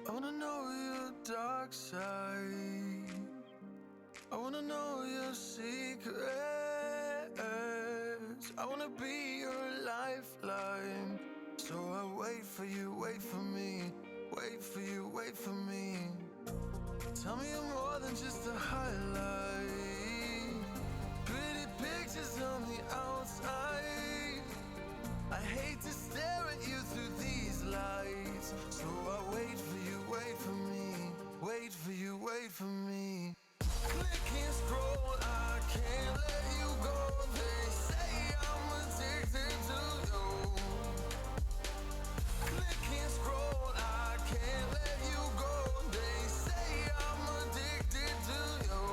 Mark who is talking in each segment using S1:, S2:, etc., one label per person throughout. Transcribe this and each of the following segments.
S1: I wanna know your dark side. I wanna know your secrets. I wanna be your lifeline. So I wait for you, wait for me. Wait for you, wait for me. Tell me you're more than just a highlight. Pretty pictures on the outside. I hate to stare at you through these lights. So I wait for you, wait for me. Wait for you, wait for me. Click and scroll, I can't let you go. They say I'm addicted to you. Click and scroll, I can't let you go. They say I'm addicted to you.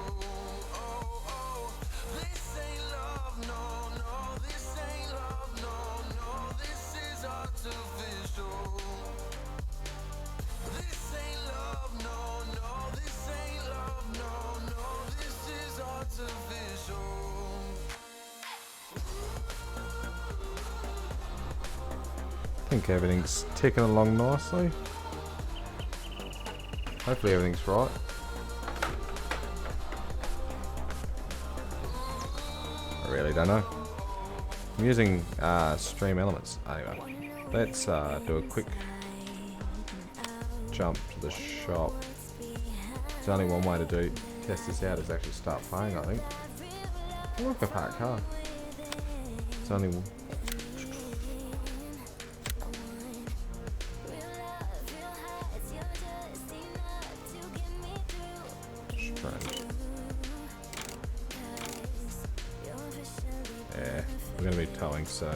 S1: Oh, oh, this ain't love, no, no. This ain't love, no, no. This is artificial. This ain't love, no, no. This ain't love, no, no. This is artificial.
S2: I think everything's ticking along nicely. Hopefully everything's right. I really don't know. I'm using stream elements. Anyway, let's do a quick jump to the shop. There's only one way to test this out is actually start playing, I think. Oh, look, a parked car. It's only strange. Yeah, we're gonna be towing, so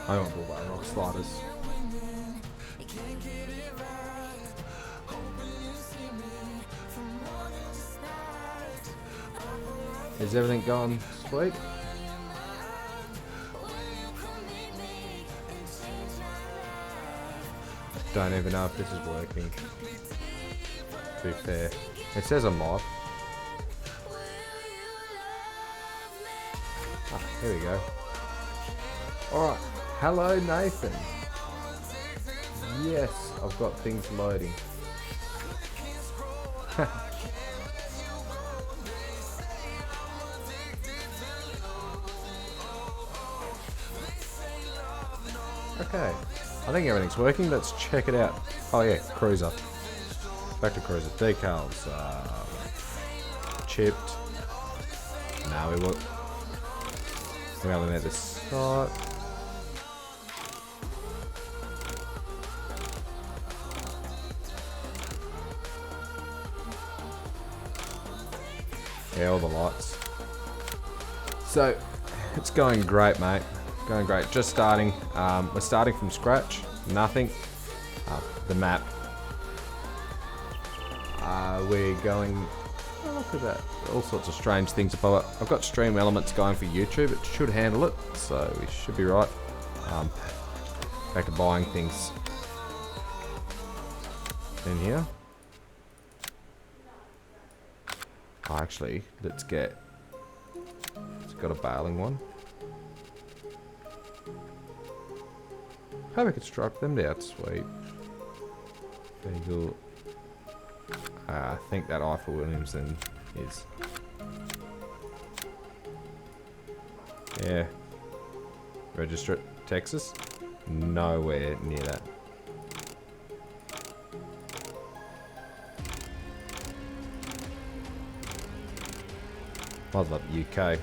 S2: I want all that rock sliders. Is everything going sweet? Don't even know if this is working. To be fair, it says a mod. Ah, here we go. Alright, hello Nathan. Yes, I've got things loading. Okay, I think everything's working. Let's check it out. Oh yeah, cruiser. Back to cruiser. Decals. Chipped. Now we will. We're going to let this start. Yeah, all the lights. So, it's going great, mate. Going great. Just starting. We're starting from scratch. Nothing. The map. We're going. Oh, look at that. All sorts of strange things above it. I've got stream elements going for YouTube. It should handle it, so we should be right. Back to buying things in here. Oh, actually, let's get. It's got a baling one. Hope I could strike them down. Sweet. Eagle. I think that Eiffel Williamson is. Yeah. Register it. Texas? Nowhere near that. Might love UK.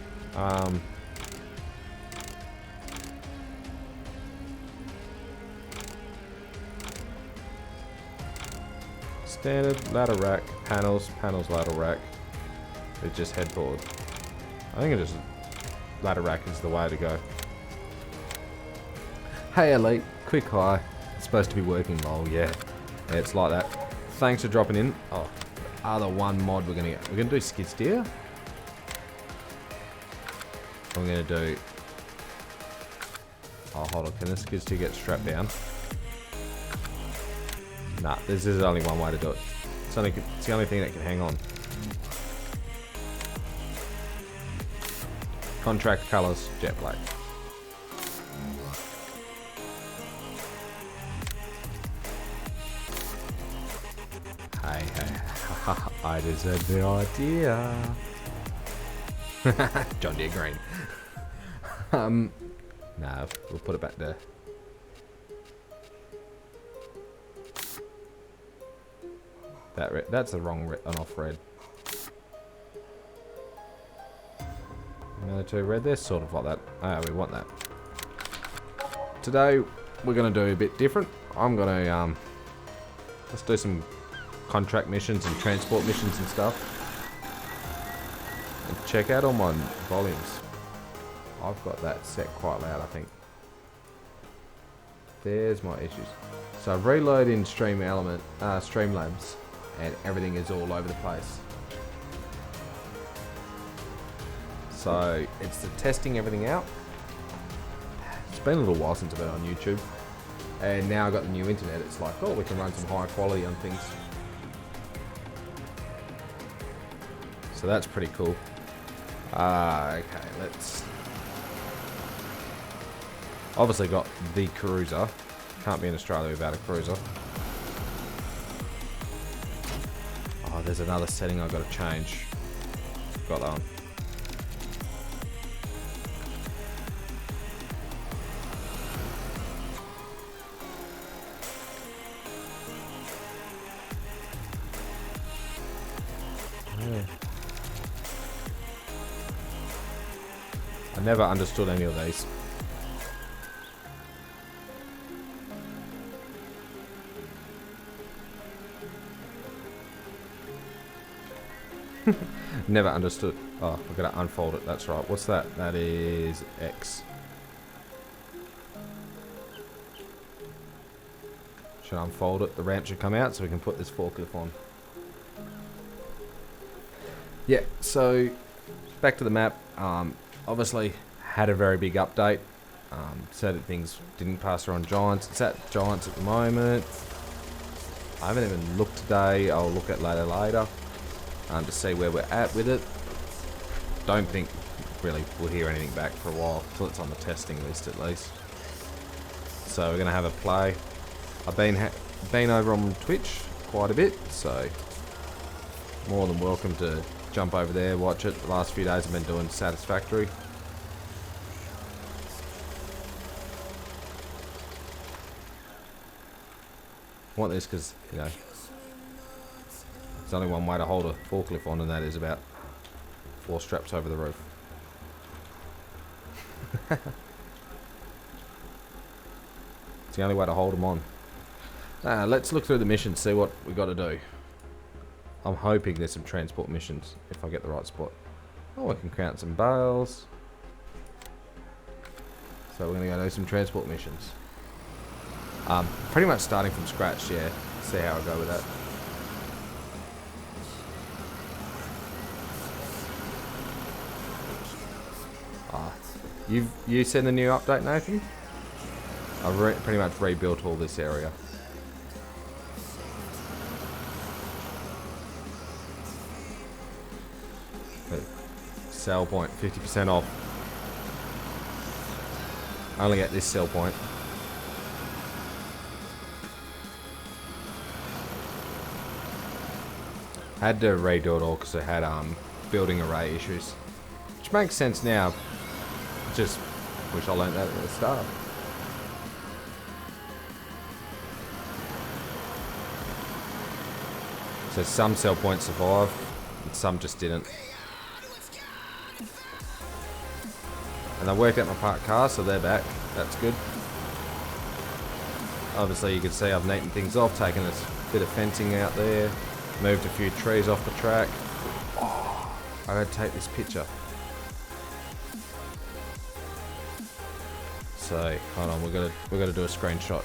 S2: Standard ladder rack, panels, ladder rack. It's just headboard. I think it just ladder rack is the way to go. Hey Elite, quick hi. It's supposed to be working lol, yeah. It's like that. Thanks for dropping in. Oh, other one mod we're gonna get. We're gonna do skid steer. I'm gonna do. Oh, hold on. Can the skid steer get strapped down? Nah, this is only one way to do it. It's the only thing that can hang on. Contract colours, jet black. Hey, I deserve the idea. John Deere green. Nah, we'll put it back there. That's the wrong off red. Another two red there, sort of like that. Ah, we want that. Today we're gonna do a bit different. I'm gonna let's do some contract missions and transport missions and stuff. And check out all my volumes. I've got that set quite loud, I think. There's my issues. So reload in Streamlabs, and everything is all over the place. So it's the testing everything out. It's been a little while since I've been on YouTube, and now I've got the new internet. It's like, oh, we can run some high quality on things. So that's pretty cool. Okay, let's. Obviously got the cruiser. Can't be in Australia without a cruiser. Oh, there's another setting I've got to change. Got that one. Yeah. I never understood any of these. Never understood. Oh, I've got to unfold it. That's right. What's that? That is X. Should unfold it. The ramp should come out so we can put this forklift on. Yeah, so back to the map. Obviously had a very big update. So that things didn't pass around Giants. It's at Giants at the moment. I haven't even looked today. I'll look at later. To see where we're at with it. Don't think really we'll hear anything back for a while until it's on the testing list at least. So we're gonna have a play. I've been over on Twitch quite a bit, so more than welcome to jump over there, watch it. The last few days I've been doing Satisfactory. I want this because, you know, there's only one way to hold a forklift on, and that is about 4 straps over the roof. It's the only way to hold them on. Let's look through the missions, see what we got to do. I'm hoping there's some transport missions, if I get the right spot. Oh, I can count some bales. So we're going to go do some transport missions. Pretty much starting from scratch, yeah. See how I go with that. You seen the new update, Nathan? I've pretty much rebuilt all this area. Sell point, 50% off. Only at this sell point. Had to redo it all because it had building array issues, which makes sense now. Just wish I learned that at the start. So some sell points survive, and some just didn't. And I worked out my parked cars, so they're back. That's good. Obviously, you can see I've neatened things off, taken a bit of fencing out there, moved a few trees off the track. Oh, I gotta take this picture. So hold on, we're gonna do a screenshot.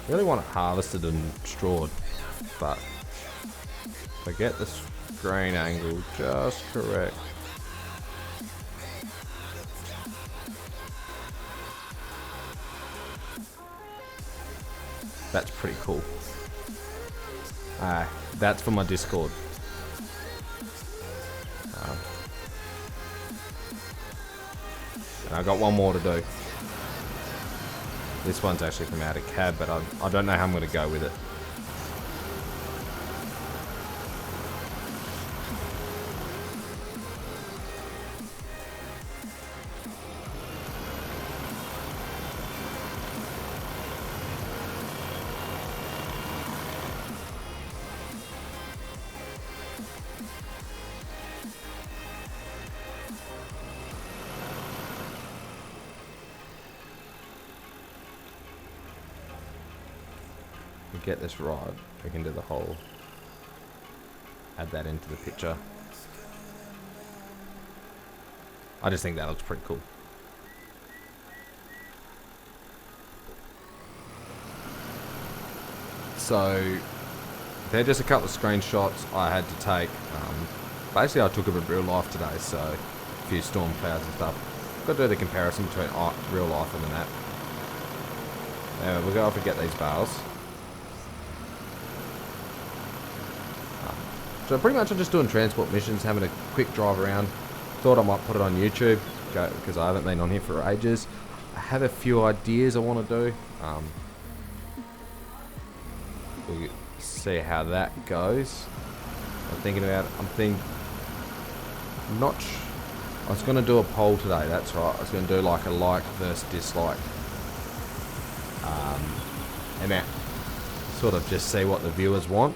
S2: Really want it harvested and strawed, but if I get this screen angle just correct. That's pretty cool. That's for my Discord. And I got one more to do. This one's actually from out of cab, but I don't know how I'm going to go with it. Get this right, we can do the whole, add that into the picture. I just think that looks pretty cool. So they're just a couple of screenshots I had to take. Basically I took them in real life today, so a few storm clouds and stuff. Got to do the comparison between real life and the map. Anyway, we'll go off and get these bales. So pretty much I'm just doing transport missions, having a quick drive around. Thought I might put it on YouTube, because I haven't been on here for ages. I have a few ideas I want to do. We'll see how that goes. I'm thinking about, I was going to do a poll today, that's right. I was going to do like a like versus dislike. And that sort of just see what the viewers want.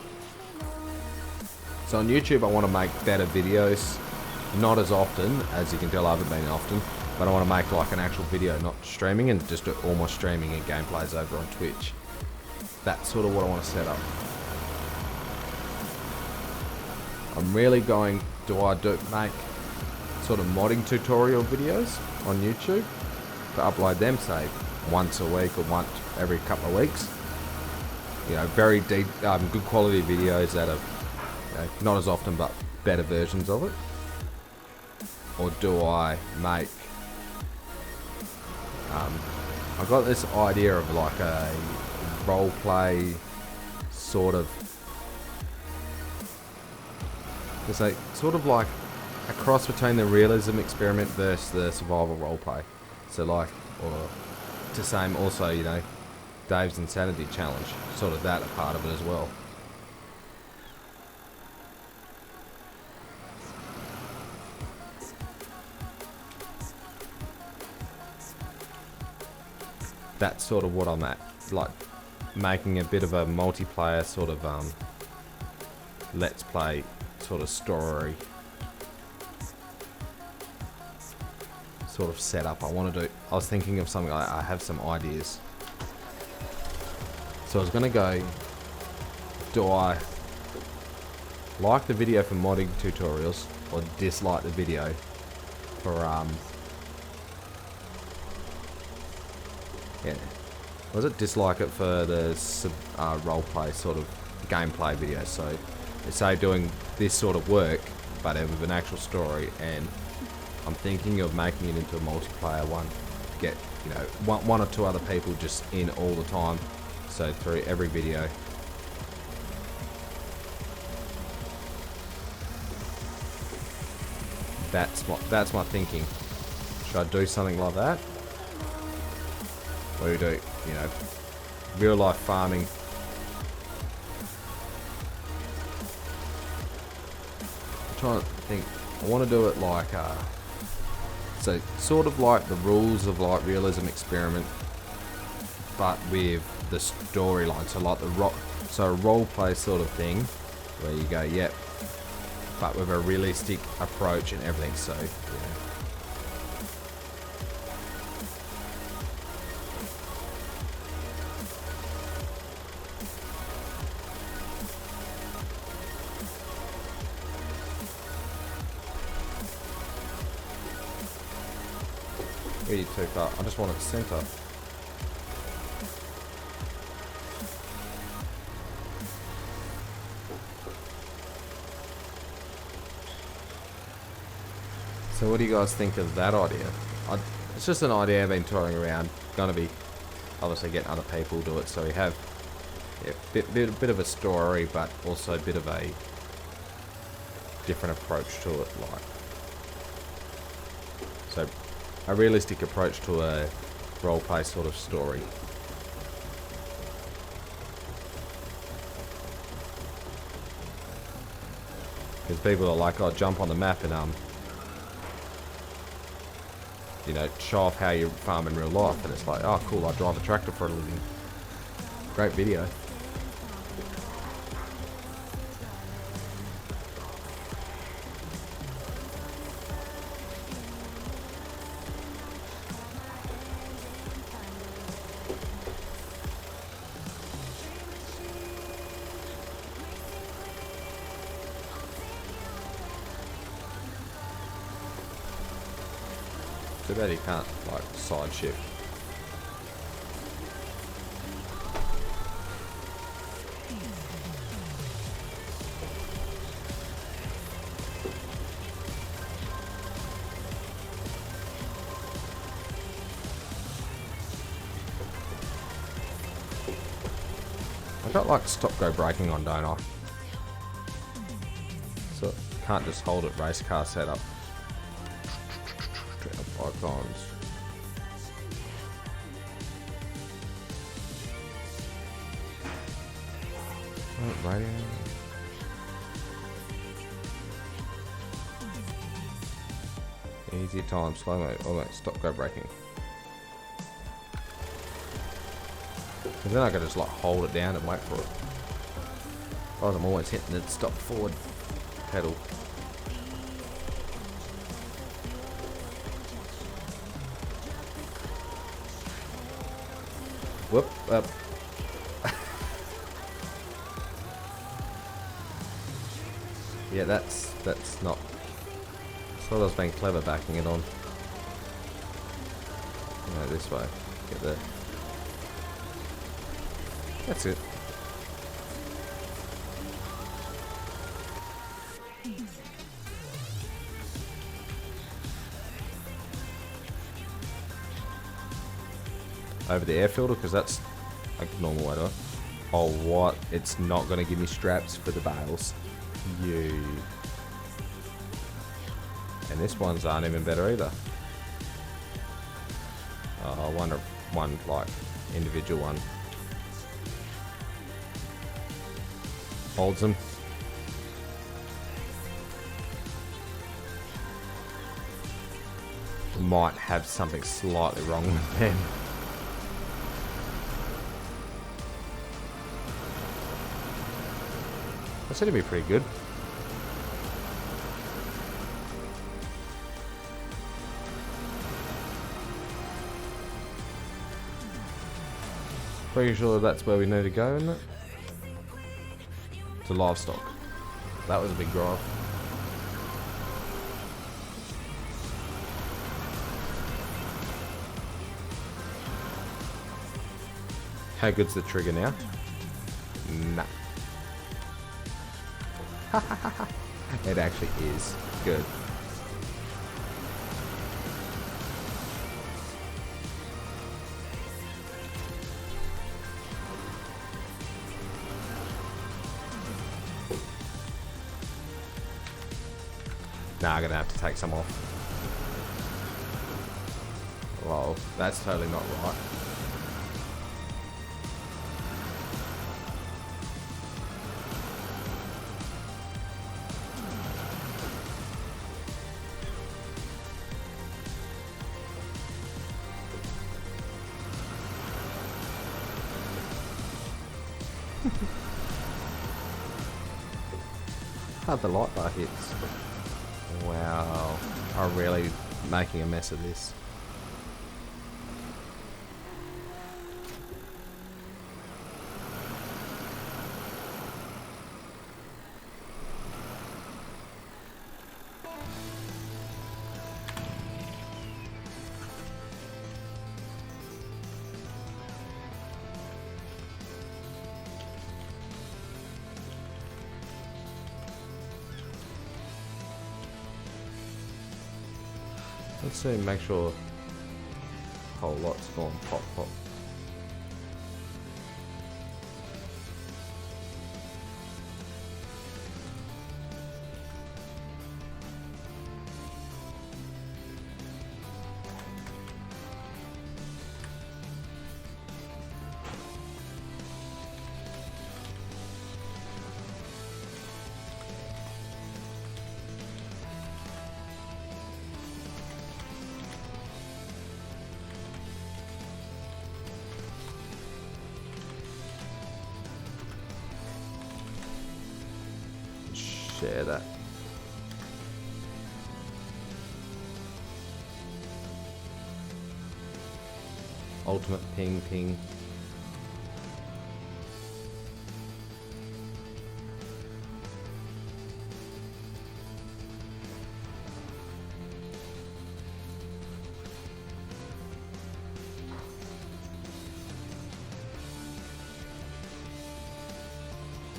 S2: So on YouTube, I want to make better videos, not as often, as you can tell I haven't been often, but I want to make like an actual video, not streaming, and just do all my streaming and gameplays over on Twitch. That's sort of what I want to set up. I'm really going, make sort of modding tutorial videos on YouTube to upload them, say, once a week or once every couple of weeks. You know, very deep, good quality videos that are not as often, but better versions of it? Or do I make... I got this idea of like a roleplay sort of... It's like, sort of like a cross between the realism experiment versus the survival roleplay. So like, or to same also, you know, Dave's Insanity Challenge. Sort of that a part of it as well. That's sort of what I'm at, like making a bit of a multiplayer sort of let's play sort of story sort of setup. I was thinking of something, I have some ideas. So I was gonna go, do I like the video for modding tutorials or dislike the video for yeah, was it dislike it for the roleplay sort of gameplay video? So they say doing this sort of work, but with an actual story, and I'm thinking of making it into a multiplayer one. Get, you know, one or two other people just in all the time. So through every video. That's my thinking. Should I do something like that? What do we do? You know, real life farming. I'm trying to think. I want to do it like, so sort of like the rules of like realism experiment, but with the storyline. So like so a role play sort of thing, where you go, yep, but with a realistic approach and everything. So yeah. Really too far. I just want it center. So what do you guys think of that idea? It's just an idea I've been toying around. Gonna be obviously getting other people to do it, so we have bit of a story, but also a bit of a different approach to it. Like, so a realistic approach to a roleplay sort of story. Because people are like, oh, jump on the map and you know, show off how you farm in real life, and it's like, oh cool, I drive a tractor for a living. Great video. Too bad you can't, like, side shift. I've got, like, stop-go braking on, don't I? So, can't just hold it race car setup. Icons. Oh, radio. Easy time, slow mode. Oh wait, stop go braking. And then I can just like hold it down and wait for it. Otherwise I'm always hitting the stop forward pedal. Whoop, up. Yeah, that's not. I thought I was being clever backing it on. No, this way. Get there. That's it. Over the air filter, because that's a normal way to it. Oh, what? It's not going to give me straps for the bales. You. And this one's aren't even better either. Oh, I wonder if one, like, individual one holds them. Might have something slightly wrong with them. That seemed to be pretty good. Pretty sure that's where we need to go, isn't it? To livestock. That was a big drive. How good's the trigger now? Nah. It actually is good. Nah, I'm gonna have to take some off. Whoa, that's totally not right. Hard the light bar hits. Wow, I'm really making a mess of this. Let's see, make sure the whole lot's gone pop pop. Share that. Ultimate ping ping.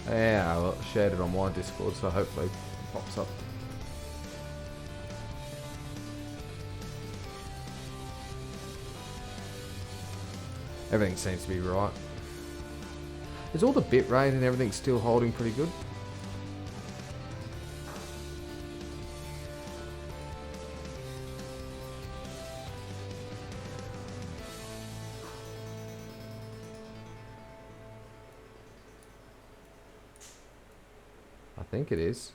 S2: Yeah, I shared it on my Discord, so hopefully it pops up. Everything seems to be right. Is all the bit rate and everything still holding pretty good? I think it is.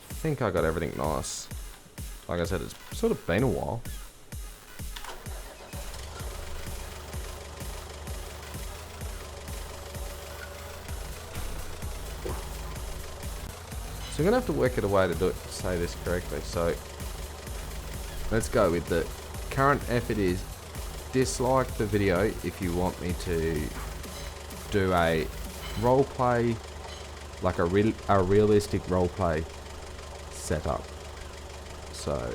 S2: I think I got everything nice. Like I said, it's sort of been a while. So I'm gonna have to work out a way to do it, to say this correctly. So let's go with the current effort is dislike the video if you want me to do a role play, like a realistic role play setup. So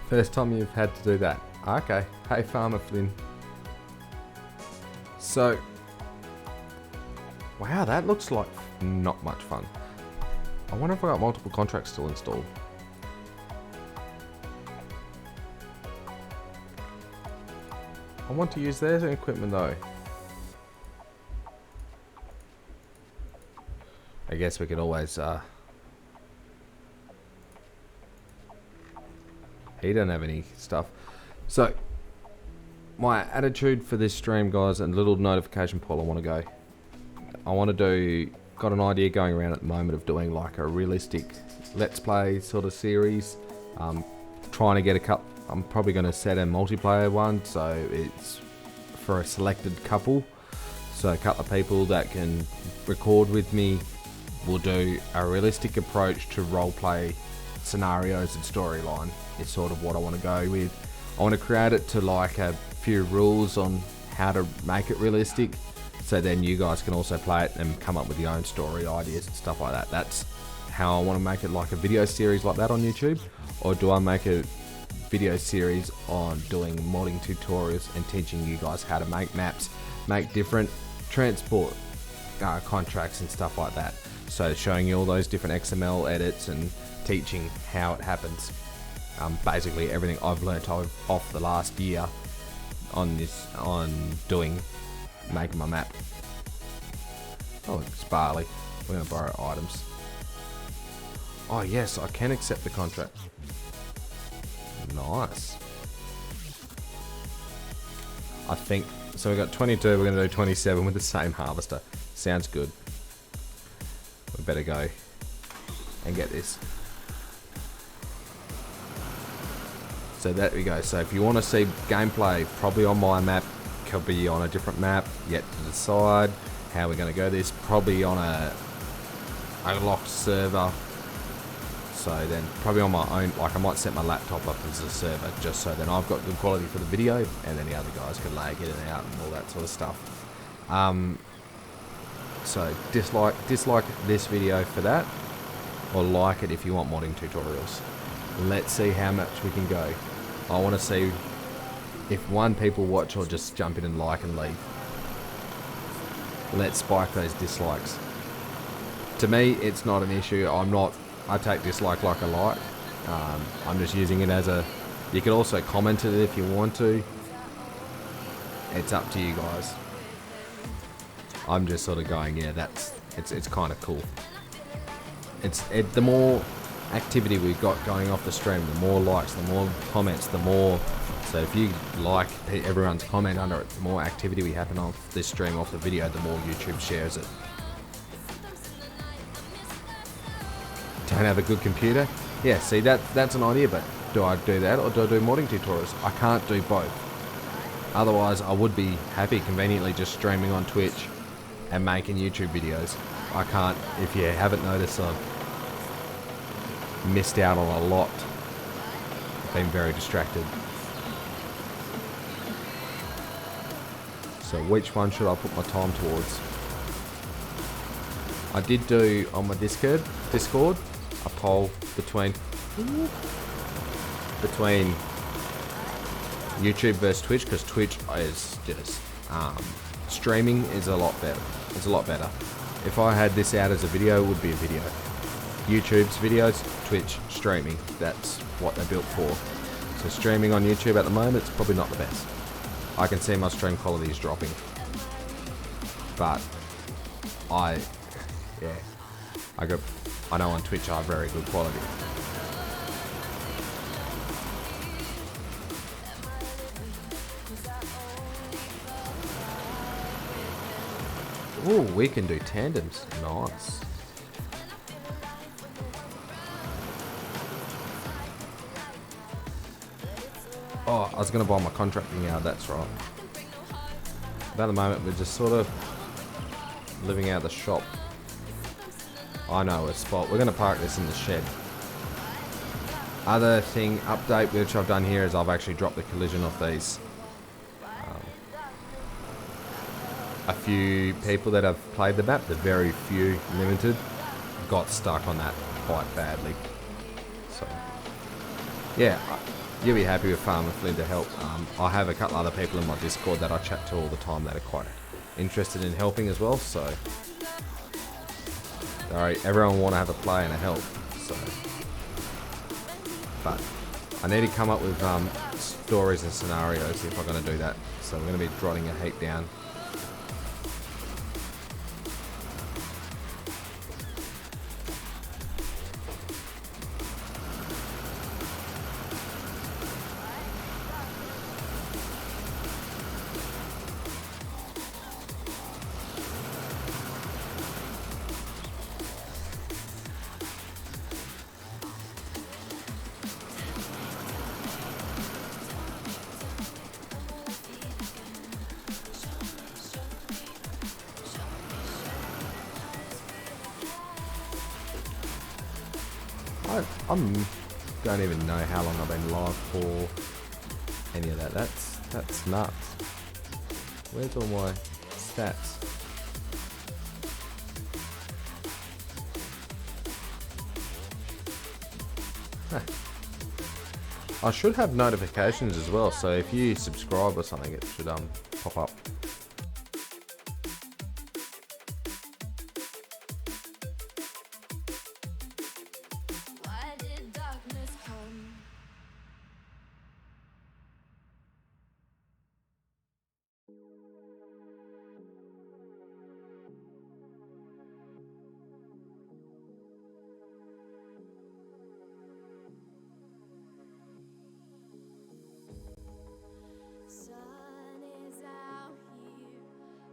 S2: first time you've had to do that. Okay. Hey, Farmer Flynn. So, wow, that looks like not much fun. I wonder if I got multiple contracts still installed. I want to use their equipment though. I guess we could always he don't have any stuff. So my attitude for this stream, guys, and little notification poll I want to go. I want to do, got an idea going around at the moment of doing like a realistic Let's Play sort of series. Trying to get a couple, I'm probably going to set a multiplayer one, so it's for a selected couple. So a couple of people that can record with me will do a realistic approach to roleplay scenarios and storyline. Is sort of what I want to go with. I want to create it to like a few rules on how to make it realistic, so then you guys can also play it and come up with your own story ideas and stuff like that. That's how I want to make it, like a video series like that on YouTube. Or do I make a video series on doing modding tutorials and teaching you guys how to make maps, make different transport contracts and stuff like that. So showing you all those different XML edits and teaching how it happens. Basically everything I've learnt off the last year on making my map. Oh, it's barley. We're going to borrow items. Oh yes, I can accept the contract. Nice. I think, so we got 22, we're going to do 27 with the same harvester. Sounds good. We better go and get this. So there we go. So if you want to see gameplay, probably on my map, could be on a different map, yet to decide how we're going to go this, probably on a locked server. So then probably on my own, like I might set my laptop up as a server just so then I've got good quality for the video and then the other guys can lag in and out and all that sort of stuff. So dislike this video for that, or like it if you want modding tutorials. Let's see how much we can go. I want to see if one people watch or just jump in and like and leave. Let's spike those dislikes. To me, it's not an issue. I take dislike like a like. I'm just using it as a... You can also comment it if you want to. It's up to you guys. I'm just sort of going, yeah, it's kind of cool. The more activity we've got going off the stream, the more likes, the more comments, the more... So if you like everyone's comment under it, the more activity we happen off this stream, off the video, the more YouTube shares it. Don't have a good computer? Yeah, see, that's an idea, but do I do that or do I do modding tutorials? I can't do both. Otherwise, I would be happy conveniently just streaming on Twitch and making YouTube videos. I can't, if you haven't noticed, I've missed out on a lot. I've been very distracted. So which one should I put my time towards? I did do on my Discord a poll between YouTube versus Twitch, because Twitch is just streaming is a lot better. It's a lot better. If I had this out as a video, it would be a video. YouTube's videos, Twitch streaming. That's what they're built for. So streaming on YouTube at the moment, it's probably not the best. I can see my stream quality is dropping, but I know on Twitch I have very good quality. Ooh, we can do tandems. Nice. Oh, I was going to buy my contracting yard, that's right. But at the moment, we're just sort of living out the shop. I know a spot. We're going to park this in the shed. Other thing, update, which I've done here, is I've actually dropped the collision off these. A few people that have played the map, the very few, limited, got stuck on that quite badly. So, yeah, you'll be happy with Farmer Flynn to help. I have a couple other people in my Discord that I chat to all the time that are quite interested in helping as well, so... Alright, everyone want to have a play and a help, so... But, I need to come up with stories and scenarios if I'm going to do that, so we're going to be jotting a heap down. don't even know how long I've been live for. Any of that. That's nuts. Where's all my stats? Huh. I should have notifications as well, so if you subscribe or something, it should pop up.
S1: Why did darkness come? Sun is out here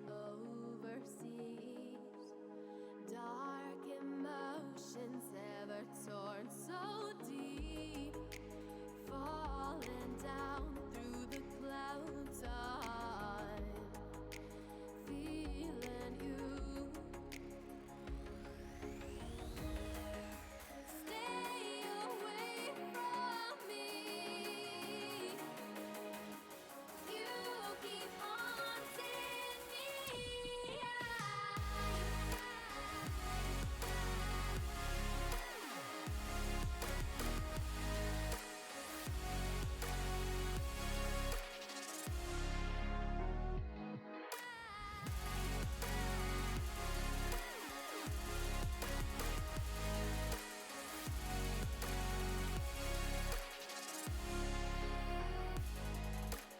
S1: overseas. Dark emotions ever torn so deep. Falling down through the clouds. I'm feeling you. Stay away from me. You keep haunting me.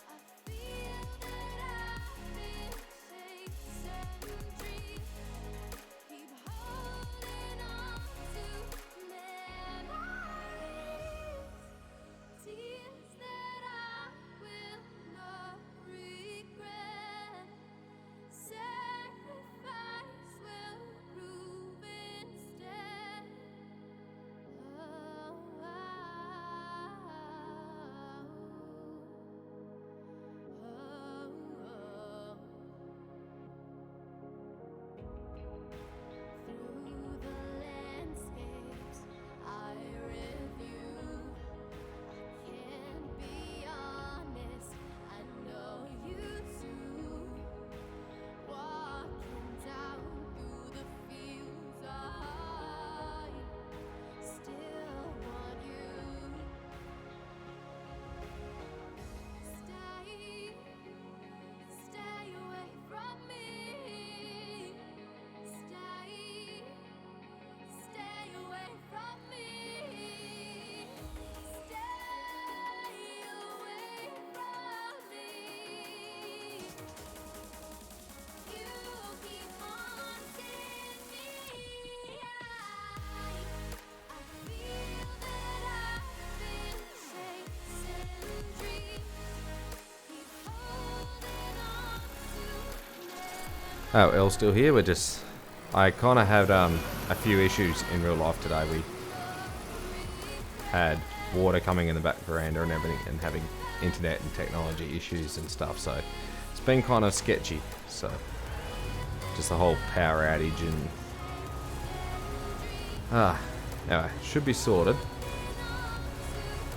S1: I feel that I've been chasing dreams. Keep holding on to memories. Tears that I will not regret. Sacrifice will prove instead. Through the landscapes I review, I can't be honest, I know you too. Walking down through the fields, I still want you. Stay away from me. Stay away from me. Stay away from me. You keep haunting me. I feel that I've been chasing dreams. Keep holding on to memories.
S2: Oh, Elle's still here. I kind of had a few issues in real life today. We had water coming in the back veranda and everything, and having internet and technology issues and stuff. So it's been kind of sketchy. So just the whole power outage and anyway, should be sorted.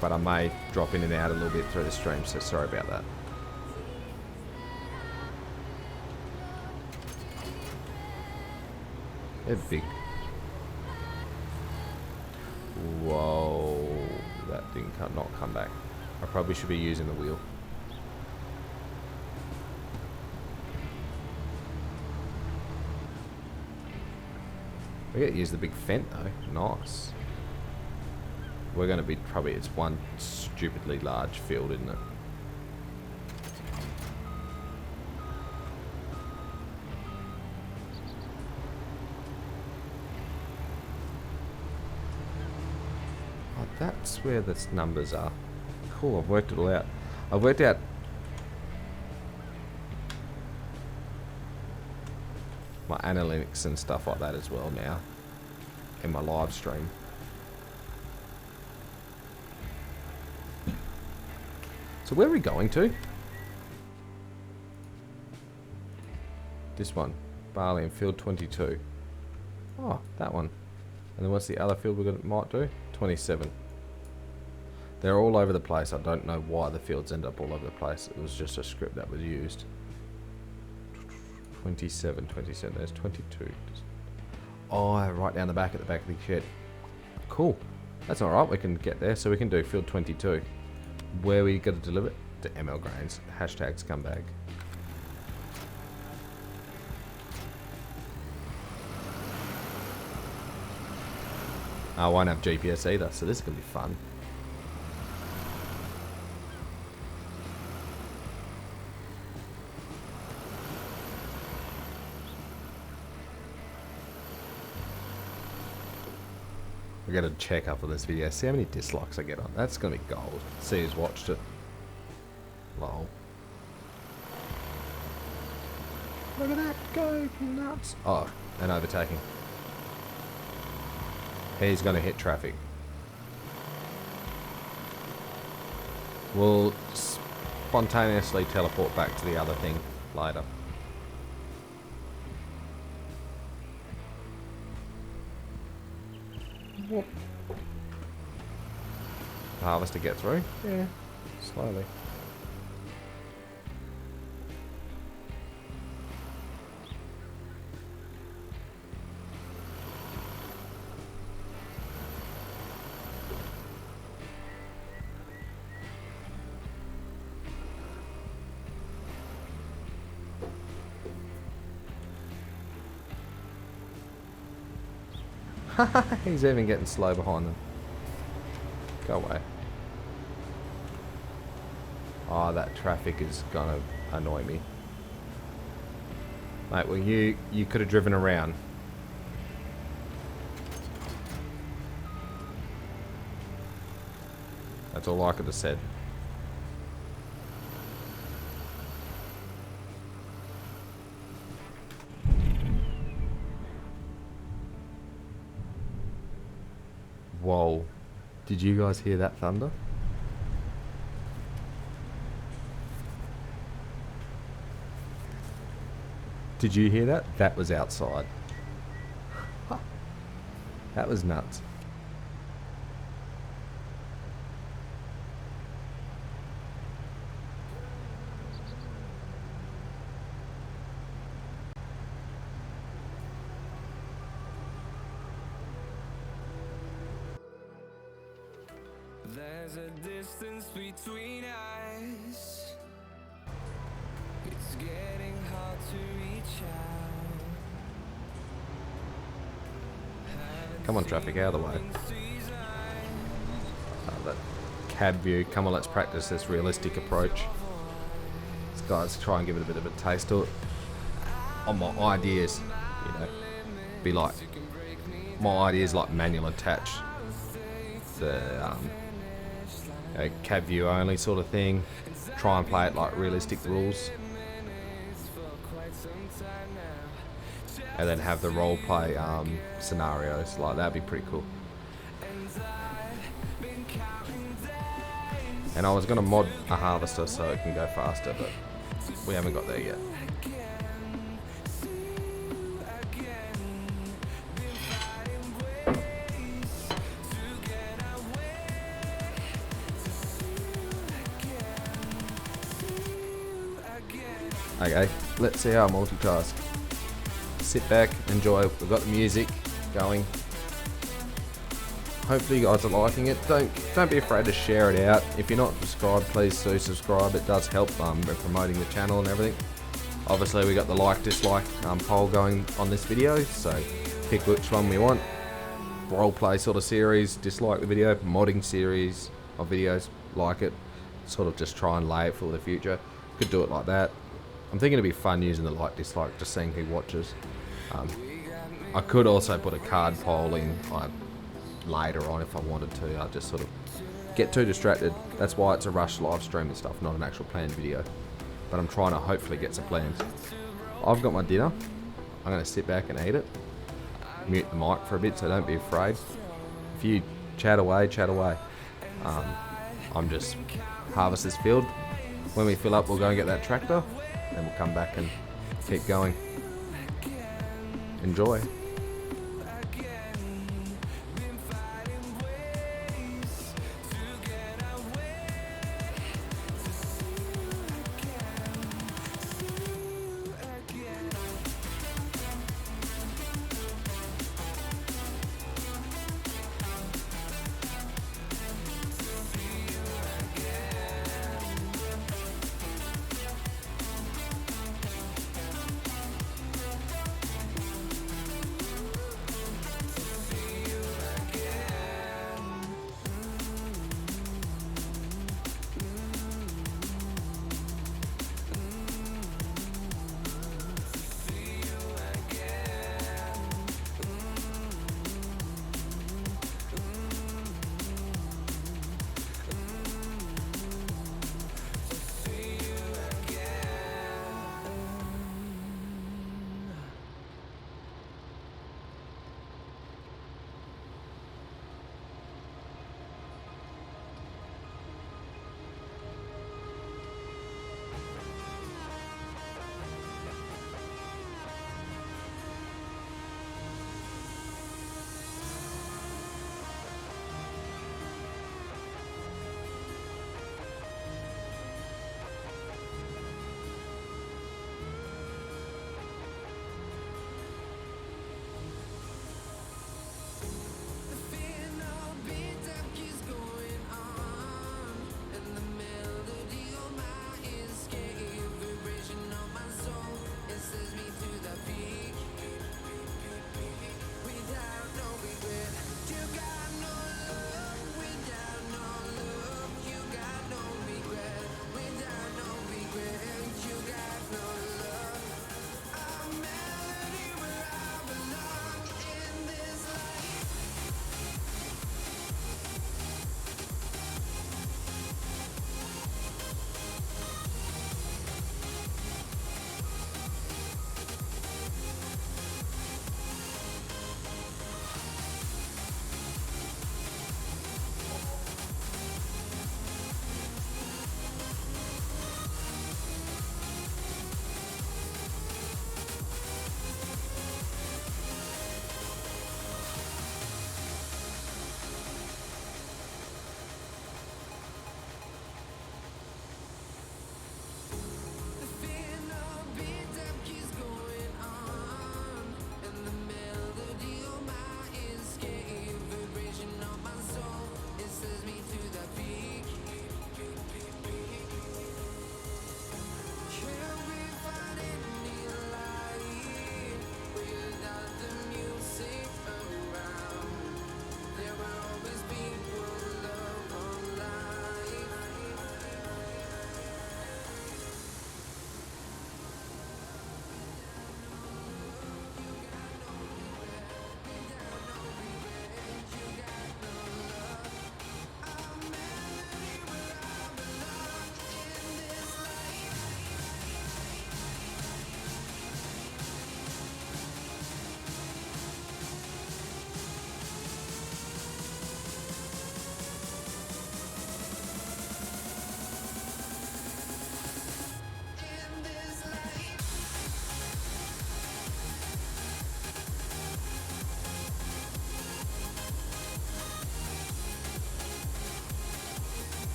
S2: But I may drop in and out a little bit through the stream, so sorry about that. They're big. Whoa, that thing can't not come back. I probably should be using the wheel. We get to use the big fent though. Nice. We're going to be probably, it's one stupidly large field, isn't it? Oh, that's where the numbers are. Cool, I've worked it all out. I've worked out my analytics and stuff like that as well now in my live stream. So where are we going to? This one. Barley in field 22. Oh, that one. And then what's the other field might do? 27. They're all over the place. I don't know why the fields end up all over the place. It was just a script that was used. 27, 27. There's 22. Oh, right down the back at the back of the shed. Cool. That's alright. We can get there. So we can do field 22. Where we got to deliver it? To ML Grains. Hashtag scumbag. I won't have GPS either, so this is going to be fun. I got to check after this video, see how many dislikes I get on. That's going to be gold. See who's watched it. Lol. Look at that, go nuts. Oh, and overtaking. He's going to hit traffic. We'll spontaneously teleport back to the other thing later. Whoop. Harvest to get through? Yeah, slowly. He's even getting slow behind them. Go away. Oh, that traffic is gonna annoy me. Mate, well you could have driven around. That's all I could have said. Whoa. Did you guys hear that thunder? Did you hear that? That was outside. That was nuts.
S1: There's a distance between us. It's getting hard to reach out.
S2: Come on, traffic, out of the way. That cab view. Come on, let's practice this realistic approach. These guys try and give it a bit of a taste to it. On my ideas, you know, be like my ideas like manual attach. The cab view only sort of thing. Try and play it like realistic rules, and then have the role play scenarios. Like that'd be pretty cool. And I was gonna mod a harvester so it can go faster, but we haven't got there yet. Okay, let's see how I multitask. Sit back, enjoy. We've got the music going. Hopefully you guys are liking it. Don't be afraid to share it out. If you're not subscribed, please do subscribe. It does help with promoting the channel and everything. Obviously we got the like dislike poll going on this video, so pick which one we want. Roleplay sort of series, dislike the video. Modding series of videos, like it. Sort of just try and lay it for the future. Could do it like that. I'm thinking it'd be fun using the like dislike, just seeing who watches. I could also put a card poll in later on if I wanted to. I just sort of get too distracted. That's why it's a rush live stream and stuff, not an actual planned video. But I'm trying to hopefully get some plans. I've got my dinner. I'm going to sit back and eat it. Mute the mic for a bit, so don't be afraid. If you chat away, chat away. I'm just harvest this field. When we fill up, we'll go and get that tractor. Then we'll come back and keep going. Enjoy.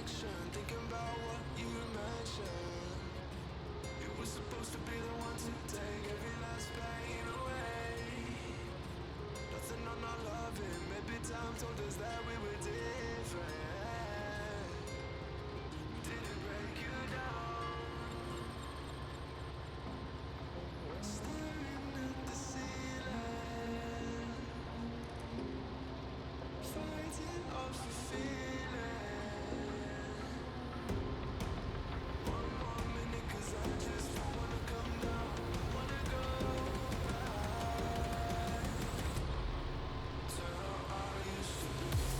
S1: reflection, thinking about what you mentioned. You were supposed to be the one to take every last pain away. Nothing on our loving, maybe time told us that we were different. Did it break you down? Staring at the ceiling, fighting off the feeling. One more minute, 'cause I just don't wanna come down. I wanna go back to how I used to be.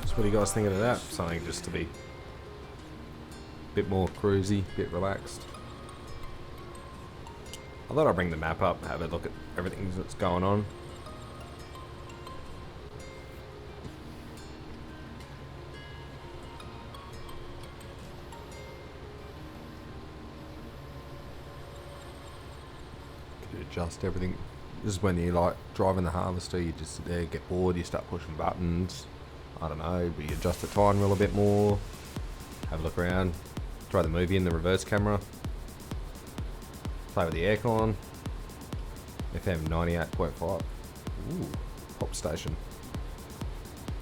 S2: So what do you guys think of that? Something just to be a bit more cruisy, a bit relaxed. I thought I'd bring the map up, have a look at everything that's going on. Could adjust everything. This is when you like driving the harvester, you just sit there, get bored, you start pushing buttons. I don't know, but you adjust the time wheel a bit more, have a look around, try the movie in the reverse camera, play with the aircon, FM 98.5, ooh, pop station.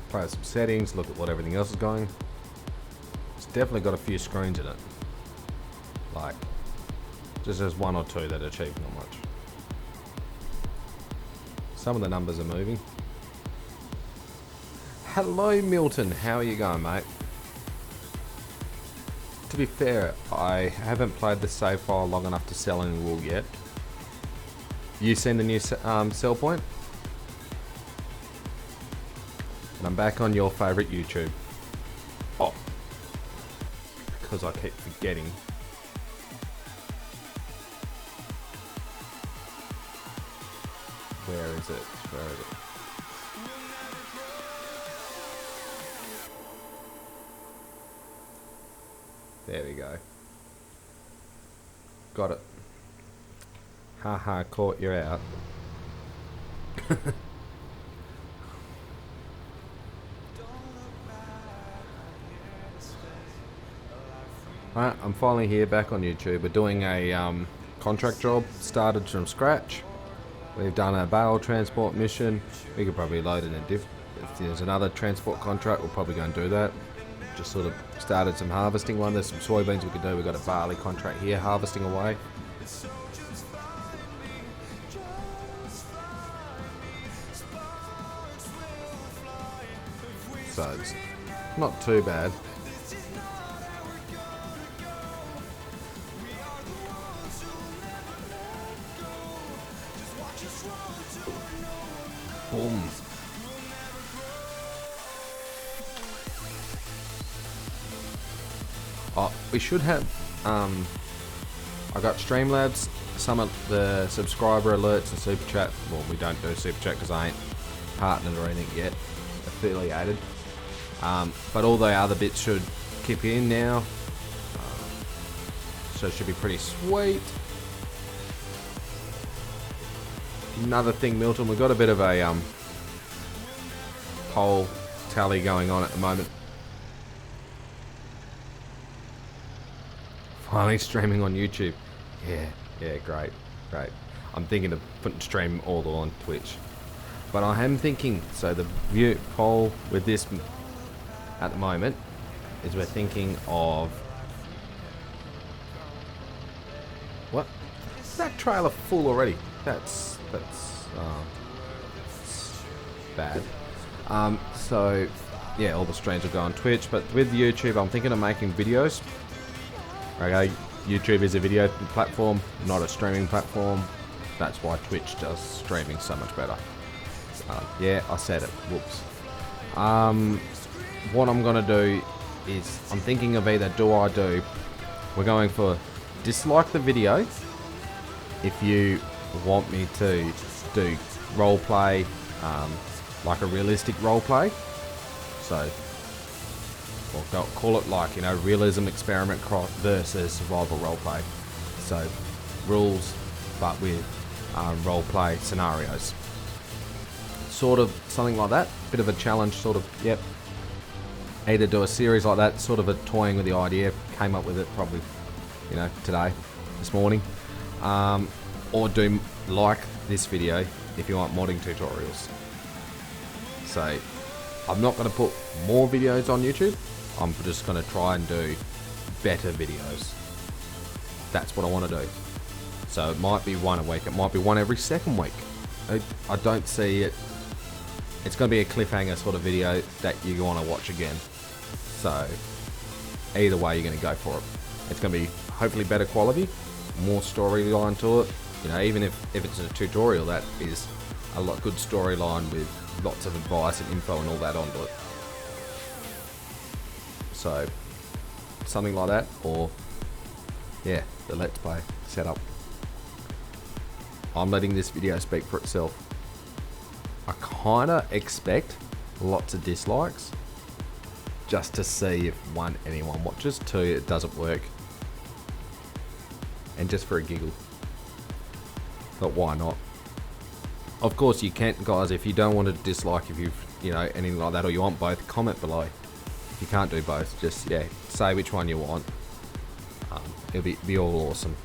S2: Play with some settings, look at what everything else is going. It's definitely got a few screens in it. Like, just there's one or two that achieve not much. Some of the numbers are moving. Hello Milton, how are you going, mate? To be fair, I haven't played the save file long enough to sell any wool yet. You seen the new sell point? And I'm back on your favourite YouTube. Oh, because I keep forgetting. Where is it? Where is it? There we go. Got it. Haha, caught you out. Alright, I'm finally here back on YouTube. We're doing a contract job, started from scratch. We've done a bale transport mission. We could probably load in a if there's another transport contract, we'll probably go and do that. Just sort of started some harvesting one. There's some soybeans we could do. We've got a barley contract here, harvesting away. so it's not too bad. Boom. Oh, we should have, I got Streamlabs, some of the subscriber alerts and super chat. Well, we don't do super chat because I ain't partnered or anything yet, affiliated. But all the other bits should kick in now. So it should be pretty sweet. Another thing, Milton, we've got a bit of a poll tally going on at the moment. Finally streaming on YouTube. Yeah, great. I'm thinking of putting stream all on Twitch. But I am thinking, so the view poll with this at the moment is we're thinking of... What? Is that trailer full already? That's bad. So, yeah, all the streams will go on Twitch, but with YouTube, I'm thinking of making videos. Okay, YouTube is a video platform, not a streaming platform. That's why Twitch does streaming so much better. Yeah, I said it. Whoops. What I'm gonna do is I'm thinking of either we're going for dislike the video if you want me to do roleplay, like a realistic roleplay. So, or call it like, you know, realism experiment versus survival roleplay. So, rules, but with roleplay scenarios. Sort of something like that. Bit of a challenge, sort of, yep. Either do a series like that, sort of a toying with the idea. Came up with it probably, you know, this morning. Or do like this video if you want modding tutorials. So, I'm not going to put more videos on YouTube. I'm just going to try and do better videos. That's what I want to do. So it might be one a week. It might be one every second week. I don't see it. It's going to be a cliffhanger sort of video that you want to watch again. So either way, you're going to go for it. It's going to be hopefully better quality, more storyline to it. You know, even if it's a tutorial, that is a lot good storyline with lots of advice and info and all that onto it. So something like that, or yeah, the Let's Play setup. I'm letting this video speak for itself. I kinda expect lots of dislikes just to see if one, anyone watches, two, it doesn't work, and just for a giggle. But why not? Of course you can't, guys, if you don't want to dislike, if you've, you know, anything like that, or you want both, comment below. If you can't do both, just, yeah, say which one you want. It'll be all awesome.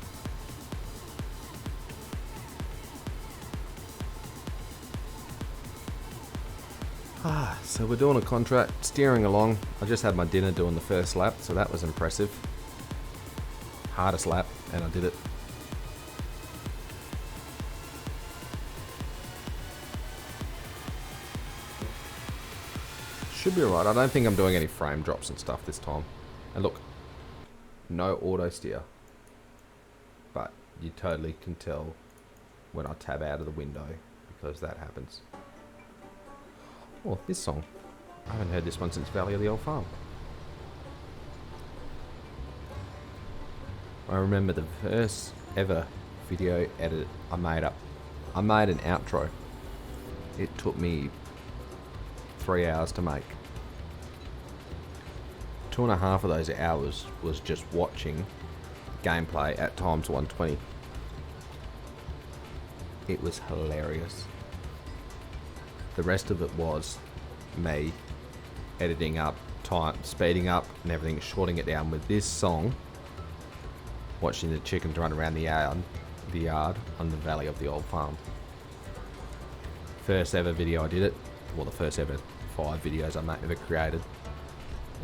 S2: So we're doing a contract, steering along. I just had my dinner doing the first lap, so that was impressive. Hardest lap, and I did it. Should be alright. I don't think I'm doing any frame drops and stuff this time. And look, no auto steer. But you totally can tell when I tab out of the window, because that happens. Oh, this song. I haven't heard this one since Valley of the Old Farm. I remember the first ever video edit I made up. I made an outro. It took me 3 hours to make. 2.5 of those hours was just watching gameplay at times 120. It was hilarious. The rest of it was me editing up, time, speeding up and everything, shorting it down with this song, watching the chickens run around the yard on the Valley of the Old Farm. First ever video I did it, well, the first ever 5 videos I ever created.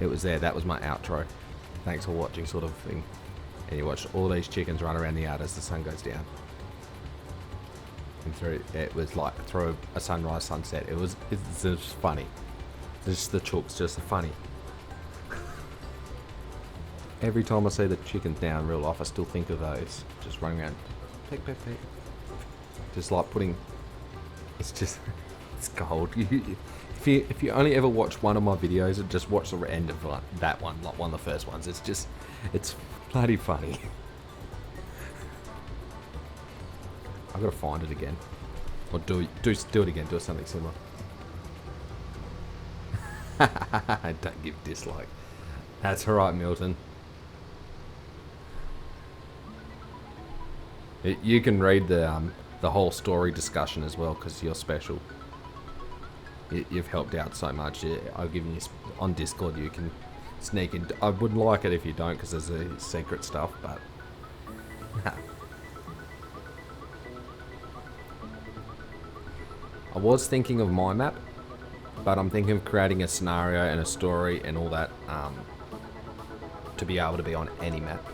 S2: It was there, that was my outro. Thanks for watching, sort of thing. And you watched all these chickens run around the yard as the sun goes down. And through, it was like through a sunrise, sunset. It was funny. Just the chook's just funny. Every time I see the chickens now in real life, I still think of those. Just running around. Peek, peek, peek. Just like putting... It's just... It's gold. If you only ever watch one of my videos, just watch the end of that one, like one of the first ones. It's bloody funny. I've got to find it again. Or do it again, do something similar. Don't give dislike. That's alright, Milton. You can read the whole story discussion as well, because you're special. You've helped out so much. I've given you on Discord. You can sneak in. I wouldn't like it if you don't, because there's a secret stuff. But I was thinking of my map, but I'm thinking of creating a scenario and a story and all that to be able to be on any map.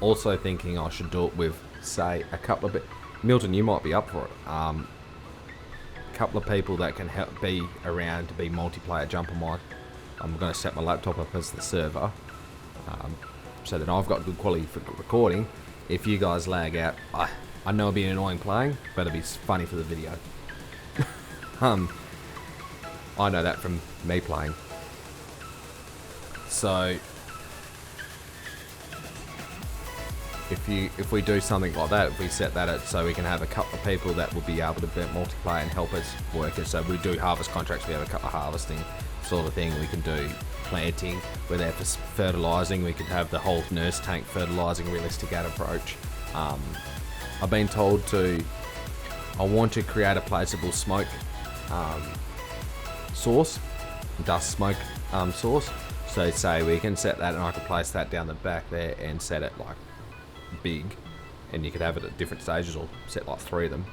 S2: Also thinking I should do it with, say, a couple of Milton, you might be up for it. Couple of people that can help be around to be multiplayer jump on mine. I'm going to set my laptop up as the server, so that I've got good quality for recording. If you guys lag out, I know it'll be annoying playing, but it'll be funny for the video. I know that from me playing. So if we do something like that, if we set that up so we can have a couple of people that will be able to multiplayer and help us work it. So we do harvest contracts, we have a couple of harvesting sort of thing. We can do planting, we're there for fertilizing. We could have the whole nurse tank fertilizing realistic ad approach. I've been told I want to create a placeable smoke source, dust smoke source. So say we can set that, and I could place that down the back there and set it like big, and you could have it at different stages, or set like 3 of them,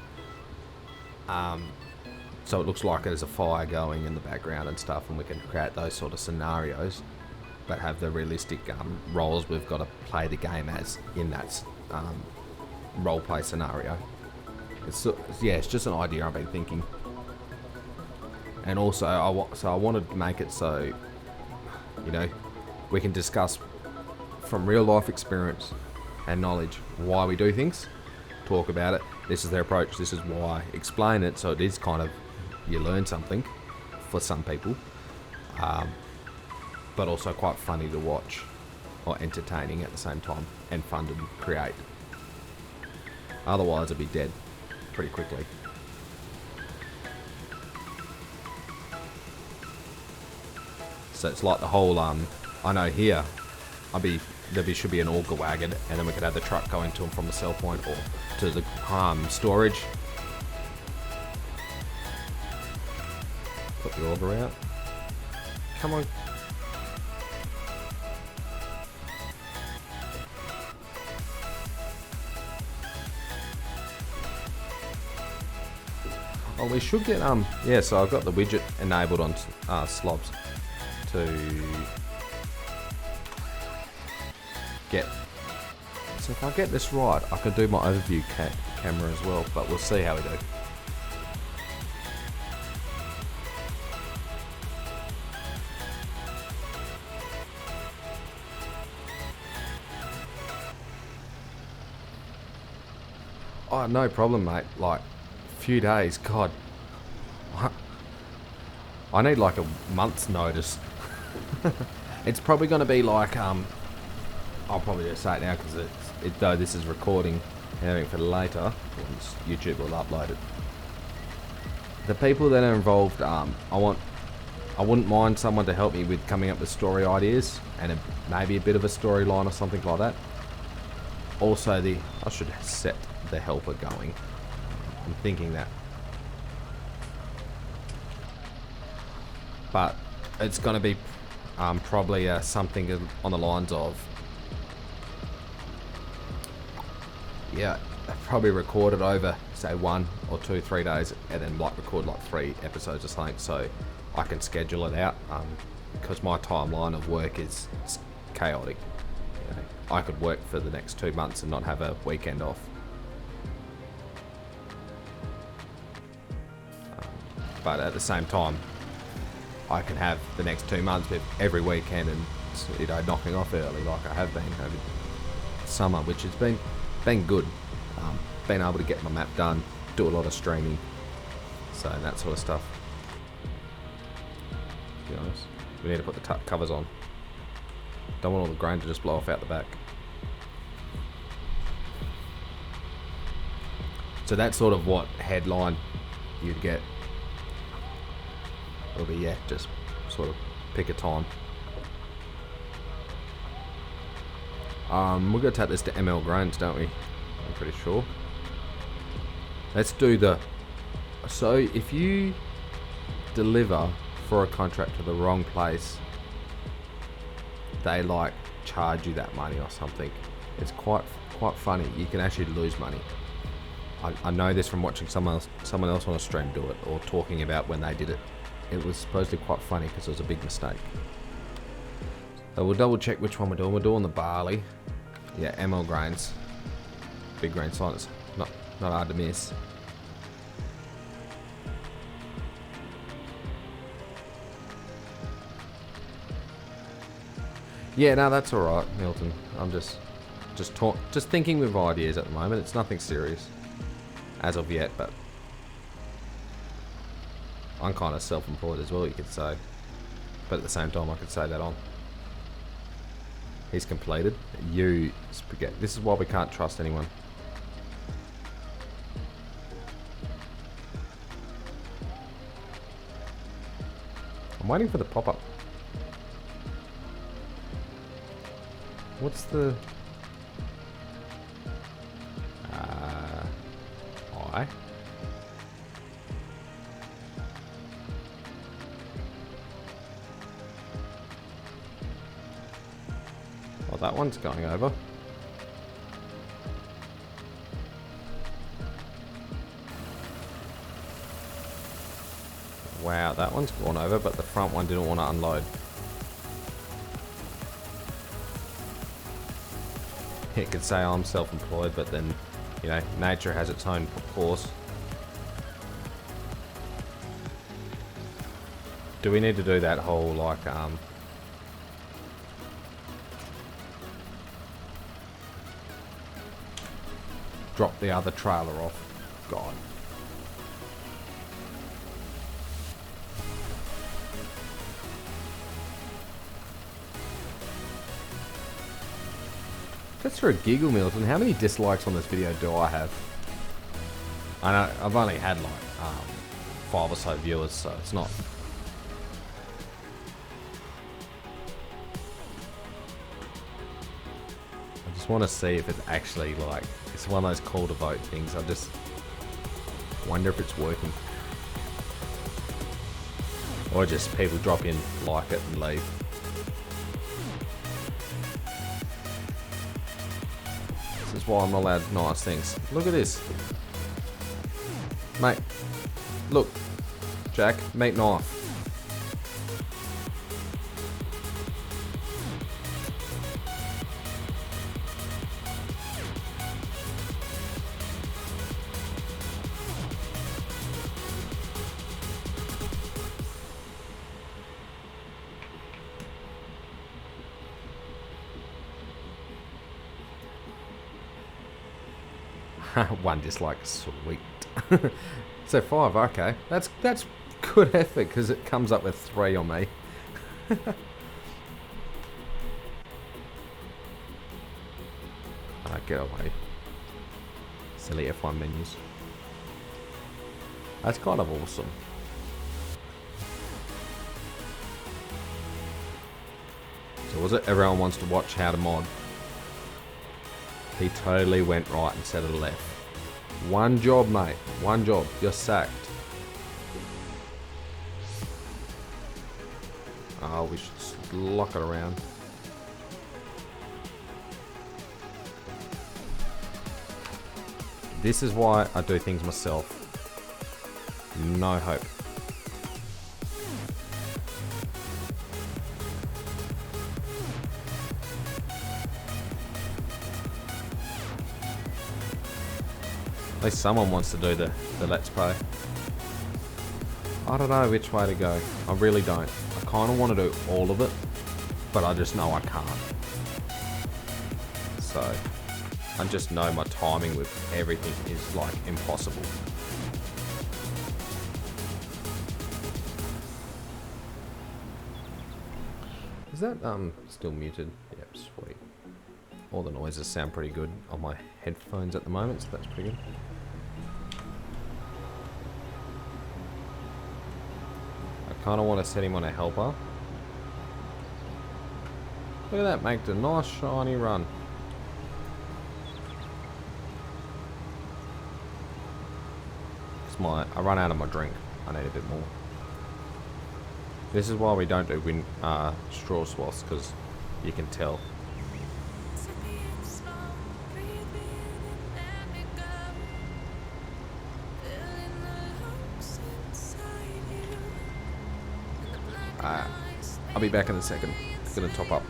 S2: so it looks like there's a fire going in the background and stuff, and we can create those sort of scenarios, but have the realistic roles we've got to play the game as in that role play scenario. It's just an idea I've been thinking. And also I wanted to make it so, you know, we can discuss from real life experience and knowledge why we do things, talk about it. This is their approach, this is why, explain it, so it is kind of, you learn something for some people, but also quite funny to watch, or entertaining at the same time, and fun to create. Otherwise it'd be dead pretty quickly. So it's like the whole I know here there should be an auger wagon, and then we could have the truck going to them from the sell point or to the storage. Put the auger out. Come on. Oh, we should get yeah. So I've got the widget enabled on slobs to get. So if I get this right, I can do my overview camera as well, but we'll see how we do. Oh, no problem, mate. Like, few days, God. I need like a month's notice. It's probably going to be like, I'll probably just say it now because though this is recording and everything for later, once YouTube will upload it. The people that are involved, I wouldn't mind someone to help me with coming up with story ideas and maybe a bit of a storyline or something like that. Also, I should set the helper going. I'm thinking that. But it's going to be probably something on the lines of, yeah, probably record it over, say 1 or 2, 3 days, and then like record like 3 episodes or something, so I can schedule it out, because my timeline of work is chaotic. You know, I could work for the next 2 months and not have a weekend off. But at the same time, I can have the next 2 months with every weekend and, you know, knocking off early like I have been over summer, which has been good. Been able to get my map done, do a lot of streaming, so that sort of stuff. To be honest, we need to put the covers on. Don't want all the grain to just blow off out the back. So that's sort of what headline you'd get. It'll be, yeah, just sort of pick a time. We're gonna take this to ML Grains, don't we? I'm pretty sure. Let's do the. So if you deliver for a contract to the wrong place, they like charge you that money or something. It's quite funny. You can actually lose money. I know this from watching someone else on a stream do it, or talking about when they did it. It was supposedly quite funny because it was a big mistake. So we'll double check which one we're doing. We're doing the barley. Yeah, ML Grains. Big grain silence. Not hard to miss. Yeah, no, that's alright, Milton. I'm just thinking with ideas at the moment. It's nothing serious as of yet, but I'm kind of self-employed as well, you could say. But at the same time, I could say that on. He's completed. You spaghetti. This is why we can't trust anyone. I'm waiting for the pop-up. What's the... I? Well, that one's going over. Wow, that one's gone over, but the front one didn't want to unload. It could say I'm self-employed, but then, you know, nature has its own course. Do we need to do that whole, like, drop the other trailer off? God. Just for a giggle, Milton, how many dislikes on this video do I have? I know, I've only had like 5 or so viewers, so it's not... I just want to see if it's actually like... It's one of those call to vote things. I just wonder if it's working. Or just people drop in, like it and leave. This is why I'm not allowed nice things. Look at this. Mate. Look. Jack, meat knife. One dislike, sweet. So 5, okay. That's good effort because it comes up with 3 on me. Get away. Silly F1 menus. That's kind of awesome. So was it everyone wants to watch how to mod? He totally went right instead of left. One job, mate. One job. You're sacked. Oh, we should lock it around. This is why I do things myself. No hope. At least someone wants to do the let's play. I don't know which way to go. I really don't. I kind of want to do all of it, but I just know I can't. So, I just know my timing with everything is like impossible. Is that still muted? Yep, sweet. All the noises sound pretty good on my headphones at the moment, so that's pretty good. I kind of want to set him on a helper. Look at that, make a nice shiny run. I run out of my drink. I need a bit more. This is why we don't do straw swaths, because you can tell. I'll be back in a second. I'm gonna top up.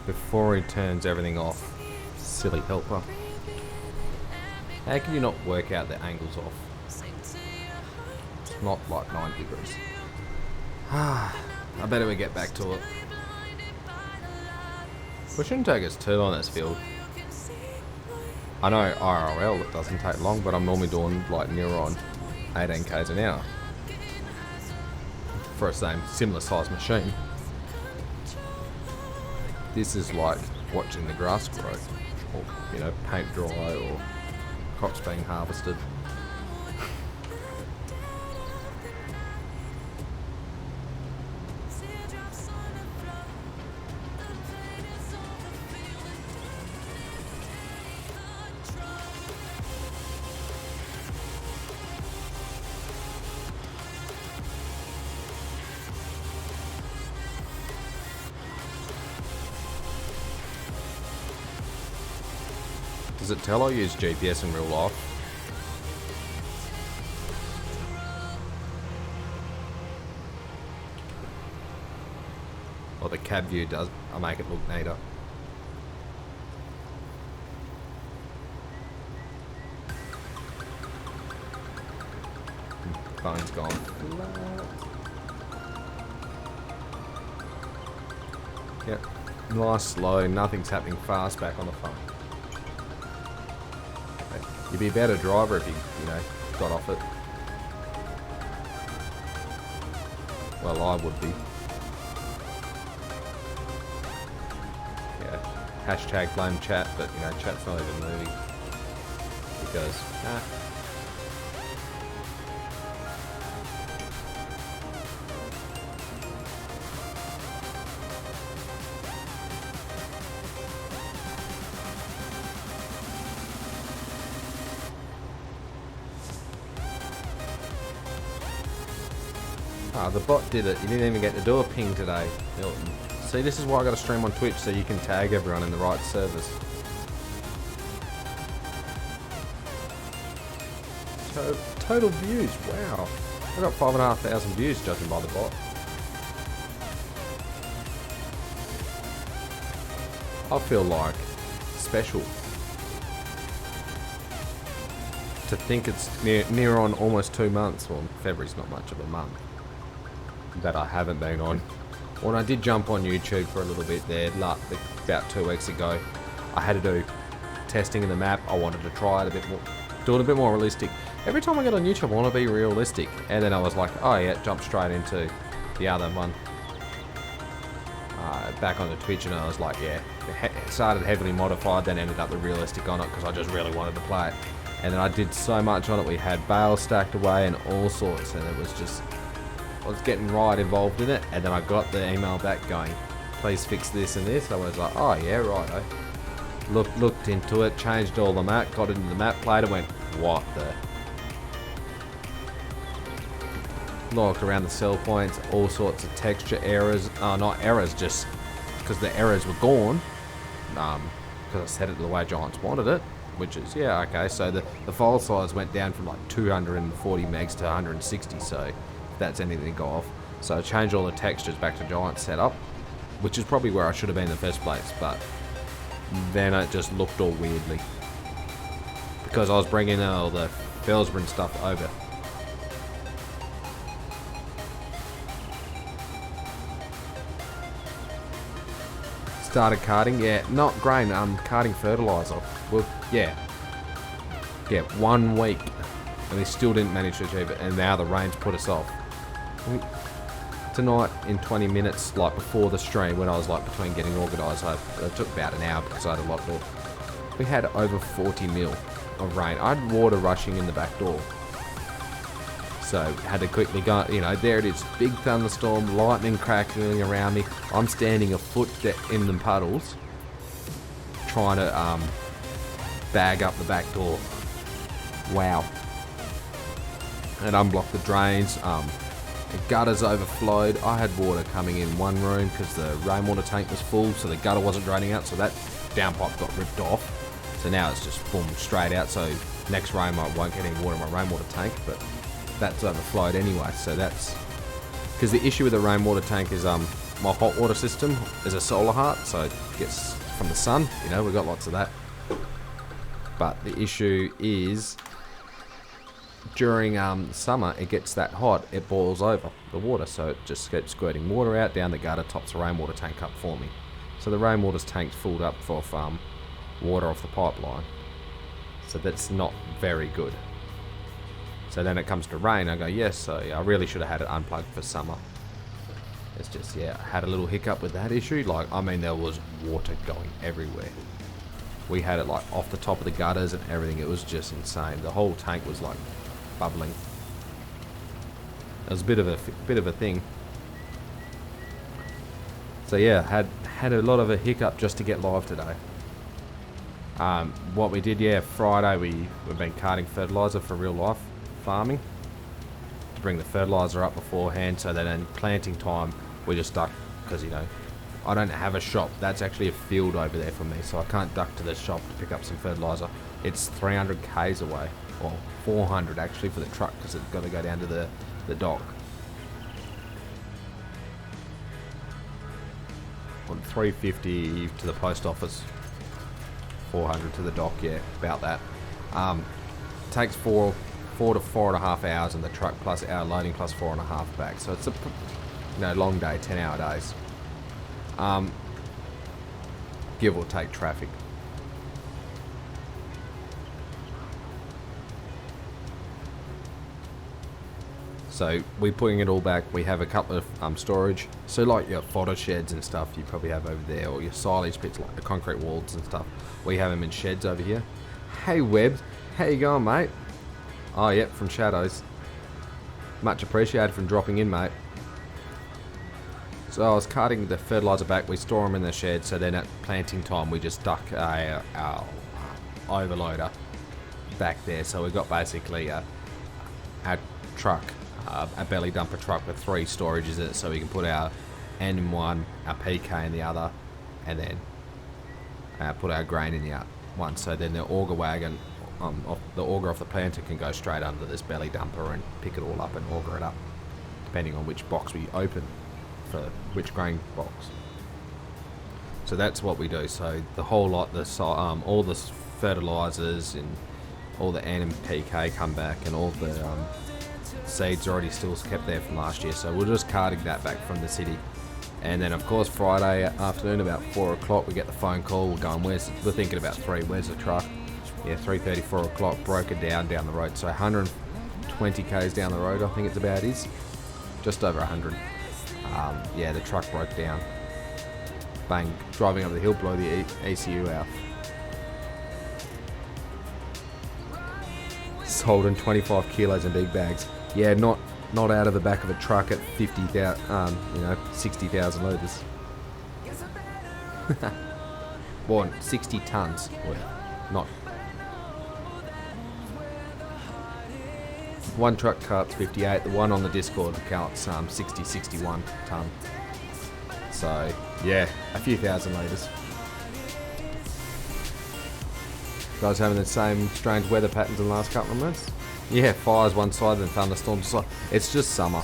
S2: Before he turns everything off. Silly helper. How can you not work out the angles off? It's not like 9 degrees. I better we get back to it. We shouldn't take us too long this field. I know IRL it doesn't take long, but I'm normally doing like near on 18 k's an hour for a similar size machine. This is like watching the grass grow, or you know, paint dry, or crops being harvested. Does it tell I use GPS in real life? Or the cab view does, I make it look neater. Phone's gone flat. Yep, nice slow, nothing's happening fast back on the phone. You'd be a better driver if you know, got off it. Well, I would be. Yeah. Hashtag blame chat, but you know, chat's not even moving. Because, the bot did it. You didn't even get to do a ping today, Milton. See, this is why I got to stream on Twitch, so you can tag everyone in the right servers. Total views, wow. I got 5,500 views judging by the bot. I feel like special. To think it's near on almost 2 months. Well, February's not much of a month that I haven't been on. When I did jump on YouTube for a little bit there, about 2 weeks ago, I had to do testing in the map. I wanted to try it a bit more, do it a bit more realistic. Every time I get on YouTube, I want to be realistic. And then I was like, oh yeah, jump straight into the other one. Back on the Twitch, and I was like, yeah, it started heavily modified, then ended up the realistic on it because I just really wanted to play it. And then I did so much on it. We had bales stacked away and all sorts, and it was just, I was getting right involved in it. And then I got the email back going, please fix this and this. I was like, oh yeah, righto. Looked into it, changed all the map, got into the map, played it, went, what the? Looked around the sell points, all sorts of texture errors. Not errors, just because the errors were gone. Because I set it the way Giants wanted it, which is, yeah, okay. So the file size went down from like 240 megs to 160, so if that's anything to go off. So I changed all the textures back to Giants setup, which is probably where I should have been in the first place, but then it just looked all weirdly. Because I was bringing all the Felsbrin stuff over. Started carting, yeah, not grain, carting fertilizer. Well, yeah, 1 week, and we still didn't manage to achieve it, and now the rain's put us off. Tonight, in 20 minutes, like before the stream, when I was like between getting organised, it took about an hour because I had a lot more. We had over 40 mil of rain. I had water rushing in the back door. So had to quickly go, you know, there it is, big thunderstorm, lightning crackling around me. I'm standing a foot in the puddles, trying to bag up the back door. Wow. And unblock the drains. The gutters overflowed. I had water coming in one room because the rainwater tank was full, so the gutter wasn't draining out, so that downpipe got ripped off. So now it's just boom, straight out, so next rain I won't get any water in my rainwater tank, but that's overflowed anyway. So that's because the issue with the rainwater tank is my hot water system is a solar heart, so it gets from the sun, you know, we've got lots of that. But the issue is during summer it gets that hot, it boils over the water, so it just keeps squirting water out down the gutter, tops the rainwater tank up for me. So the rainwater tank's filled up for water off the pipeline, so that's not very good. So then it comes to rain, I go, yes, so yeah, I really should have had it unplugged for summer. It's just, yeah, I had a little hiccup with that issue. Like, I mean, there was water going everywhere. We had it like off the top of the gutters and everything. It was just insane. The whole tank was like bubbling. It was a bit of a thing. So yeah, had a lot of a hiccup just to get live today. What we did, yeah, Friday we've been carting fertilizer for real life farming to bring the fertilizer up beforehand, so that in planting time we just duck, because you know I don't have a shop. That's actually a field over there for me, so I can't duck to the shop to pick up some fertilizer. It's 300 k's away, or 400 actually for the truck, because it's got to go down to the dock. On 350 to the post office, 400 to the dock, yeah, about that. Takes four to 4.5 hours in the truck, plus hour loading, plus 4.5 back. So it's a long day, 10-hour days. Give or take traffic. So we're putting it all back. We have a couple of storage. So like your fodder sheds and stuff you probably have over there, or your silage pits like the concrete walls and stuff. We have them in sheds over here. Hey Webb, how you going, mate? Oh yep, from Shadows. Much appreciated from dropping in, mate. So I was carting the fertilizer back. We store them in the shed, so then at planting time we just duck our overloader back there. So we've got basically a truck, a belly dumper truck with 3 storages in it, so we can put our N in one, our PK in the other, and then put our grain in the one. So then the auger wagon, the auger off the planter can go straight under this belly dumper and pick it all up and auger it up, depending on which box we open for which grain box. So that's what we do. So the whole lot, all the fertilizers and all the N and PK come back, and all the seeds already still kept there from last year. So we're just carting that back from the city And then of course Friday afternoon about 4 o'clock we get the phone call. We're going, we're thinking about 3, where's the truck? Yeah, 3:30, 4 o'clock, broke it down the road. So 120 k's down the road, I think it's about is. Just over 100. Yeah, the truck broke down. Bang, driving up the hill, blow the ECU out. Sold in 25 kilos in big bags. Yeah, not out of the back of a truck at 60,000 litres. Well, 60 tonnes worth, not. One truck cart's 58, the one on the Discord counts 60, 61 tonne. So, yeah, a few thousand litres. Guys having the same strange weather patterns in the last couple of months? Yeah, fires one side, then thunderstorms. It's just summer.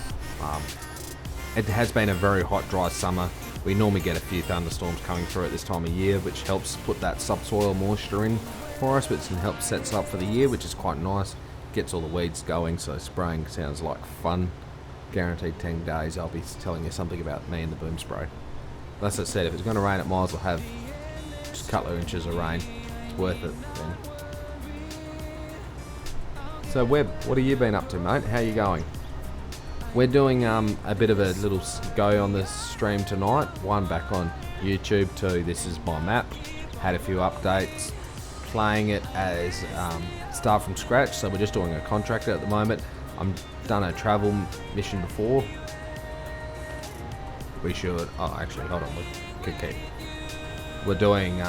S2: It has been a very hot, dry summer. We normally get a few thunderstorms coming through at this time of year, which helps put that subsoil moisture in for us, which can help set us up for the year, which is quite nice. Gets all the weeds going, so spraying sounds like fun. Guaranteed 10 days I'll be telling you something about me and the boom spray. As I said, if it's going to rain, it might as well have just a couple of inches of rain. It's worth it then. So Webb, what have you been up to, mate? How you going? We're doing a bit of a little go on the stream tonight. 1 back on YouTube, 2 this is my map. Had a few updates. Playing it as start from scratch, so we're just doing a contractor at the moment. I've done a travel mission before. We should, oh actually hold on, we could keep. We're doing,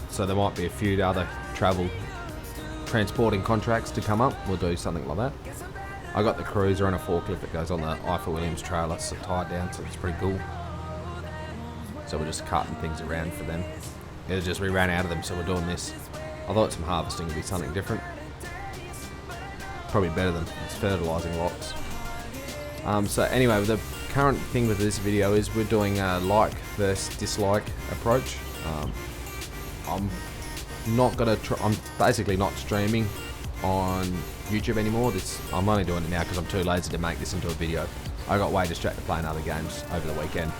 S2: so there might be a few other travel transporting contracts to come up. We'll do something like that. I got the cruiser and a forklift that goes on the IFA Williams trailer, so tied down, so it's pretty cool. So we're just carting things around for them. It was just we ran out of them, so we're doing this. I thought some harvesting would be something different. Probably better than fertilising lots. So anyway, the current thing with this video is we're doing a like versus dislike approach. I'm basically not streaming on YouTube anymore. I'm only doing it now because I'm too lazy to make this into a video. I got way distracted playing other games over the weekend.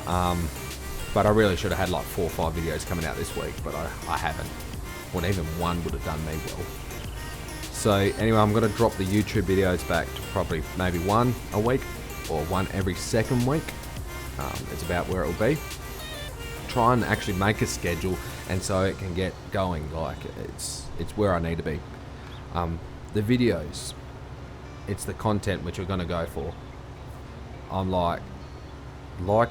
S2: But I really should have had like 4 or 5 videos coming out this week, but I haven't. Well, even one would have done me well. So anyway, I'm going to drop the YouTube videos back to probably maybe 1 a week or 1 every 2nd week. It's about where it will be. Try and actually make a schedule, and so it can get going. Like it's where I need to be. The videos, it's the content which we're going to go for. I'm like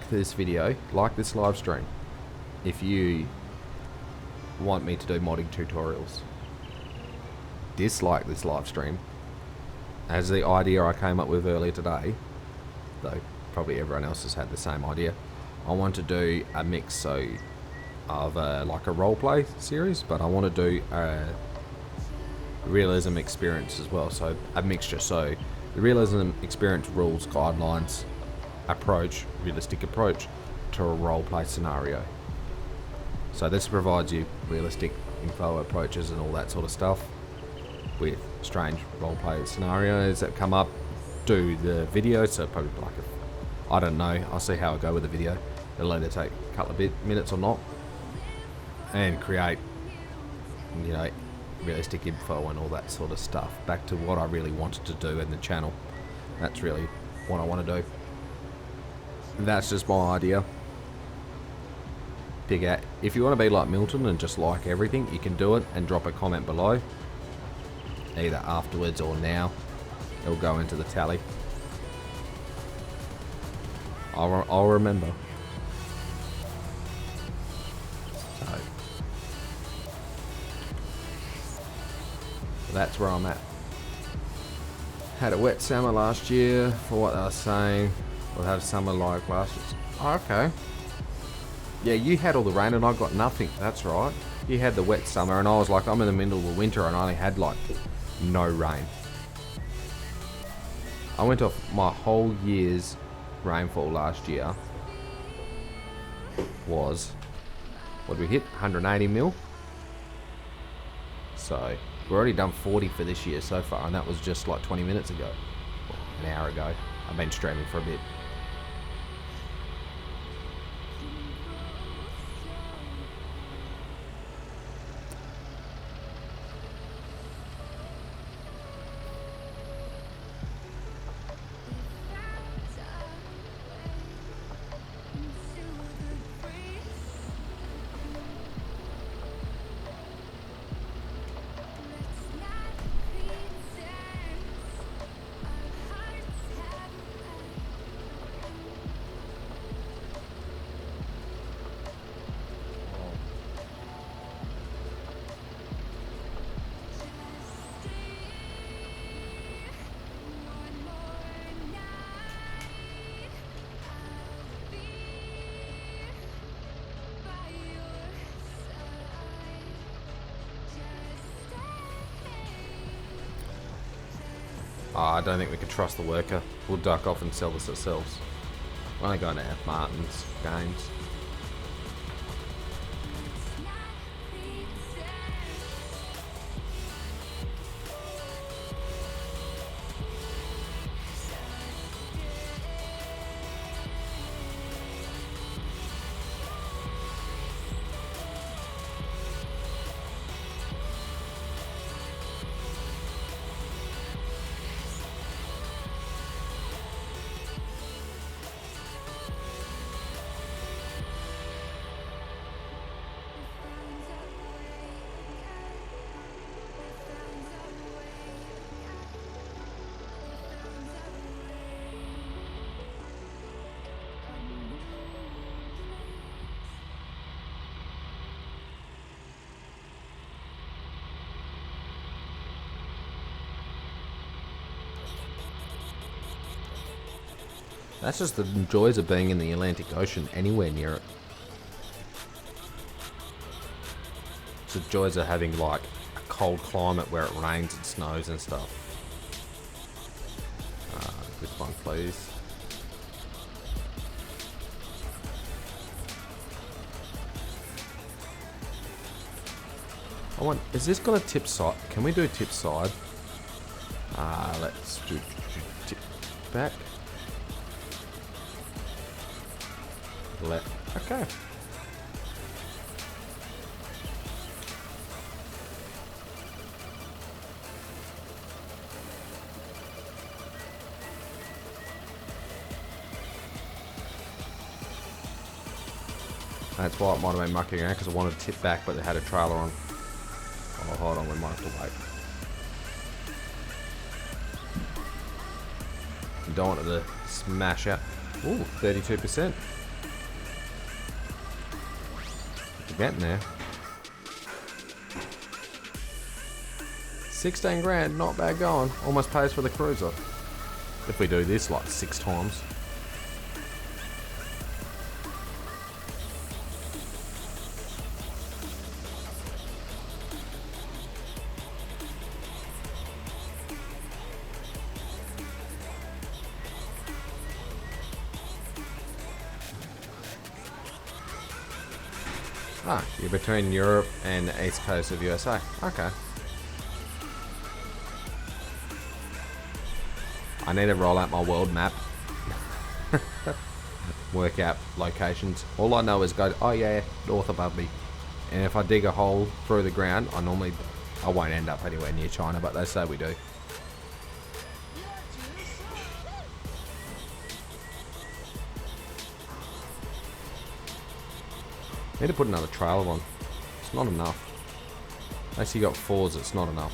S2: this video, like this live stream, if you want me to do modding tutorials. Dislike this live stream, as the idea I came up with earlier today, though probably everyone else has had the same idea. I want to do a mix of like a roleplay series, but I want to do a realism experience as well. So a mixture. So the realism experience rules, guidelines, realistic approach to a roleplay scenario. So this provides you realistic info approaches and all that sort of stuff with strange roleplay scenarios that come up. Do the video, so probably like I don't know, I'll see how I go with the video. It'll either take a couple of minutes or not, and create, you know, realistic info and all that sort of stuff. Back to what I really wanted to do in the channel. That's really what I want to do. That's just my idea. Dig out. If you want to be like Milton and just like everything, you can do it and drop a comment below. Either afterwards or now. It'll go into the tally. I'll remember. So that's where I'm at. Had a wet summer last year, for what they were saying. We'll have summer like last year. Oh, okay. Yeah, you had all the rain and I got nothing. That's right. You had the wet summer and I was like, I'm in the middle of the winter and I only had like no rain. I went off my whole year's rainfall last year was, what did we hit? 180 mil. So we've already done 40 for this year so far, and that was just like 20 minutes ago, an hour ago. I've been streaming for a bit. I don't think we can trust the worker. We'll duck off and sell this ourselves. We're only going to have Martin's games. That's just the joys of being in the Atlantic Ocean, anywhere near it. It's the joys of having like a cold climate where it rains and snows and stuff. This one, please. Is this got a tip side? Can we do tip side? Let's do tip back. Left. Okay. That's why it might have been mucking around, because I wanted to tip back, but they had a trailer on. Oh, hold on, we might have to wait. You don't want it to smash out. Ooh, 32%. Getting there. 16 grand, not bad going. Almost pays for the cruiser. If we do this like 6 times. Ah, you're between Europe and the east coast of USA. Okay. I need to roll out my world map. Work out locations. All I know is go, oh yeah, north above me. And if I dig a hole through the ground, I won't end up anywhere near China, but they say we do. Need to put another trailer on. It's not enough. Unless you got 4s, it's not enough.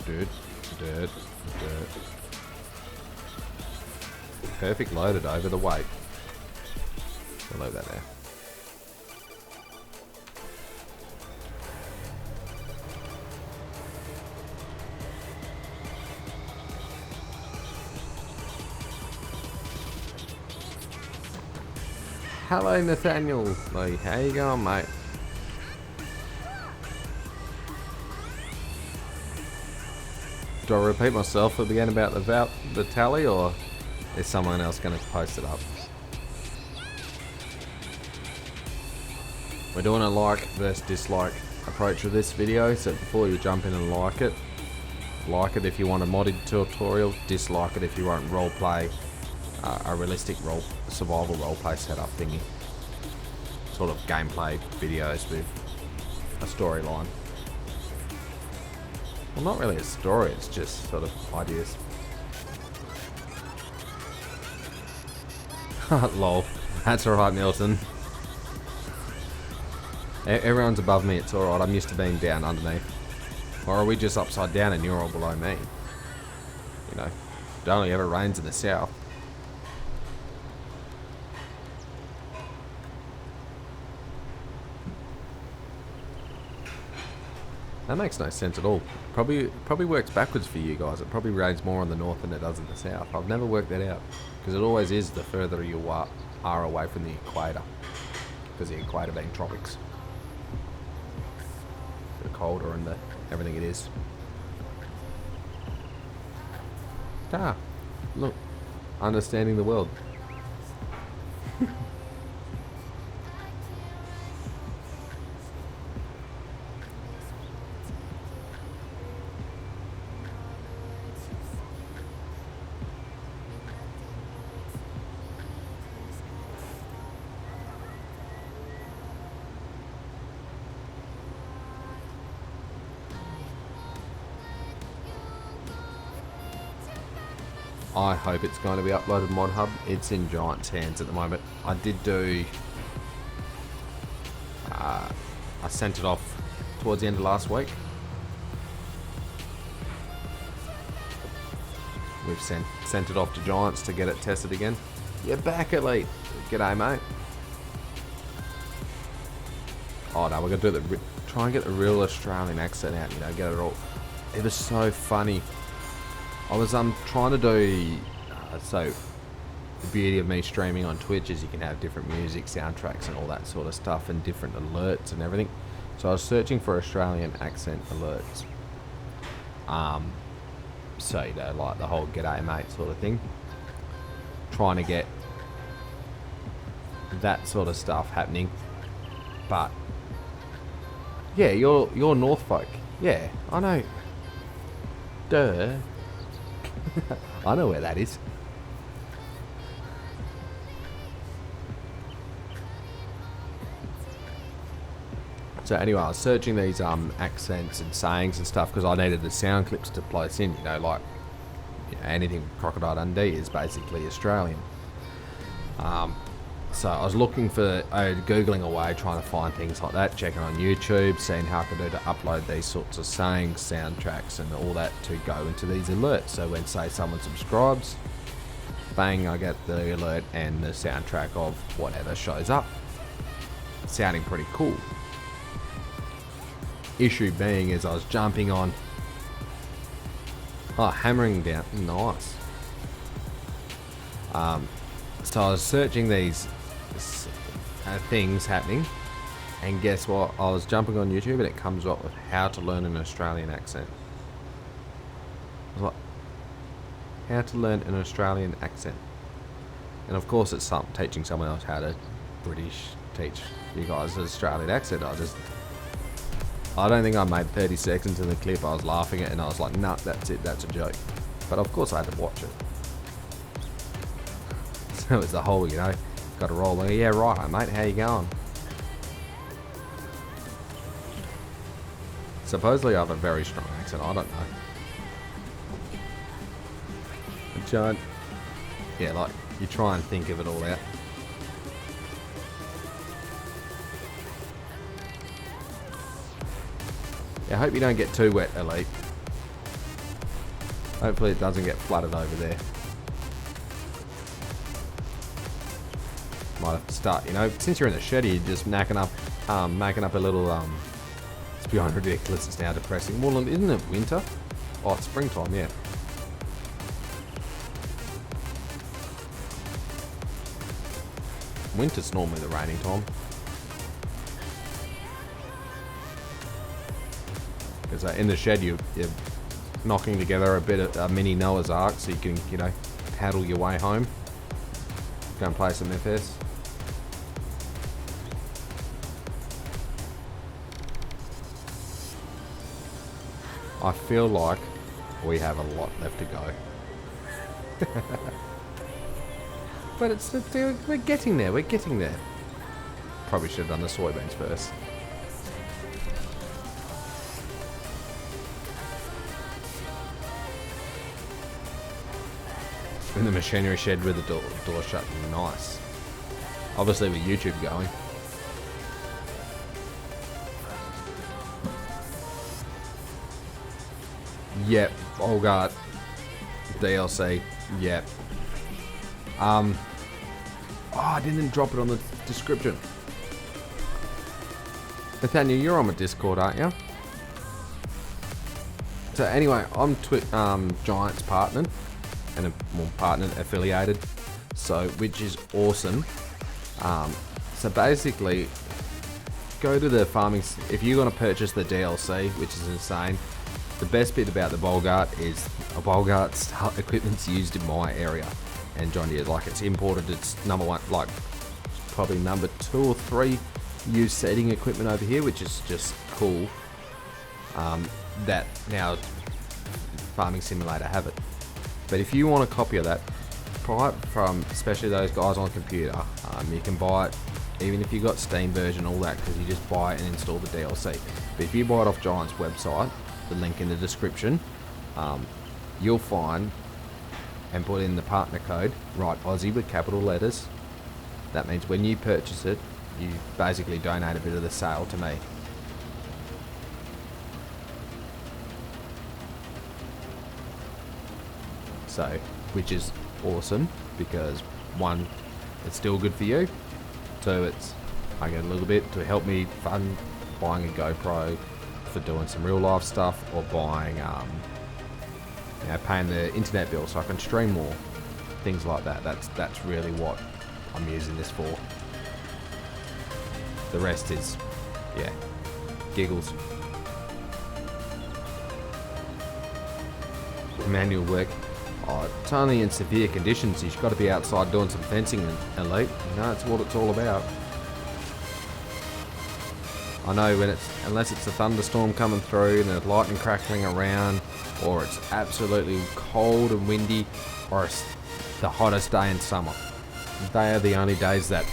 S2: Dirt. Perfect loaded over the weight. We'll leave that there. Hello Nathaniel, like, how you going, mate? Do I repeat myself again about the tally, or is someone else going to post it up? We're doing a like versus dislike approach with this video, so before you jump in and like it if you want a modded tutorial, dislike it if you want roleplay. A realistic survival roleplay setup thingy. Sort of gameplay videos with a storyline. Well, not really a story, it's just sort of ideas. Lol. That's alright, Milton. Everyone's above me, it's alright. I'm used to being down underneath. Or are we just upside down and you're all below me? You know, it only ever rains in the south. That makes no sense at all. Probably works backwards for you guys. It probably rains more in the north than it does in the south. I've never worked that out. Because it always is the further you are away from the equator. because the equator being tropics. The colder and the everything it is. Ah, look, understanding the world. I hope it's going to be uploaded Mod Hub. It's in Giant's hands at the moment. I did do... I sent it off towards the end of last week. We've sent it off to Giants to get it tested again. You're back, Elite. G'day, mate. Oh no, we're going to do the... Try and get the real Australian accent out, you know, get it all... It was so funny. I was trying to do so the beauty of me streaming on Twitch is you can have different music soundtracks and all that sort of stuff and different alerts and everything. So I was searching for Australian accent alerts. So you know, like the whole "G'day mate" sort of thing. Trying to get that sort of stuff happening, but yeah, you're Northfolk. Yeah, I know. Duh. I know where that is. So anyway, I was searching these accents and sayings and stuff because I needed the sound clips to place in. You know, like anything Crocodile Dundee is basically Australian. So I was looking for, googling away, trying to find things like that, checking on YouTube, seeing how I could do to upload these sorts of sayings, soundtracks and all that to go into these alerts. So when, say, someone subscribes, bang, I get the alert and the soundtrack of whatever shows up. Sounding pretty cool. Issue being is I was jumping on, hammering down, nice. So I was searching these things happening, and guess what? I was jumping on YouTube and it comes up with how to learn an Australian accent. I was like, how to learn an Australian accent, and of course it's teaching someone else how to teach you guys an Australian accent. I don't think I made 30 seconds in the clip. I was laughing at it and I was like, nah, that's it, that's a joke. But of course I had to watch it. So it's the whole, you know, got to roll. Like, yeah, right, mate. How you going? Supposedly I have a very strong accent. I don't know. John. Yeah, like you try and think of it all out. Yeah, I hope you don't get too wet, Elite. Hopefully it doesn't get flooded over there. Might have to start, you know, since you're in the shed, you're just making up a little, it's beyond ridiculous, it's now depressing. Well, isn't it winter? Oh, it's springtime, yeah. Winter's normally the raining time. Because in the shed, you're knocking together a mini Noah's Ark so you can, you know, paddle your way home. Go and play some FS. I feel like we have a lot left to go. But we're getting there, we're getting there. Probably should have done the soybeans first. In the machinery shed with the door shut, nice. Obviously with YouTube going. Yep, Olgart DLC. Yep. Oh, I didn't drop it on the description. Nathaniel, you're on my Discord, aren't you? So anyway, I'm Giants partnered, and partnered affiliated, so which is awesome. So basically, go to the farming. If you're going to purchase the DLC, which is insane, the best bit about the Bolgart is a Bolgart's equipment's used in my area, and John Deere, like, it's imported. It's number one, like probably number 2 or 3 used seeding equipment over here, which is just cool. That now Farming Simulator have it. But if you want a copy of that, buy it from, especially those guys on computer. You can buy it even if you got Steam version, all that, because you just buy it and install the DLC. But if you buy it off Giant's website, the link in the description, you'll find and put in the partner code, write Aussie with capital letters. That means when you purchase it, you basically donate a bit of the sale to me. So, which is awesome, because 1, it's still good for you. 2, I get a little bit to help me fund buying a GoPro for doing some real life stuff, or buying, paying the internet bill so I can stream more, things like that. That's really what I'm using this for. The rest is, yeah, giggles. Manual work. Oh, it's only in severe conditions. You've got to be outside doing some fencing, Elite. You know, that's what it's all about. I know when unless it's a thunderstorm coming through and there's lightning crackling around, or it's absolutely cold and windy, or it's the hottest day in summer. They are the only days that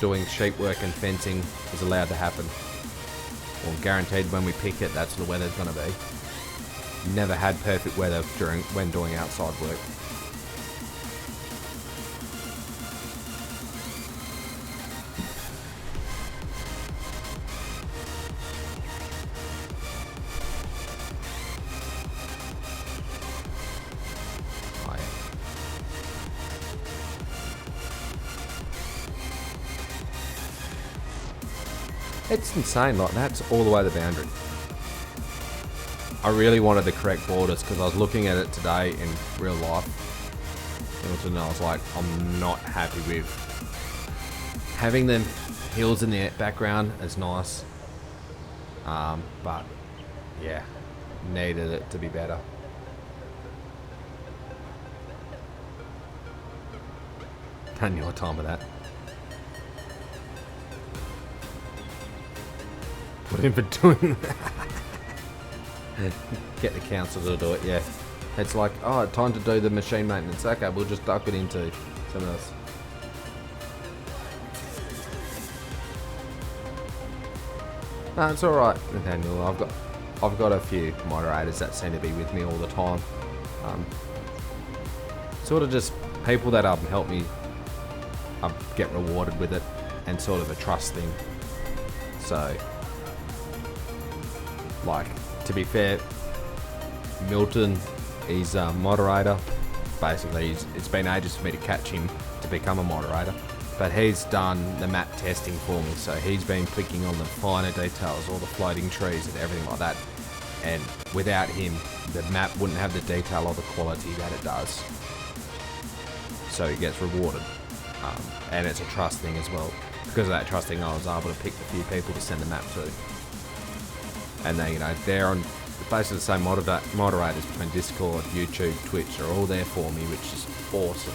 S2: doing sheep work and fencing is allowed to happen. Well, guaranteed when we pick it, that's the weather's going to be. Never had perfect weather when doing outside work. Oh, yeah. It's insane, like that's all the way to the boundary. I really wanted the correct borders because I was looking at it today in real life, and I was like, I'm not happy with having them hills in the background. As nice, but yeah, needed it to be better. Done your time with that. Put in for doing that. Get the council to do it, yeah. It's like, oh, time to do the machine maintenance. Okay, we'll just duck it into something else. No, it's alright, Nathaniel. I've got a few moderators that seem to be with me all the time. Sort of just people that help me get rewarded with it, and sort of a trust thing. So, like, to be fair, Milton, he's a moderator. Basically, it's been ages for me to catch him to become a moderator, but he's done the map testing for me, so he's been clicking on the finer details, all the floating trees and everything like that, and without him, the map wouldn't have the detail or the quality that it does. So he gets rewarded, and it's a trust thing as well. Because of that trust thing, I was able to pick a few people to send the map to. And they, they're on basically the same moderators between Discord, YouTube, Twitch, are all there for me, which is awesome.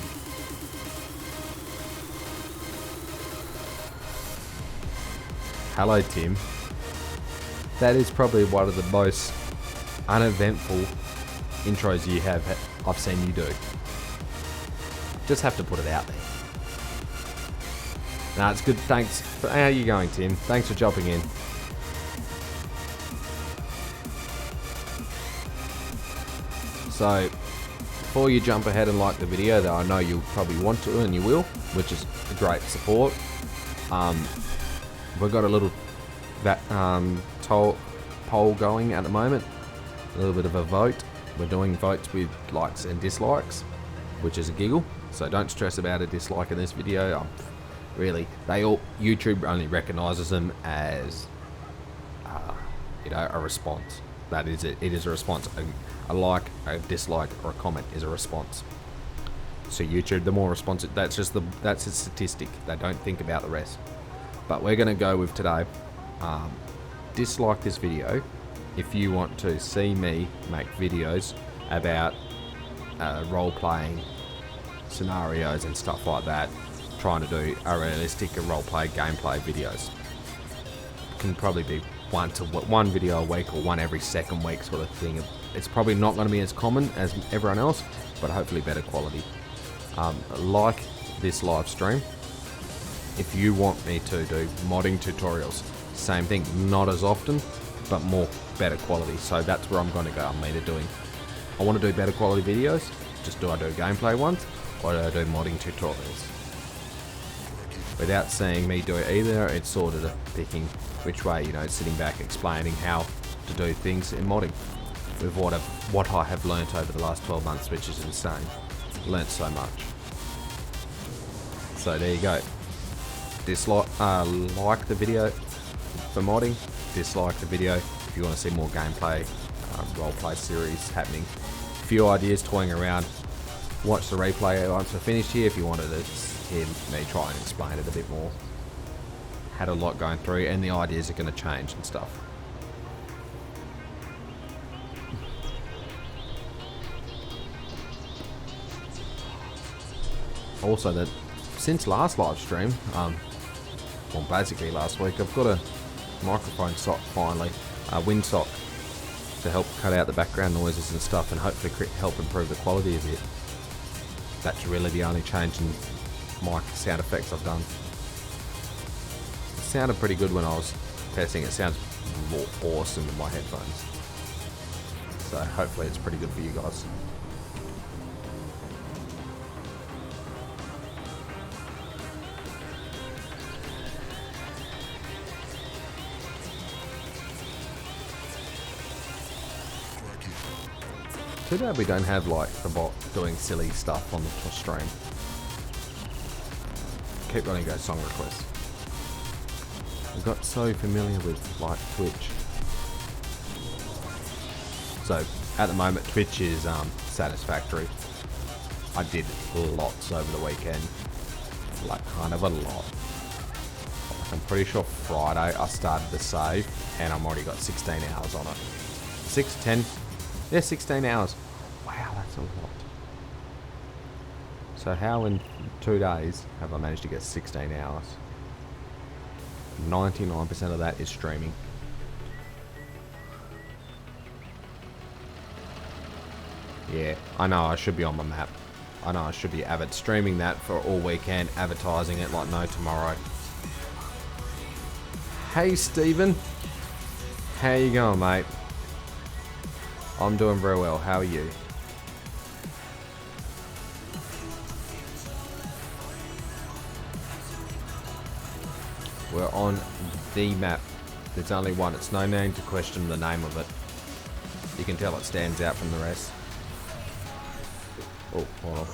S2: Hello, Tim. That is probably one of the most uneventful intros I've seen you do. Just have to put it out there. Nah, it's good. Thanks. How are you going, Tim? Thanks for jumping in. So, before you jump ahead and like the video, that I know you'll probably want to, and you will, which is a great support. We've got a little poll going at the moment, a little bit of a vote. We're doing votes with likes and dislikes, which is a giggle. So don't stress about a dislike in this video. Really, YouTube only recognises them as, a response. That is it. It is a response. A like, a dislike, or a comment is a response. So YouTube, the more responsive, that's a statistic. They don't think about the rest. But we're going to go with today. Dislike this video if you want to see me make videos about role-playing scenarios and stuff like that, trying to do a realistic role-play gameplay videos. Can probably be one video a week or one every second week sort of thing. It's probably not going to be as common as everyone else, but hopefully better quality. Like this live stream, if you want me to do modding tutorials, same thing, not as often, but better quality. So that's where I'm going to go. I'm either I want to do better quality videos, do I do gameplay ones, or do I do modding tutorials? Without seeing me do it either, it's sort of picking which way, sitting back explaining how to do things in modding with what I have learnt over the last 12 months, which is insane. Learnt so much. So there you go. Like the video for modding, dislike the video if you want to see more gameplay, roleplay series happening. A few ideas toying around. Watch the replay once we're finished here if you wanted to hear me try and explain it a bit more. Had a lot going through and the ideas are going to change and stuff. Also, that since last live stream, well basically last week, I've got a microphone sock finally, a wind sock, to help cut out the background noises and stuff and hopefully help improve the quality a bit. That's really the only change in mic sound effects I've done. It sounded pretty good when I was testing. It sounds awesome in my headphones. So hopefully it's pretty good for you guys. Too bad we don't have like the bot doing silly stuff on the stream. Keep running those song requests. I got so familiar with like Twitch. So at the moment Twitch is satisfactory. I did lots over the weekend. Like kind of a lot. I'm pretty sure Friday I started to save and I'm already got 16 hours on it. 10. Yeah, 16 hours. Wow, that's a lot. So how in 2 days have I managed to get 16 hours? 99% of that is streaming. Yeah, I know I should be on my map. I know I should be streaming that for all weekend, advertising it like no tomorrow. Hey Stephen, how you going, mate? I'm doing very well. How are you? We're on the map. There's only one. It's no need to question the name of it. You can tell it stands out from the rest. Oh, hold on.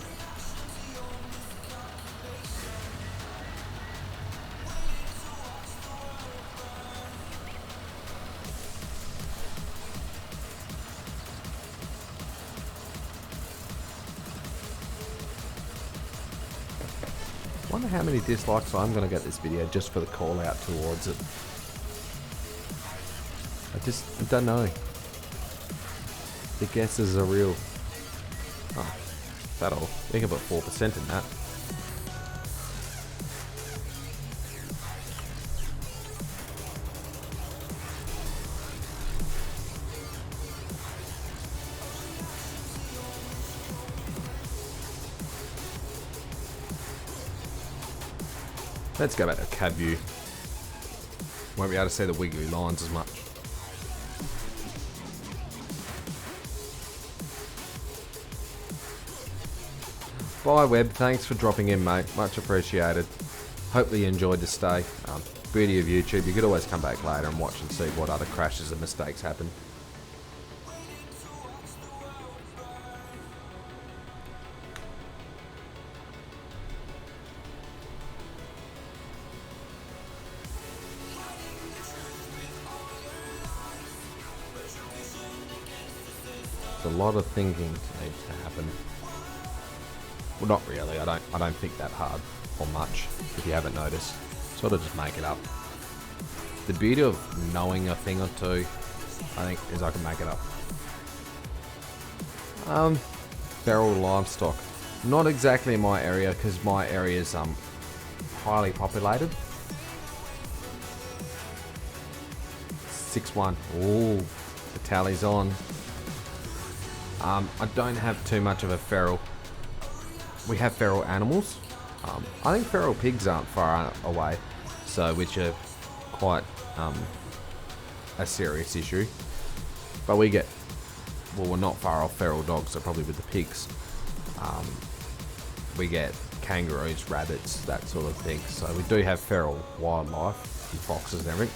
S2: Wonder how many dislikes I'm going to get this video just for the call out towards it. I don't know. The guesses are real. Oh, that'll. We can put 4% in that. Let's go back to cab view. Won't be able to see the wiggly lines as much. Bye Web, thanks for dropping in mate, much appreciated. Hopefully you enjoyed the stay. Beauty of YouTube, you could always come back later and watch and see what other crashes and mistakes happen. There's a lot of thinking needs to happen. Well, not really. I don't think that hard or much. If you haven't noticed, it's sort of just make it up. The beauty of knowing a thing or two, I think, is I can make it up. Feral livestock. Not exactly in my area, because my area is highly populated. 6-1. Ooh, the tally's on. I don't have too much of a feral. We have feral animals. I think feral pigs aren't far away, so which are quite a serious issue. But we get, well, we're not far off feral dogs, so probably with the pigs. We get kangaroos, rabbits, that sort of thing. So we do have feral wildlife, and foxes and everything.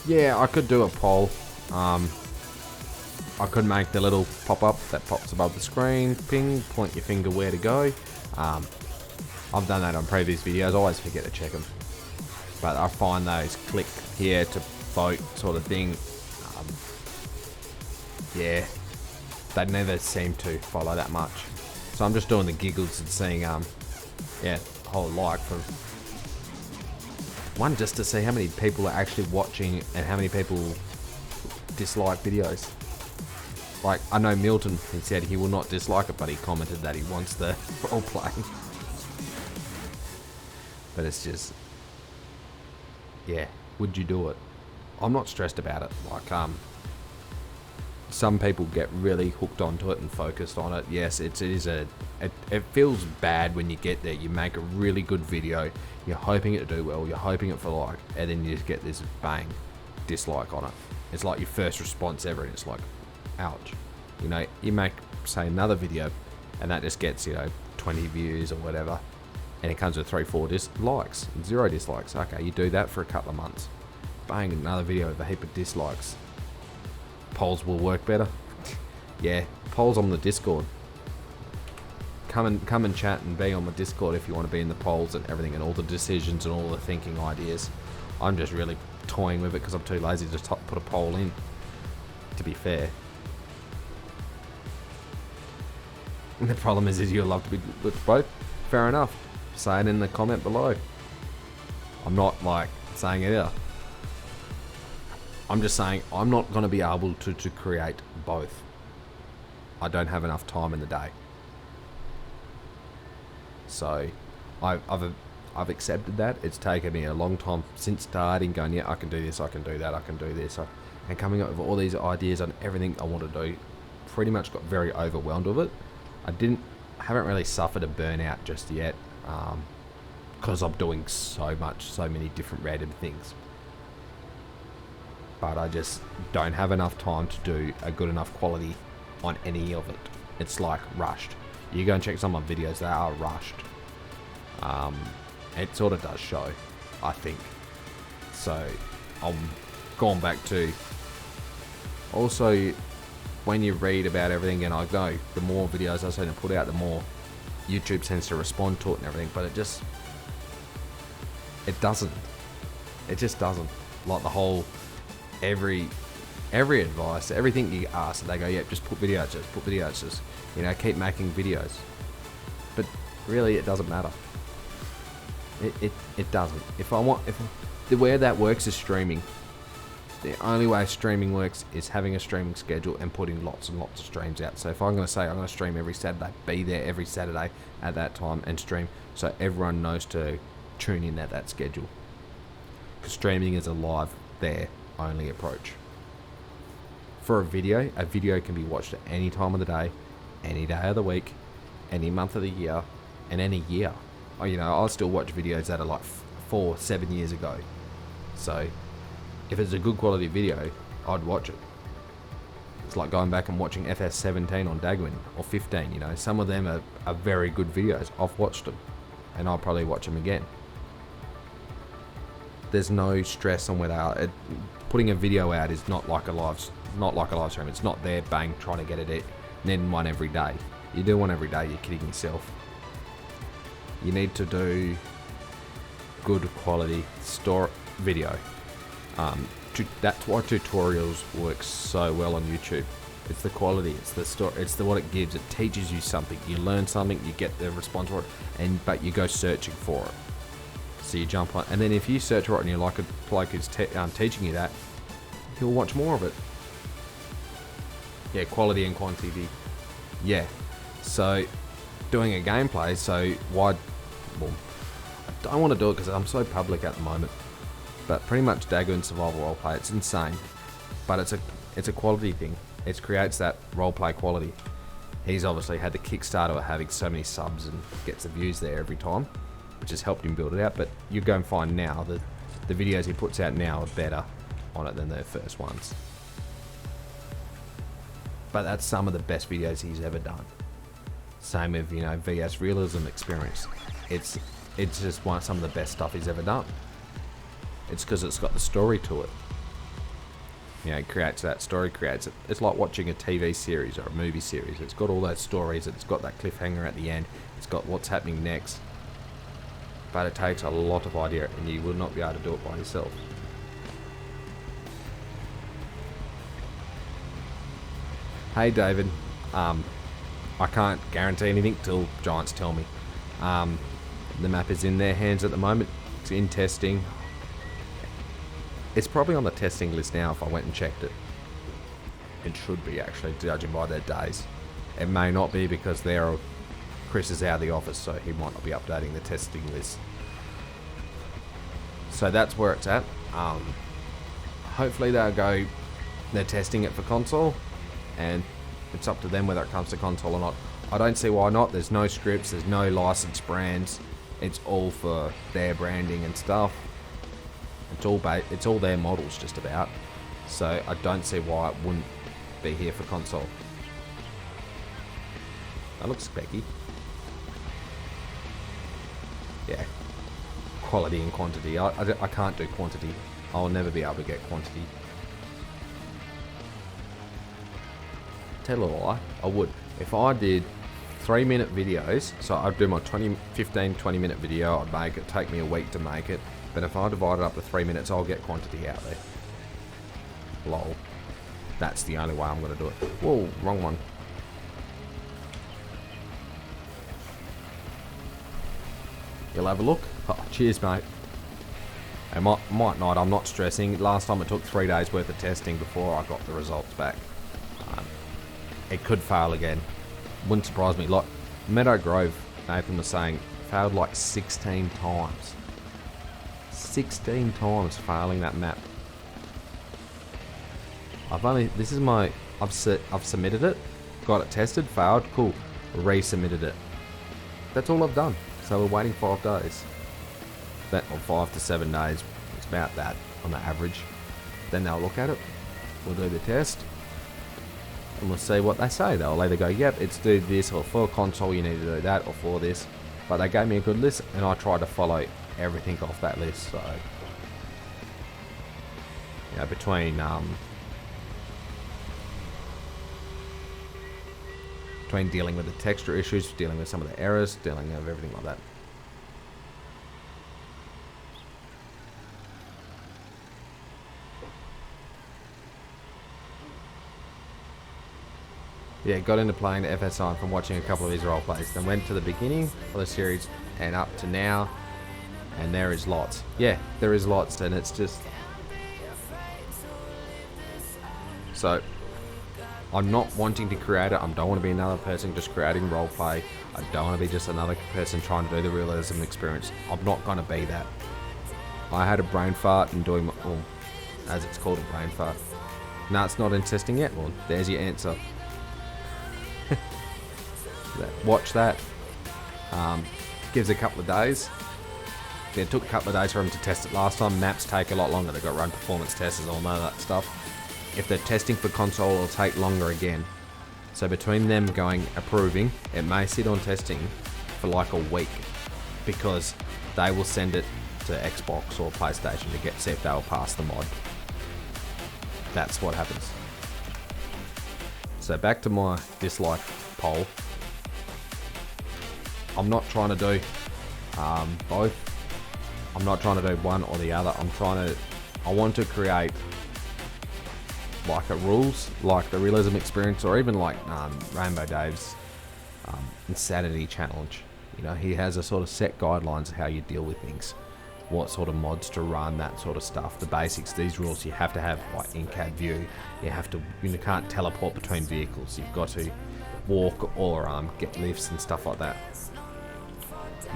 S2: Yeah, I could do a poll. I could make the little pop-up that pops above the screen, ping, point your finger where to go. I've done that on previous videos, I always forget to check them. But I find those click here to vote sort of thing, yeah, they never seem to follow that much. So I'm just doing the giggles and seeing, yeah, whole like for one, just to see how many people are actually watching and how many people dislike videos. Like, I know Milton, he said he will not dislike it, but he commented that he wants the role play. But it's just, yeah, would you do it? I'm not stressed about it. Like, some people get really hooked onto it and focused on it. Yes, it feels bad when you get there. You make a really good video, you're hoping it to do well, you're hoping it for like, and then you just get this bang dislike on it. It's like your first response ever, and it's like, ouch. You know, you make, say, another video, and that just gets, 20 views or whatever, and it comes with 3-4 dislikes, 0 dislikes. Okay, you do that for a couple of months, bang, another video with a heap of dislikes. Polls will work better. Yeah, polls on the Discord. Come and chat and be on the Discord if you want to be in the polls and everything, and all the decisions and all the thinking ideas. I'm just really toying with it because I'm too lazy to put a poll in, to be fair. And the problem is you'll love to be with both. Fair enough. Say it in the comment below. I'm not like saying it either. I'm just saying I'm not going to be able to create both. I don't have enough time in the day. So I've accepted that. It's taken me a long time since starting going, yeah, I can do this, I can do that, I can do this. And coming up with all these ideas on everything I want to do, pretty much got very overwhelmed with it. I haven't really suffered a burnout just yet, because I'm doing so many different random things. But I just don't have enough time to do a good enough quality on any of it. It's like rushed. You go and check some of my videos, they are rushed. It sort of does show, I think. So I'm going back to, also when you read about everything, and I know the more videos I tend to put out, the more YouTube tends to respond to it and everything, but it just doesn't. It just doesn't. Like the whole, every advice, everything you ask, they go, yeah, just put videos, just keep making videos. But really, it doesn't matter. It doesn't. If the way that works is streaming. The only way streaming works is having a streaming schedule and putting lots and lots of streams out. So if I'm going to say I'm going to stream every Saturday, be there every Saturday at that time and stream, so everyone knows to tune in at that schedule. Because streaming is a live there only approach. For a video can be watched at any time of the day, any day of the week, any month of the year, and any year. I'll still watch videos that are like 4-7 years ago. So if it's a good quality video, I'd watch it. It's like going back and watching FS17 on Dagwin, or 15, some of them are very good videos. I've watched them, and I'll probably watch them again. There's no stress on whether putting a video out is not like a live stream. It's not there, bang, trying to get it in, then one every day. You do one every day, you're kidding yourself. You need to do good quality video. That's why tutorials work so well on YouTube. It's the quality. It's the story. It's what it gives. It teaches you something. You learn something. You get the response for it, but you go searching for it. So you jump on, and then if you search for it and you like a bloke who's teaching you that, you'll watch more of it. Yeah, quality and quantity. Yeah. So doing a gameplay. So why? Well, I don't want to do it because I'm so public at the moment. But pretty much Dagoon survival roleplay. It's insane, but it's a quality thing. It creates that roleplay quality. He's obviously had the Kickstarter of having so many subs and gets the views there every time, which has helped him build it out. But you go and find now the videos he puts out now are better on it than their first ones. But that's some of the best videos he's ever done. Same with, VS Realism Experience. It's just some of the best stuff he's ever done. It's because it's got the story to it. It creates that story, creates it. It's like watching a TV series or a movie series. It's got all those stories. It's got that cliffhanger at the end. It's got what's happening next. But it takes a lot of idea, and you will not be able to do it by yourself. Hey David, I can't guarantee anything till Giants tell me. The map is in their hands at the moment. It's in testing. It's probably on the testing list now if I went and checked it. It should be, actually, judging by their days. It may not be because Chris is out of the office, so he might not be updating the testing list. So that's where it's at. Hopefully they're testing it for console, and it's up to them whether it comes to console or not. I don't see why not. There's no scripts, there's no licensed brands. It's all for their branding and stuff. It's all their models just about. So I don't see why it wouldn't be here for console. That looks specky. Yeah. Quality and quantity. I can't do quantity. I'll never be able to get quantity. Tell a lie, I would. If I did 3-minute videos, so I'd do my 15-20 minute video, I'd make it, take me a week to make it. But if I divide it up to 3 minutes, I'll get quantity out there. Lol. That's the only way I'm going to do it. Whoa, wrong one. You'll have a look? Oh, cheers, mate. I might not, I'm not stressing. Last time it took 3 days worth of testing before I got the results back. It could fail again. Wouldn't surprise me. Like Meadow Grove, Nathan was saying, failed like 16 times. 16 times failing that map. I've submitted it, got it tested, failed, cool, resubmitted it. That's all I've done. So we're waiting 5 days. Or 5 to 7 days. It's about that on the average. Then they'll look at it. We'll do the test. And we'll see what they say. They'll either go, yep, it's do this, or for console you need to do that, or for this. But they gave me a good list, and I tried to follow everything off that list. So, between dealing with the texture issues, dealing with some of the errors, dealing with everything like that. Yeah, got into playing the FSI from watching a couple of his role plays. Then went to the beginning of the series and up to now, and there is lots. Yeah, there is lots, and it's just... So, I'm not wanting to create it. I don't want to be another person just creating role play. I don't want to be just another person trying to do the realism experience. I'm not going to be that. I had a brain fart and doing, as it's called, a brain fart. No, it's not in testing yet. Well, there's your answer. Watch that. Gives a couple of days. It took a couple of days for them to test it last time. Maps take a lot longer. They've got run performance tests and all that stuff. If they're testing for console, it'll take longer again. So between them approving, it may sit on testing for like a week, because they will send it to Xbox or PlayStation to see if they'll pass the mod. That's what happens. So back to my dislike poll. I'm not trying to do both. I'm not trying to do one or the other. I want to create like rules, like the realism experience, or even like Rainbow Dave's Insanity Challenge. You know, he has a sort of set guidelines of how you deal with things, what sort of mods to run, that sort of stuff. The basics, these rules you have to have like in-cab view. You can't teleport between vehicles. You've got to walk or get lifts and stuff like that.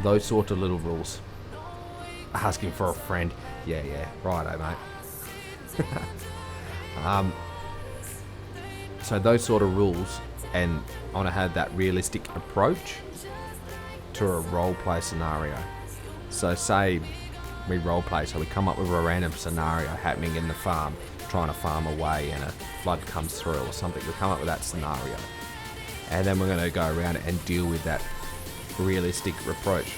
S2: Those sort of little rules. Asking for a friend. Yeah, righto, mate. So those sort of rules, and I want to have that realistic approach to a roleplay scenario. So say we roleplay, so we come up with a random scenario happening in the farm, trying to farm away, and a flood comes through or something. We come up with that scenario, and then we're going to go around and deal with that realistic approach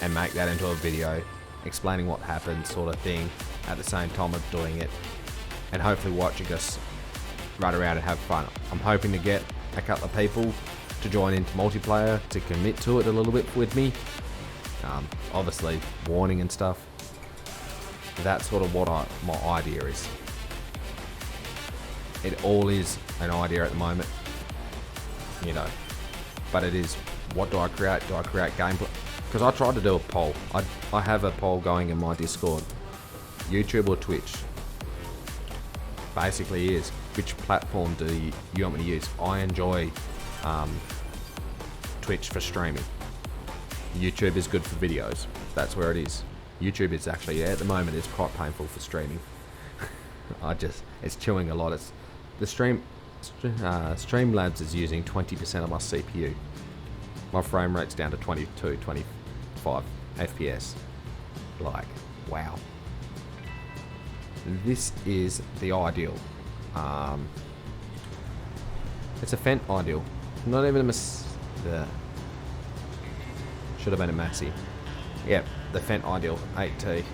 S2: and make that into a video explaining what happened, sort of thing, at the same time of doing it, and hopefully watching us run around and have fun. I'm hoping to get a couple of people to join into multiplayer, to commit to it a little bit with me. Obviously warning and stuff. That's sort of what my idea is. It all is an idea at the moment, you know, but it is, what do I create? Do I create gameplay? Because I tried to do a poll. I have a poll going in my Discord. YouTube or Twitch? Basically is, which platform do you want me to use? I enjoy Twitch for streaming. YouTube is good for videos. That's where it is. YouTube is actually, at the moment, it's quite painful for streaming. It's chewing a lot. It's the Streamlabs is using 20% of my CPU. My frame rate's down to 22, 25 FPS. Like, wow. This is the ideal. It's a Fent ideal. Not even a should have been a Massey. Yep, the Fent ideal 8T.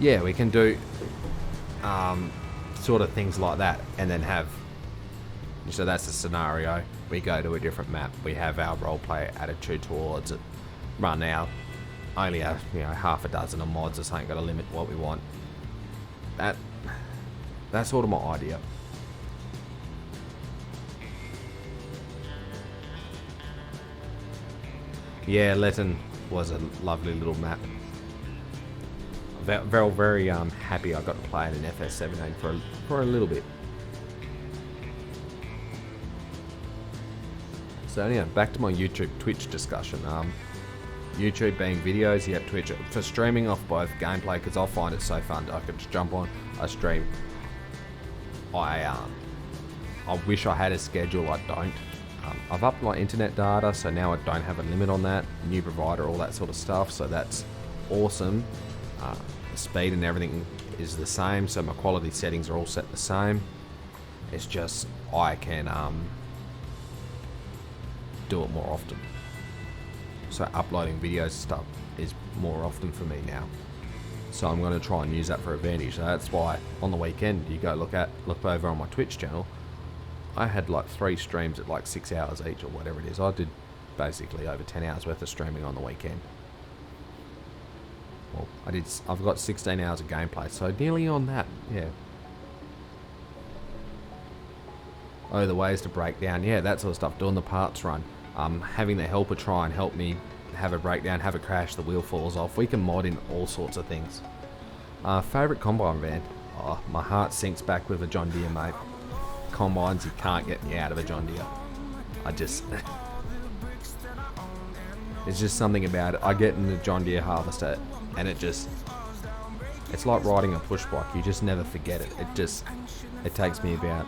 S2: Yeah, we can do sort of things like that, and then have, so that's the scenario. We go to a different map, we have our roleplay attitude towards it, run out, only have, you know, half a dozen of mods or something, got to limit what we want. That's sort of my idea. Yeah, Letton was a lovely little map. Very happy I got to play it in FS17 for a little bit. So anyway, back to my YouTube Twitch discussion. YouTube being videos, yeah, Twitch for streaming off both gameplay, because I find it so fun. I could just jump on, I stream. I wish I had a schedule. I don't. I've upped my internet data, so now I don't have a limit on that. New provider, all that sort of stuff. So that's awesome. The speed and everything is the same, so my quality settings are all set the same. It's just I can do it more often. So uploading videos and stuff is more often for me now. So I'm going to try and use that for advantage. So that's why on the weekend you go look over on my Twitch channel. I had like 3 streams at like 6 hours each or whatever it is. I did basically over 10 hours worth of streaming on the weekend. Well, I've got 16 hours of gameplay, so nearly on that, yeah. Oh, the ways to break down, yeah, that sort of stuff. Doing the parts run, having the helper try and help me have a breakdown, have a crash, the wheel falls off. We can mod in all sorts of things. Favourite combine van? Oh, my heart sinks back with a John Deere, mate. Combines, you can't get me out of a John Deere. It's just something about it. I get in the John Deere harvester, and it's like riding a push bike. You just never forget it. It takes me about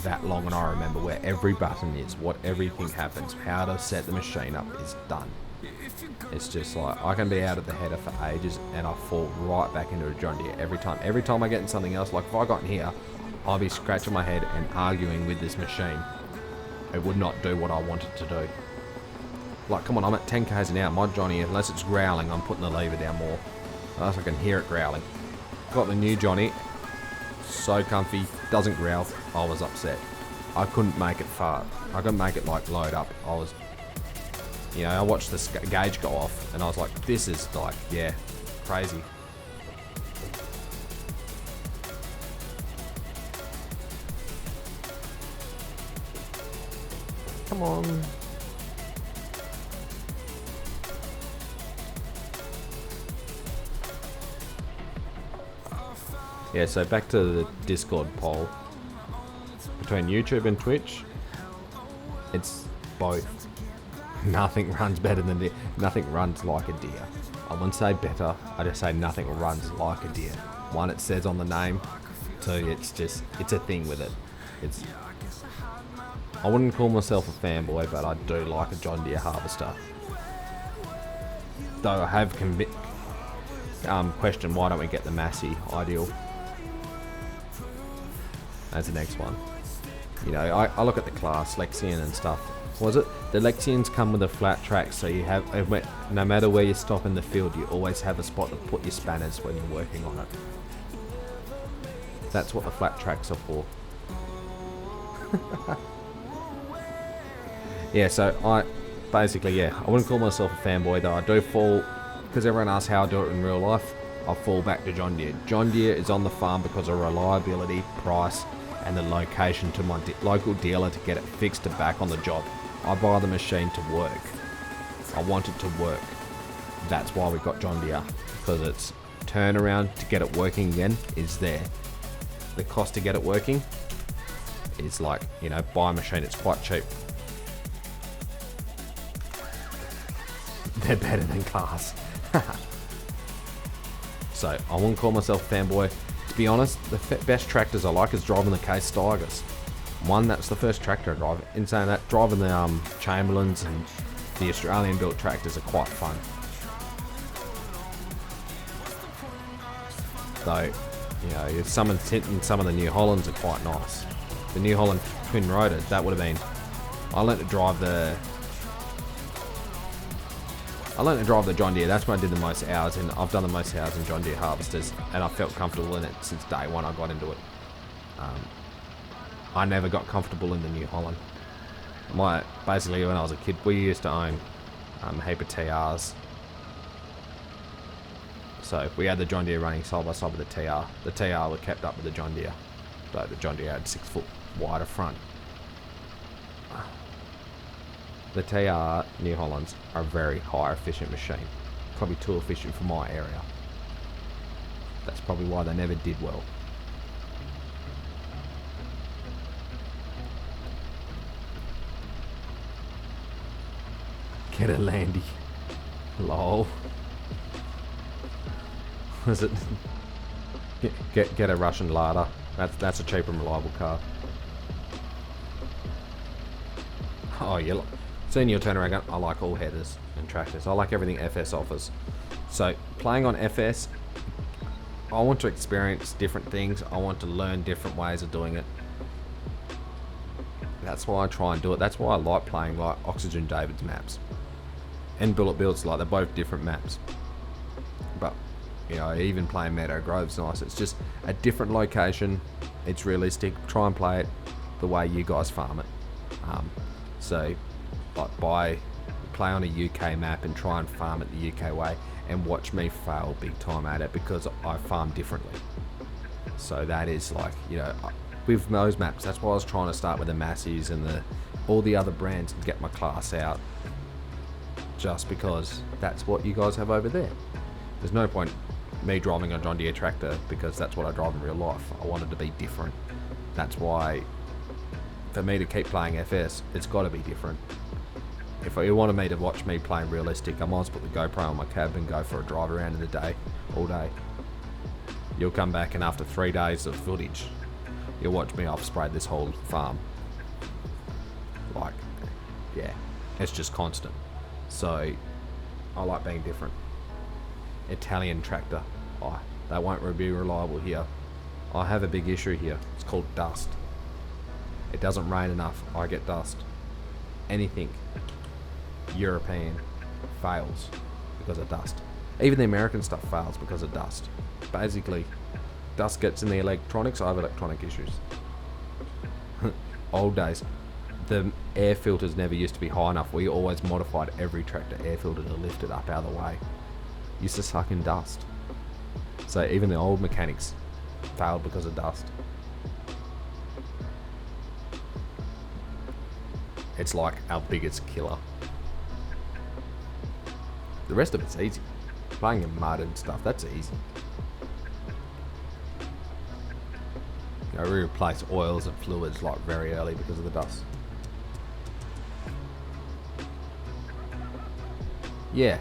S2: that long, and I remember where every button is, what everything happens, how to set the machine up is done. It's just like, I can be out at the header for ages, and I fall right back into a John Deere every time. Every time I get in something else, like if I got in here, I'll be scratching my head and arguing with this machine. It would not do what I wanted to do. Like, come on, I'm at 10 k's an hour. My Johnny, unless it's growling, I'm putting the lever down more. Unless I can hear it growling. Got the new Johnny. So comfy. Doesn't growl. I was upset. I couldn't make it far. I couldn't make it like load up. I was, I watched the gauge go off and I was like, this is like, yeah, crazy. Come on. Yeah, so back to the Discord poll. Between YouTube and Twitch, it's both. Nothing runs better than deer. Nothing runs like a deer. I wouldn't say better, I just say nothing runs like a deer. One, it says on the name. Two, it's a thing with it. I wouldn't call myself a fanboy, but I do like a John Deere harvester. Though I have questioned why don't we get the Massey Ideal. As the next one. I look at the class, Lexion and stuff. Was it? The Lexions come with a flat track, so you have, no matter where you stop in the field, you always have a spot to put your spanners when you're working on it. That's what the flat tracks are for. Yeah, so I wouldn't call myself a fanboy, though I do fall, because everyone asks how I do it in real life, I fall back to John Deere. John Deere is on the farm because of reliability, price, and the location to my local dealer to get it fixed to back on the job. I buy the machine to work. I want it to work. That's why we got John Deere, because its turnaround to get it working again is there. The cost to get it working is like, buy a machine, it's quite cheap. They're better than cars. So I wouldn't call myself a fanboy. To be honest, the best tractors I like is driving the Case Steigers. One, that's the first tractor I drive. In saying that, driving the Chamberlains and the Australian built tractors are quite fun. Though, some of the New Hollands are quite nice. The New Holland twin rotors, that would have been. I learned to drive the John Deere. That's when I did the most hours, and I've done the most hours in John Deere harvesters, and I felt comfortable in it since day one I got into it. I never got comfortable in the New Holland. Basically, when I was a kid, we used to own a heap of TRs. So we had the John Deere running side by side with the TR. The TR were kept up with the John Deere. So the John Deere had 6 foot wider front. The TR New Hollands are a very high efficient machine. Probably too efficient for my area. That's probably why they never did well. Get a Landy. Lol. Is it? Get a Russian Lada. That's a cheap and reliable car. Oh, yeah. Seeing your turnaround gun, I like all headers and tractors. I like everything FS offers. So playing on FS, I want to experience different things. I want to learn different ways of doing it. That's why I try and do it. That's why I like playing like Oxygen David's maps. And Bullet Builds, like they're both different maps. But, even playing Meadow Grove's nice. It's just a different location. It's realistic. Try and play it the way you guys farm it. So, like play on a UK map and try and farm it the UK way and watch me fail big time at it because I farm differently. So that is like, with those maps, that's why I was trying to start with the Masseys and all the other brands and get my class out, just because that's what you guys have over there. There's no point me driving a John Deere tractor because that's what I drive in real life. I wanted to be different. That's why for me to keep playing FS, it's got to be different. If you wanted me to watch me playing realistic, I might as well put the GoPro on my cab and go for a drive around in the day, all day. You'll come back and after 3 days of footage, you'll watch me off-spray this whole farm. Like, yeah, it's just constant. So, I like being different. Italian tractor, they won't be reliable here. I have a big issue here. It's called dust. It doesn't rain enough, I get dust. Anything European fails because of dust. Even the American stuff fails because of dust. Basically, dust gets in the electronics, I have electronic issues. old days, the air filters never used to be high enough. We always modified every tractor air filter to lift it up out of the way. Used to suck in dust. So even the old mechanics failed because of dust. It's like our biggest killer. The rest of it's easy. Playing in mud and stuff, that's easy. You know, we replace oils and fluids like very early because of the dust. Yeah.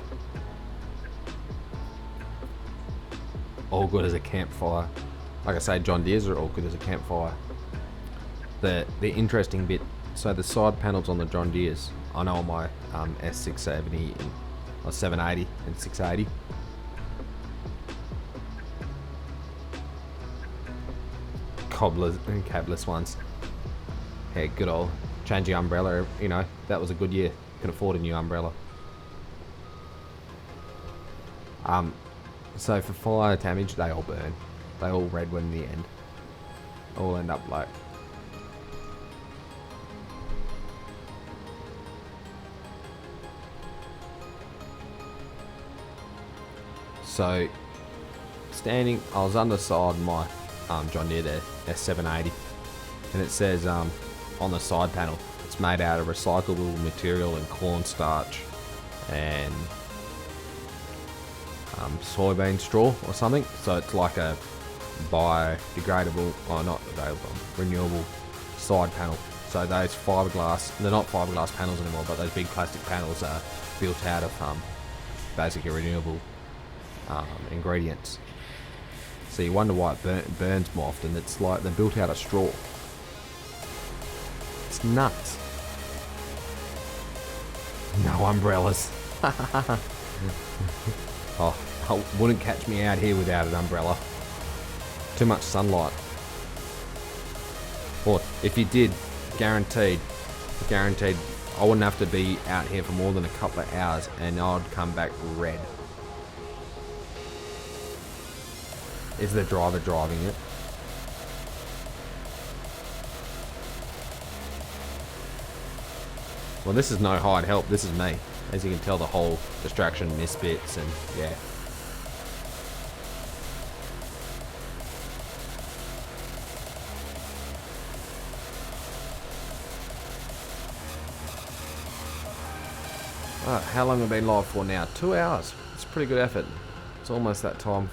S2: All good as a campfire. Like I say, John Deere's are all good as a campfire. The interesting bit, so the side panels on the John Deere's, I know on my S670 or 780 and 680. Cobblers and cabless ones. Yeah, good old changing umbrella, you know, that was a good year. Can afford a new umbrella. So for fire damage, they all burn. They all red when in the end. All end up like. So, standing, I was underside my John Deere there, S780, and it says on the side panel, it's made out of recyclable material and cornstarch and soybean straw or something. So it's like a biodegradable, or not available, renewable side panel. So those fiberglass, they're not fiberglass panels anymore, but those big plastic panels are built out of basically renewable ingredients. So you wonder why it burns more often. It's like they're built out of straw. It's nuts. No umbrellas. Oh, I wouldn't catch me out here without an umbrella. Too much sunlight. Or if you did, guaranteed, I wouldn't have to be out here for more than a couple of hours and I'd come back red. Is the driver driving it? Well, this is no hired help, this is me. As you can tell, the whole distraction misfits and yeah. How long have I been live for now? 2 hours. It's a pretty good effort. It's almost that time.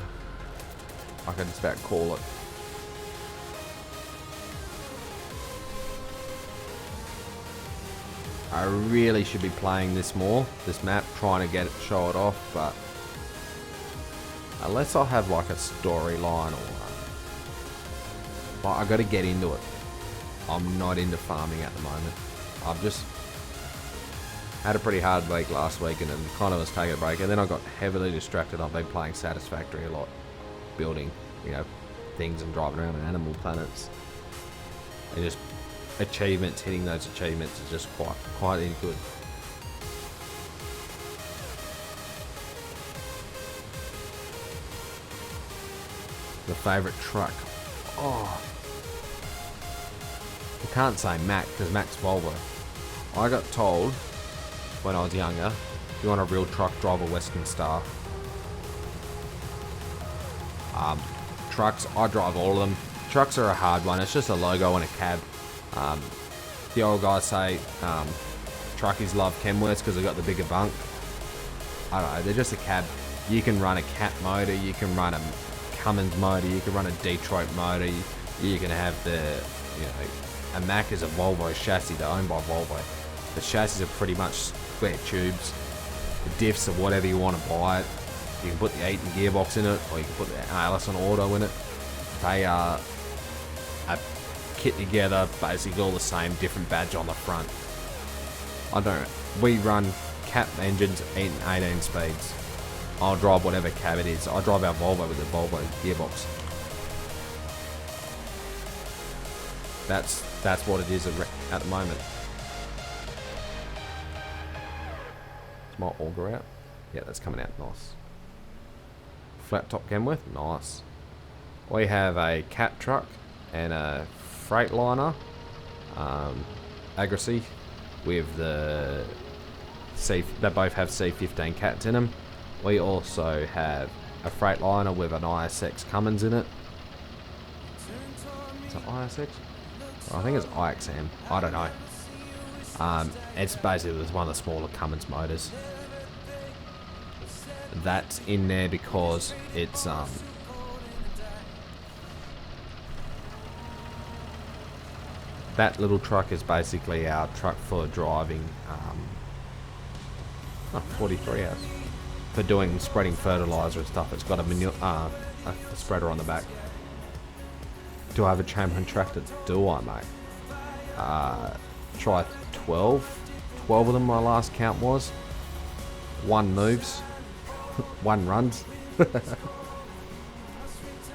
S2: I can just about call it. I really should be playing this more, this map, trying to show it off, but unless I have like a storyline or I got to get into it. I'm not into farming at the moment. I've just had a pretty hard week last week and then kind of was taking a break, and then I got heavily distracted. I've been playing Satisfactory a lot, building, you know, things and driving around on Animal Planets. And just achievements, hitting those achievements is just quite good. The favourite truck. Oh, I can't say Mac because Mac's Volvo. I got told when I was younger, if you want a real truck, drive a Western Star. Trucks, I drive all of them. Trucks are a hard one. It's just a logo and a cab. The old guys say truckies love Kenworths because they've got the bigger bunk. I don't know, they're just a cab. You can run a Cat motor, you can run a Cummins motor, you can run a Detroit motor, you can have the, you know, a Mack is a Volvo chassis, they're owned by Volvo. The chassis are pretty much square tubes. The diffs are whatever you want to buy it. You can put the Eaton gearbox in it, or you can put the Allison Auto in it. They are a kit together, basically all the same, different badge on the front. I don't. We run Cat engines, 18 speeds. I'll drive whatever cab it is. I drive our Volvo with the Volvo gearbox. That's what it is at the moment. Is my auger out? Yeah, that's coming out nice. Flat top Kenworth, nice. We have a Cat truck and a Freightliner, Agassi with the they both have C15 cats in them. We also have a Freightliner with an ISX Cummins in it. Is it ISX? I think it's IXM. I don't know. It's basically one of the smaller Cummins motors. That's in there because it's that little truck is basically our truck for driving 43 hours for doing spreading fertilizer and stuff. It's got a spreader on the back. Do I have a Chamberlain tractor? Do I, mate? Try 12 of them. My last count was 1 moves, 1 runs.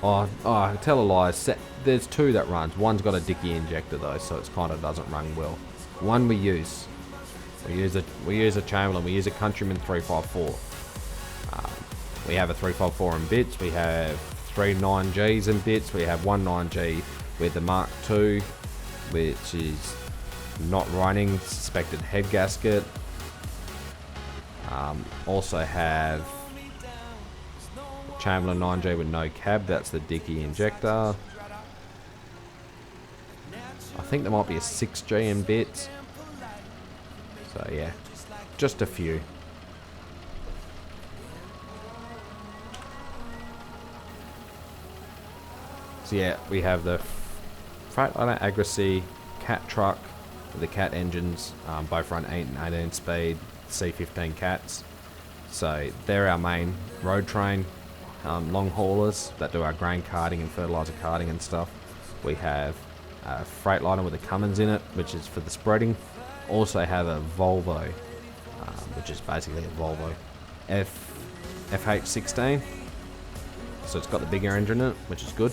S2: I tell a lie. There's 2 that runs. One's got a dicky injector though, so it kind of doesn't run well. One we use a Chamberlain. We use a Countryman 354. We have a 354 in bits. We have 3 9Gs in bits. We have 1 9G with the Mark II, which is not running, suspected head gasket. Also have Chamberlain 9G with no cab. That's the dicky injector. I think there might be a 6G in bits. So yeah, just a few. So yeah, we have the Freightliner Agassi cat truck with the cat engines. Both run 8 and 18 speed C15 cats. So they're our main road train long haulers that do our grain carting and fertilizer carting and stuff. We have a Freightliner with a Cummins in it, which is for the spreading. Also have a Volvo, which is basically a Volvo FH16. So it's got the bigger engine in it, which is good.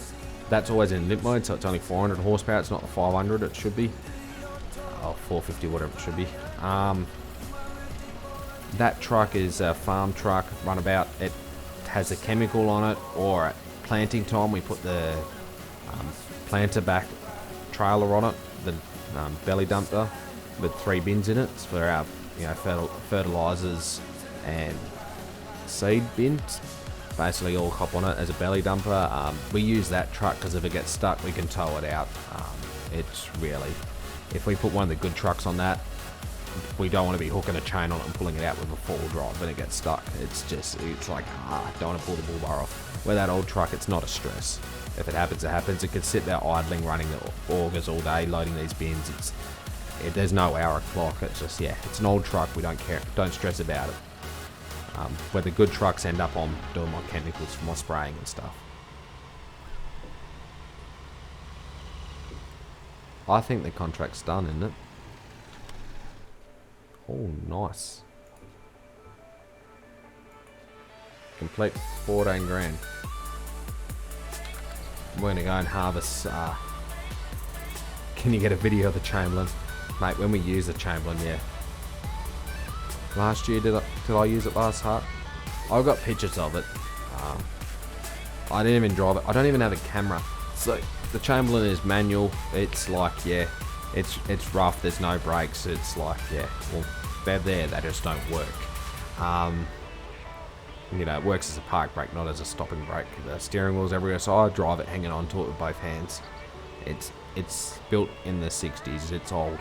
S2: That's always in limp mode, so it's only 400 horsepower. It's not the 500 it should be. Or 450, whatever it should be. That truck is a farm truck, runabout. It has a chemical on it, or at planting time we put the planter back trailer on it, the belly dumper with 3 bins in it. It's for our fertilizers and seed bins. Basically all hop on it as a belly dumper. We use that truck because if it gets stuck we can tow it out. It's really, if we put one of the good trucks on that, we don't want to be hooking a chain on it and pulling it out with a 4-wheel drive when it gets stuck. It's like, don't want to pull the bull bar off. Where that old truck, it's not a stress. If it happens, it happens. It could sit there idling, running the augers all day, loading these bins. There's no hour clock. It's just, yeah, it's an old truck. We don't care. Don't stress about it. Where the good trucks end up on doing my chemicals for my spraying and stuff. I think the contract's done, isn't it? Oh, nice. Complete 14 grand. We're going to go and harvest. Can you get a video of the Chamberlain? Mate, when we use the Chamberlain, yeah. Last year, did I use it last heart? I've got pictures of it. I didn't even drive it. I don't even have a camera. So the Chamberlain is manual. It's like, yeah, it's rough. There's no brakes. It's like, yeah, well, they're there. They just don't work. It works as a park brake, not as a stopping brake. The steering wheel's everywhere, so I drive it hanging on to it with both hands. It's built in the 60s. It's old.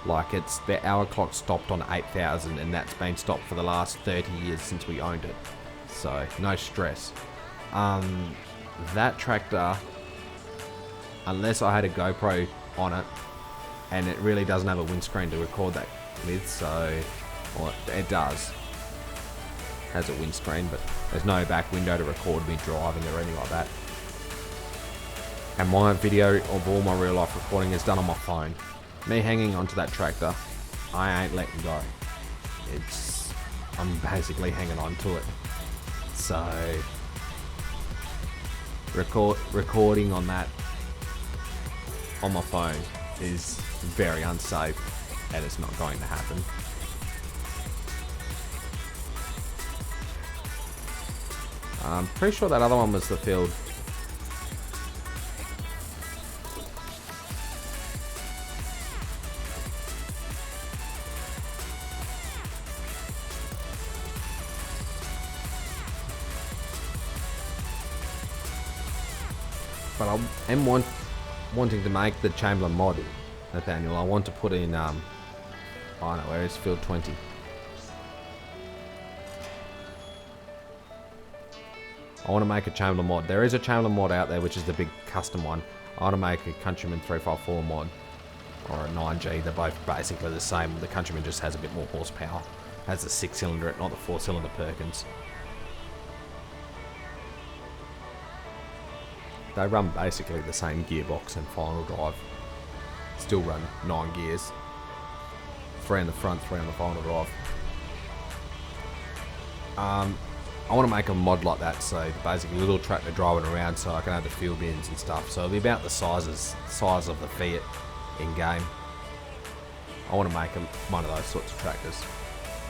S2: Like, the hour clock stopped on 8,000 and that's been stopped for the last 30 years since we owned it. So, no stress. That tractor, unless I had a GoPro on it, and it really doesn't have a windscreen to record that with, so, well, it does. Has a windscreen, but there's no back window to record me driving or anything like that. And my video of all my real life recording is done on my phone. Me hanging onto that tractor, I ain't letting go. I'm basically hanging on to it. So, recording on that on my phone is very unsafe, and it's not going to happen. I'm pretty sure that other one was the field. But I am wanting to make the Chamberlain mod, Nathaniel. I want to put in, I don't know, where is field 20? I want to make a Chamberlain mod. There is a Chamberlain mod out there, which is the big custom one. I want to make a Countryman 354 mod, or a 9G. They're both basically the same. The Countryman just has a bit more horsepower. Has the 6-cylinder, not the 4-cylinder Perkins. They run basically the same gearbox and final drive. Still run 9 gears. 3 on the front, 3 on the final drive. I want to make a mod like that, so basically a little tractor driving around so I can have the fuel bins and stuff. So it'll be about the size of the Fiat in game. I want to make one of those sorts of tractors.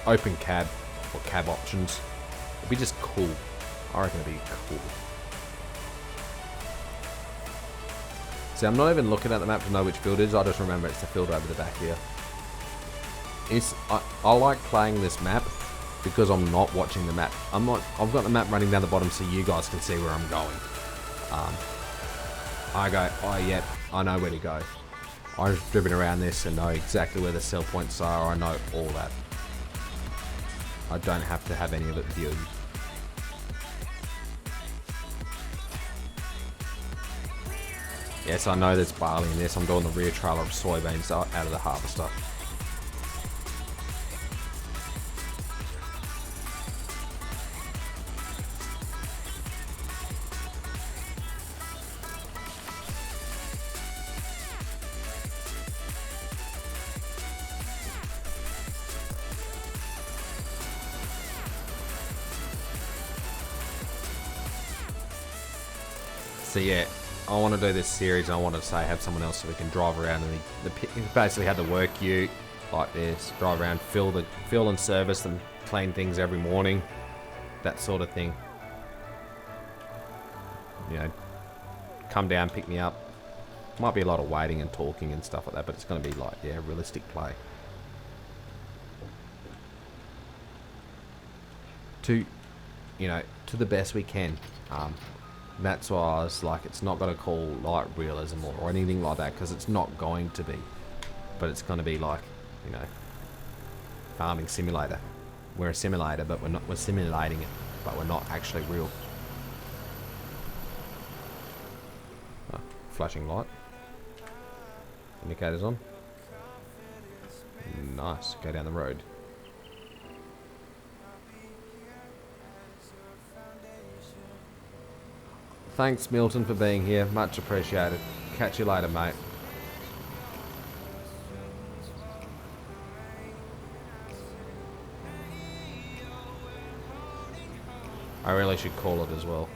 S2: Open cab or cab options. It'll be just cool. I reckon it'll be cool. See, I'm not even looking at the map to know which field it is. I just remember it's the field over the back here. I like playing this map because I'm not watching the map. I've got the map running down the bottom so you guys can see where I'm going. I go, oh yeah, I know where to go. I've driven around this and know exactly where the sell points are. I know all that. I don't have to have any of it viewed. Yes, I know there's barley in this. I'm doing the rear trailer of soybeans out of the harvester. So yeah, I want to do this series and I want to say have someone else so we can drive around and basically have the work ute like this, drive around, fill and service and clean things every morning, that sort of thing. You know, come down, pick me up. Might be a lot of waiting and talking and stuff like that, but it's going to be like, yeah, realistic play. To the best we can. That's why I was like, it's not going to call light realism or anything like that, because it's not going to be. But it's going to be like, you know, farming simulator. We're a simulator, but we're simulating it, but we're not actually real. Oh, flashing light. Indicators on. Nice. Go down the road. Thanks, Milton, for being here. Much appreciated. Catch you later, mate. I really should call it as well.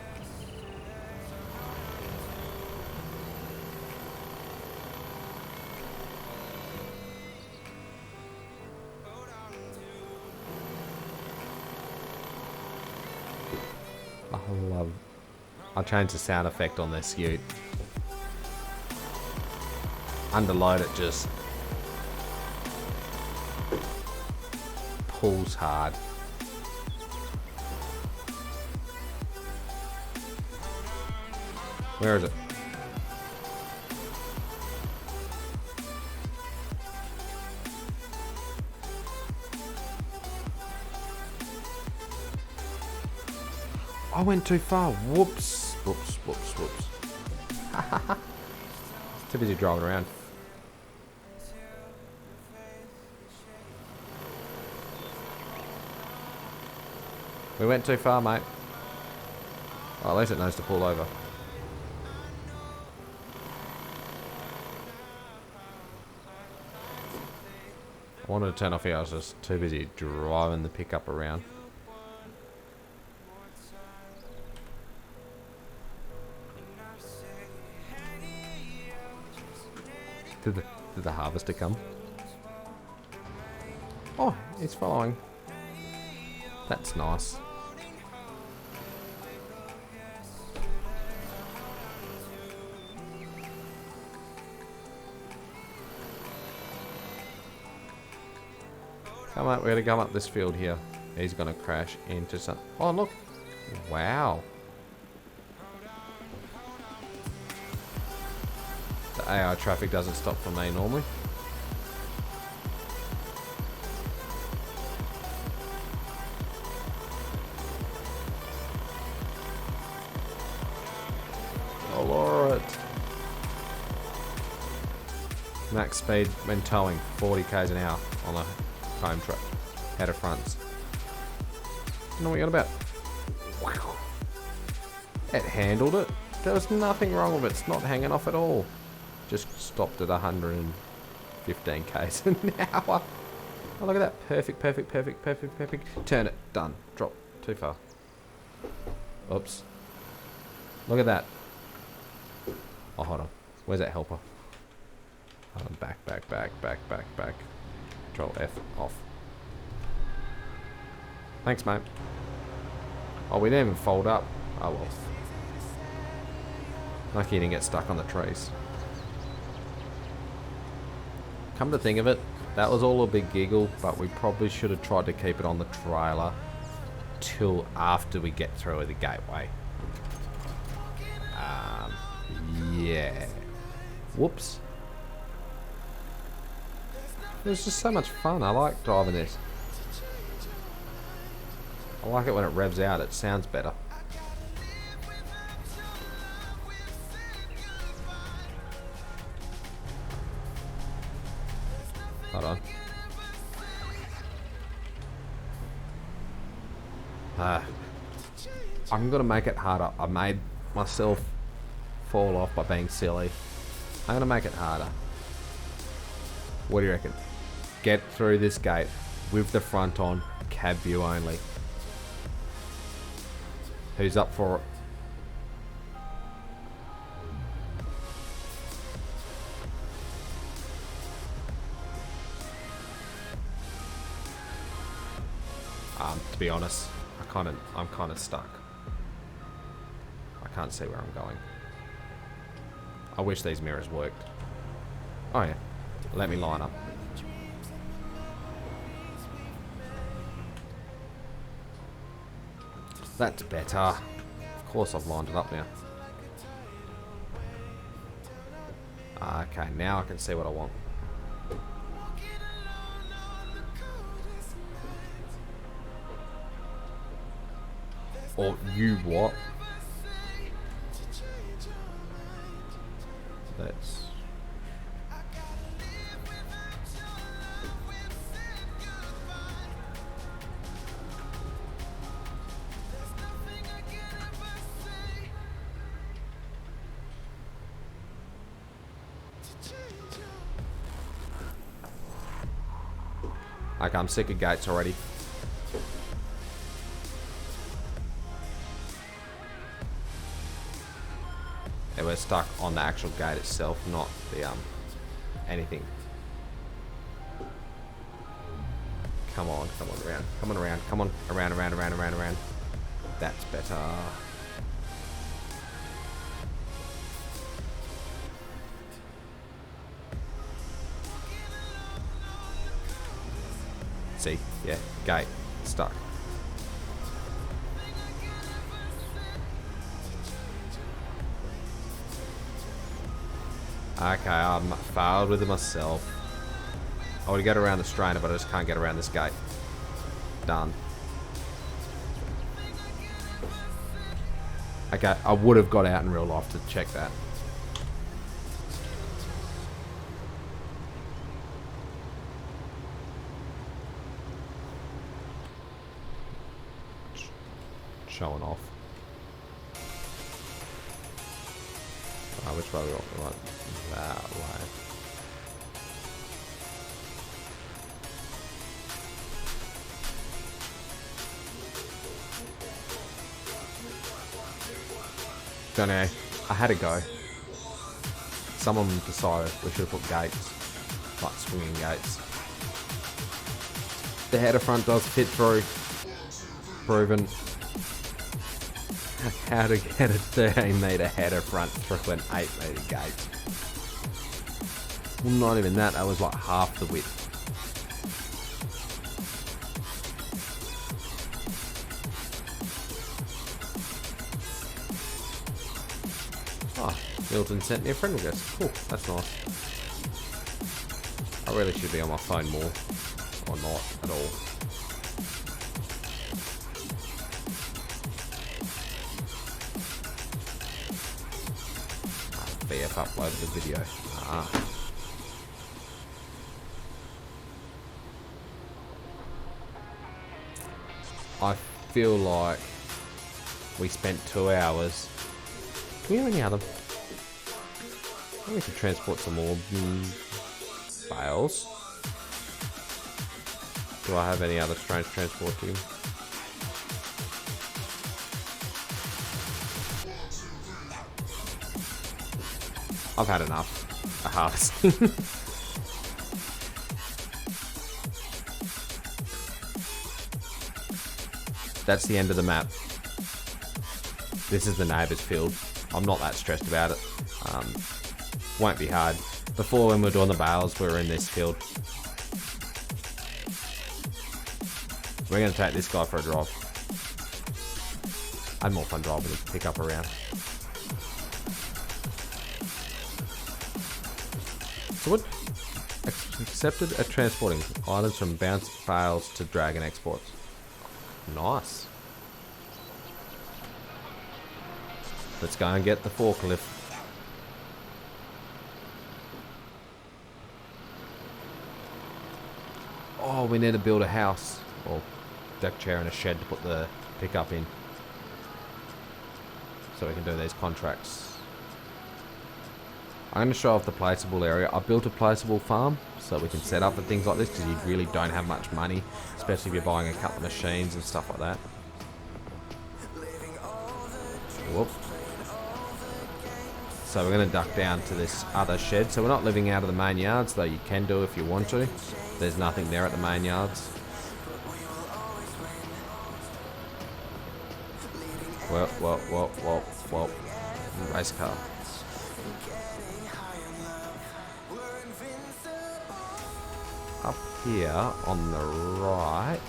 S2: I changed the sound effect on this ute. Underload it just pulls hard. Where is it? I went too far. Whoops. Whoops, whoops, whoops. Too busy driving around. We went too far, mate. Oh, at least it knows to pull over. I wanted to turn off here. I was just too busy driving the pickup around. Did the harvester come? Oh, it's following. That's nice. Come on, we're gonna come up this field here. He's gonna crash into some. Oh look! Wow. The AI traffic doesn't stop for me normally. Oh, alright. Max speed when towing 40 k's an hour on a home truck. Header fronts. Don't know what you're on about. It handled it. There was nothing wrong with it. It's not hanging off at all. Just stopped at 115 k's an hour. Oh, look at that. Perfect, perfect, perfect, perfect, perfect. Turn it. Done. Drop. Too far. Oops. Look at that. Oh, hold on. Where's that helper? Back, back, back, back, back, back. Control F. Off. Thanks, mate. Oh, we didn't even fold up. Oh, well. Lucky you didn't get stuck on the trees. Come to think of it, that was all a big giggle, but we probably should have tried to keep it on the trailer till after we get through the gateway. Yeah. Whoops. It was just so much fun. I like driving this. I like it when it revs out. It sounds better. Hold on. I'm gonna make it harder. I made myself fall off by being silly. I'm gonna make it harder. What do you reckon? Get through this gate with the front on, cab view only. Who's up for it? To be honest, I'm kind of stuck. I can't see where I'm going. I wish these mirrors worked. Oh yeah, let me line up. That's better. Of course I've lined it up now. Okay, now I can see what I want. Or you what? That's... Okay, I'm sick of gates already. Yeah, we're stuck on the actual gate itself, not the anything. Come on around. Come on around. Come on around. That's better. See, yeah, gate stuck. Okay, I'm failed with it myself. I want to get around the strainer, but I just can't get around this gate. Done. Okay, I would have got out in real life to check that. Showing off. Which way we want? That way. Don't know. I had to go. Someone decided we should have put gates, like swinging gates. The header front does fit through. Proven. How to get a 13 metre header front through an 8 metre gate. Well, not even that, that was like half the width. Oh, Milton sent me a friend request. Cool, that's nice. I really should be on my phone more. Or not at all. BF uploaded the video. I feel like we spent 2 hours. Can we have any other? We could transport some more bales. Do I have any other strange transporting? I've had enough. A harvesting. That's the end of the map. This is the neighbour's field. I'm not that stressed about it. Won't be hard. Before, when we were doing the bales, we were in this field. We're going to take this guy for a drive. I had more fun driving the pickup around. So what? Accepted at transporting items from bounce bales to dragon exports. Nice. Let's go and get the forklift. Oh, we need to build a house. Or deck chair and a shed to put the pickup in. So we can do these contracts. I'm going to show off the placeable area. I built a placeable farm so we can set up for things like this because you really don't have much money, especially if you're buying a couple of machines and stuff like that. Whoop. So we're going to duck down to this other shed. So we're not living out of the main yards, though you can do if you want to. There's nothing there at the main yards. Well. Race car. Up here on the right.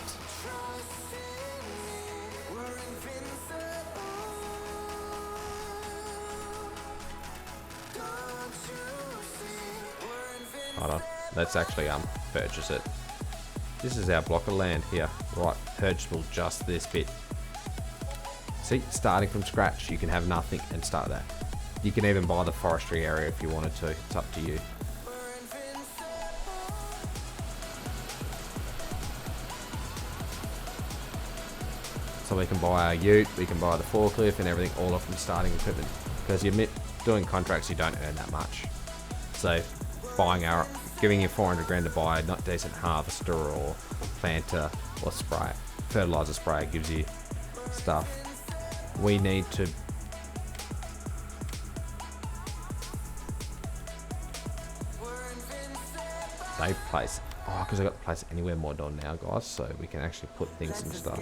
S2: Hold on. Let's actually purchase it. This is our block of land here. Right, purchasable just this bit. See, starting from scratch, you can have nothing and start that. You can even buy the forestry area if you wanted to. It's up to you. So we can buy our ute, we can buy the forklift and everything all off from starting equipment. Because you admit, doing contracts, you don't earn that much. So giving you 400 grand to buy a not decent harvester or planter or fertilizer sprayer gives you stuff. We need to save place. Oh, because I got the place anywhere mod on now, guys, so we can actually put things and stuff.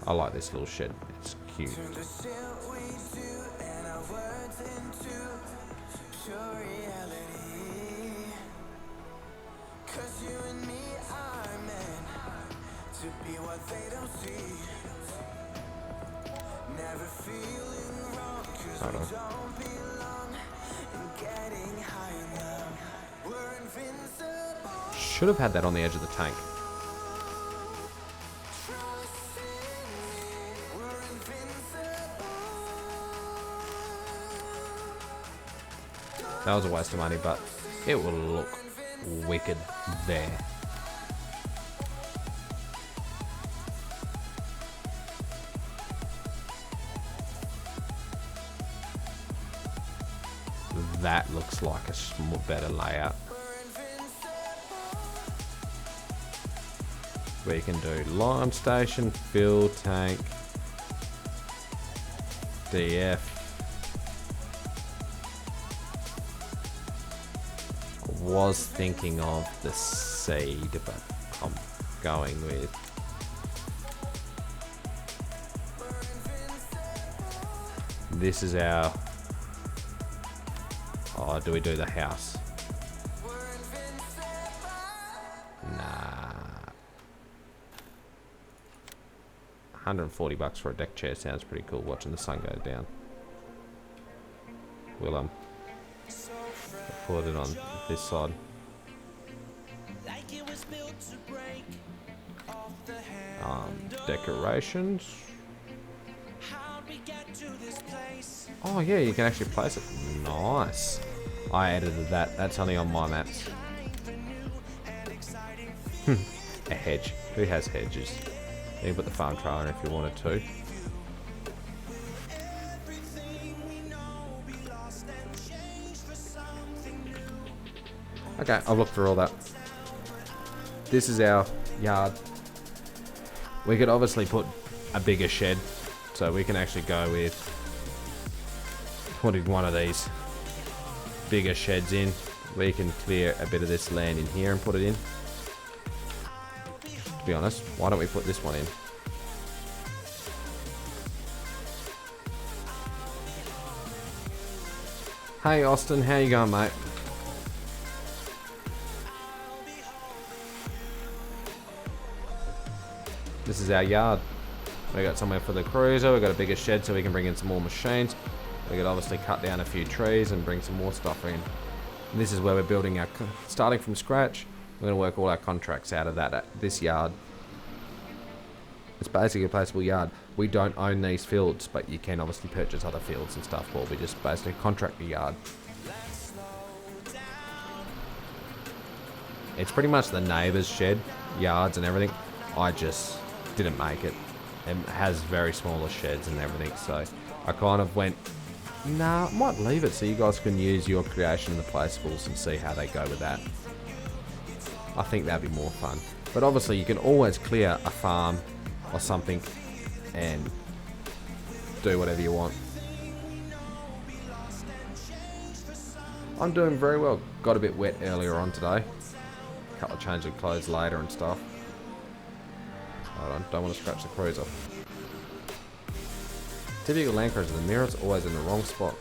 S2: I like this little shed. It's cute. Hold on. Should have had that on the edge of the tank. That was a waste of money, but it will look wicked there. That looks like a better layout. We can do lime station, fill tank, DF. Was thinking of the seed, but I'm going with this is our. Oh, do we do the house? Nah. $140 for a deck chair sounds pretty cool, watching the sun go down. We'll put it on this side. Decorations. Oh yeah, you can actually place it. Nice. I edited that. That's only on my maps. A hedge. Who has hedges? You can put the farm trailer in if you wanted to. Okay, I've looked through all that. This is our yard. We could obviously put a bigger shed, so we can actually go with putting one of these bigger sheds in. We can clear a bit of this land in here and put it in. To be honest, why don't we put this one in? Hey Austin, how you going, mate? This is our yard. We got somewhere for the cruiser. We got a bigger shed so we can bring in some more machines. We could obviously cut down a few trees and bring some more stuff in. And this is where we're building our, starting from scratch. We're going to work all our contracts out of that this yard. It's basically a placeable yard. We don't own these fields, but you can obviously purchase other fields and stuff. Or we just basically contract the yard. It's pretty much the neighbour's shed, yards and everything. I just didn't make it. It has very smaller sheds and everything, so I kind of went, nah, I might leave it so you guys can use your creation in the placeables and see how they go with that. I think that'd be more fun. But obviously you can always clear a farm or something and do whatever you want. I'm doing very well. Got a bit wet earlier on today. A couple of changes of clothes later and stuff. Hold on, don't want to scratch the cruiser. Typical Land Cruiser, the mirror's always in the wrong spot.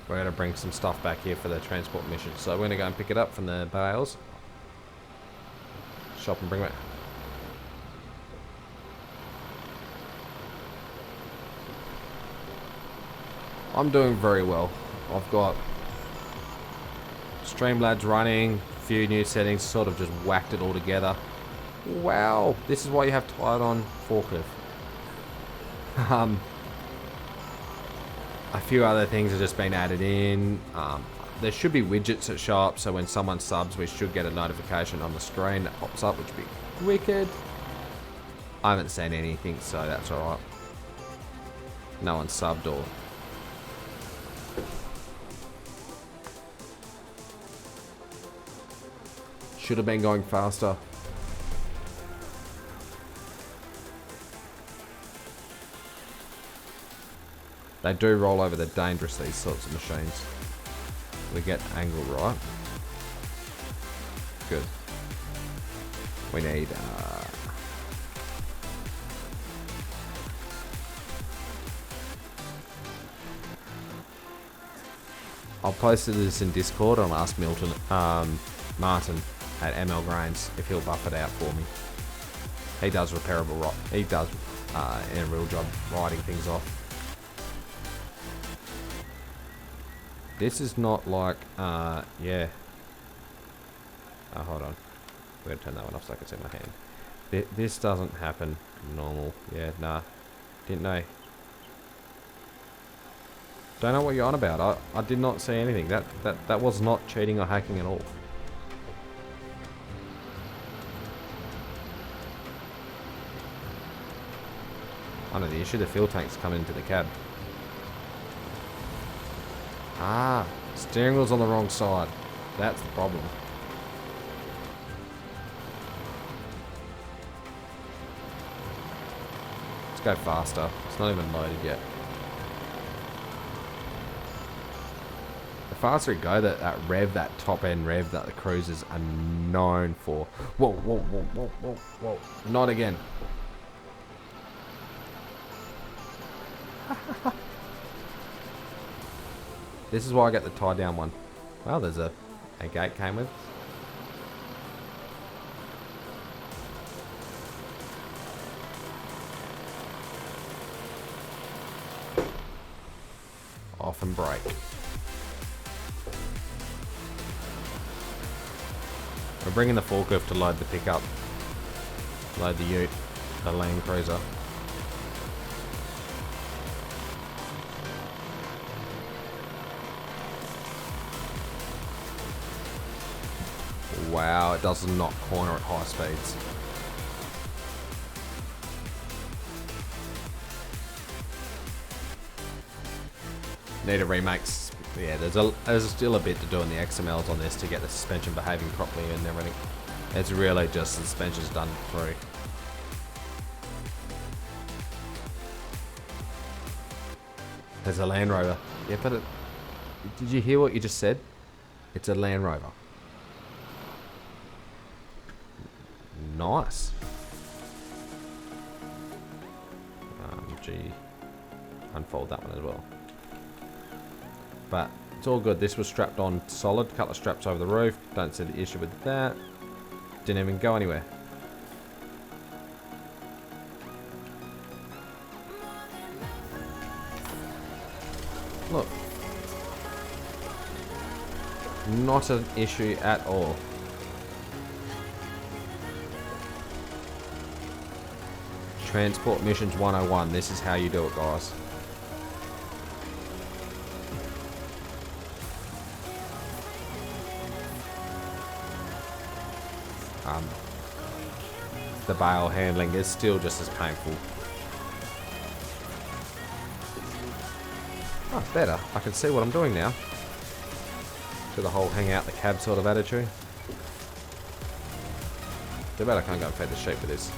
S2: We're going to bring some stuff back here for the transport mission. So we're going to go and pick it up from the bales. Shop and bring it. I'm doing very well. I've got Streamlabs running, a few new settings, sort of just whacked it all together. Wow, this is why you have tied on forklift. A few other things have just been added in. There should be widgets that show up, so when someone subs, we should get a notification on the screen that pops up, which would be wicked. I haven't seen anything, so that's alright. No one subbed or... Should have been going faster. They do roll over the dangerous, these sorts of machines. We get angle right. Good. We need... I'll post this in Discord and I'll ask Martin at ML Grains if he'll buff it out for me. He does repairable rock. He does in a real job riding things off. This is not like, yeah. Oh, hold on. We're going to turn that one off so I can see my hand. This doesn't happen normal. Yeah, nah. Didn't know. Don't know what you're on about. I did not see anything. That was not cheating or hacking at all. I know the issue. The fuel tank's coming into the cab. Ah, steering wheel's on the wrong side. That's the problem. Let's go faster. It's not even loaded yet. faster you go, that rev, that top end rev that the cruisers are known for. Whoa, whoa, whoa, whoa, whoa, whoa. Not again. This is why I get the tie down one. Well, there's a gate came with. Off and brake. We're bringing the forklift to load the pickup. Load the ute, the Land Cruiser. Wow, it does not corner at high speeds. Need a remake. Yeah, there's still a bit to do in the XMLs on this to get the suspension behaving properly and everything. It's really just suspension's done through. There's a Land Rover. Yeah, but did you hear what you just said? It's a Land Rover. Nice. Gee, unfold that one as well. But it's all good. This was strapped on solid. Couple of straps over the roof. Don't see the issue with that. Didn't even go anywhere. Look. Not an issue at all. Transport Missions 101. This is how you do it, guys. The bale handling is still just as painful. Oh, better. I can see what I'm doing now. Do the whole hang out the cab sort of attitude. Too bad I can't go and feed the sheep with this.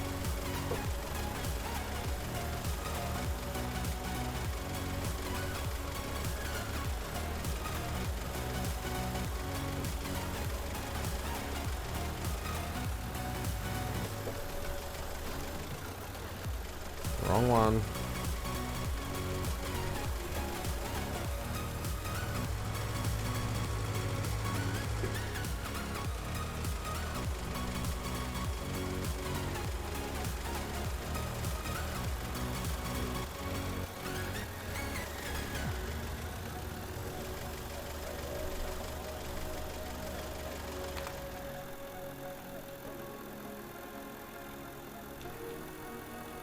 S2: Wrong one.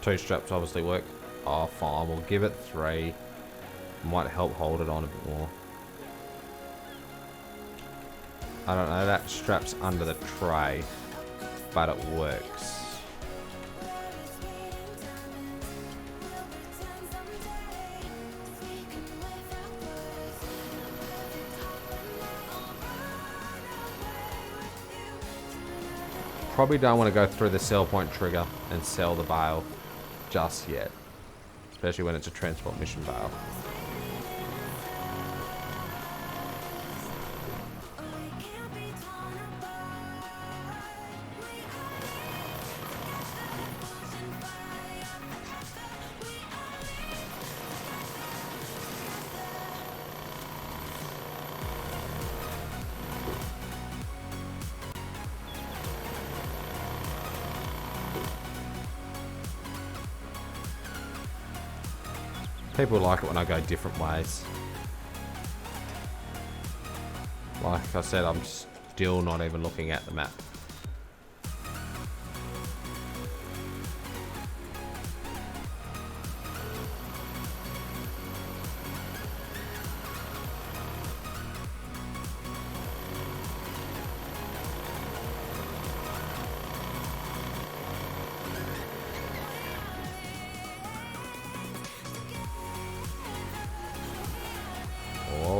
S2: Two straps obviously work. Oh, fine. We'll give it 3. Might help hold it on a bit more. I don't know. That strap's under the tray, but it works. Probably don't want to go through the sell point trigger and sell the bale just yet, especially when it's a transport mission bale. People like it when I go different ways. Like I said, I'm still not even looking at the map.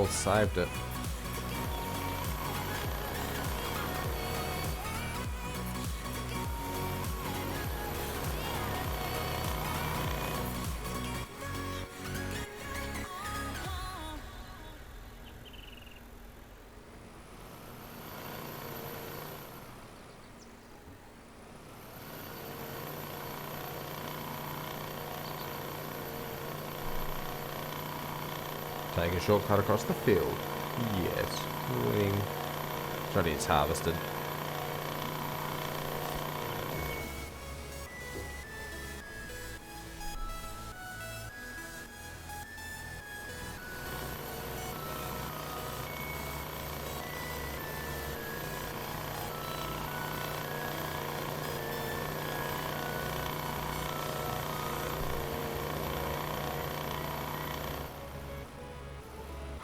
S2: Saved it. Take a shortcut across the field. Yes. Wing. Sorry, it's harvested.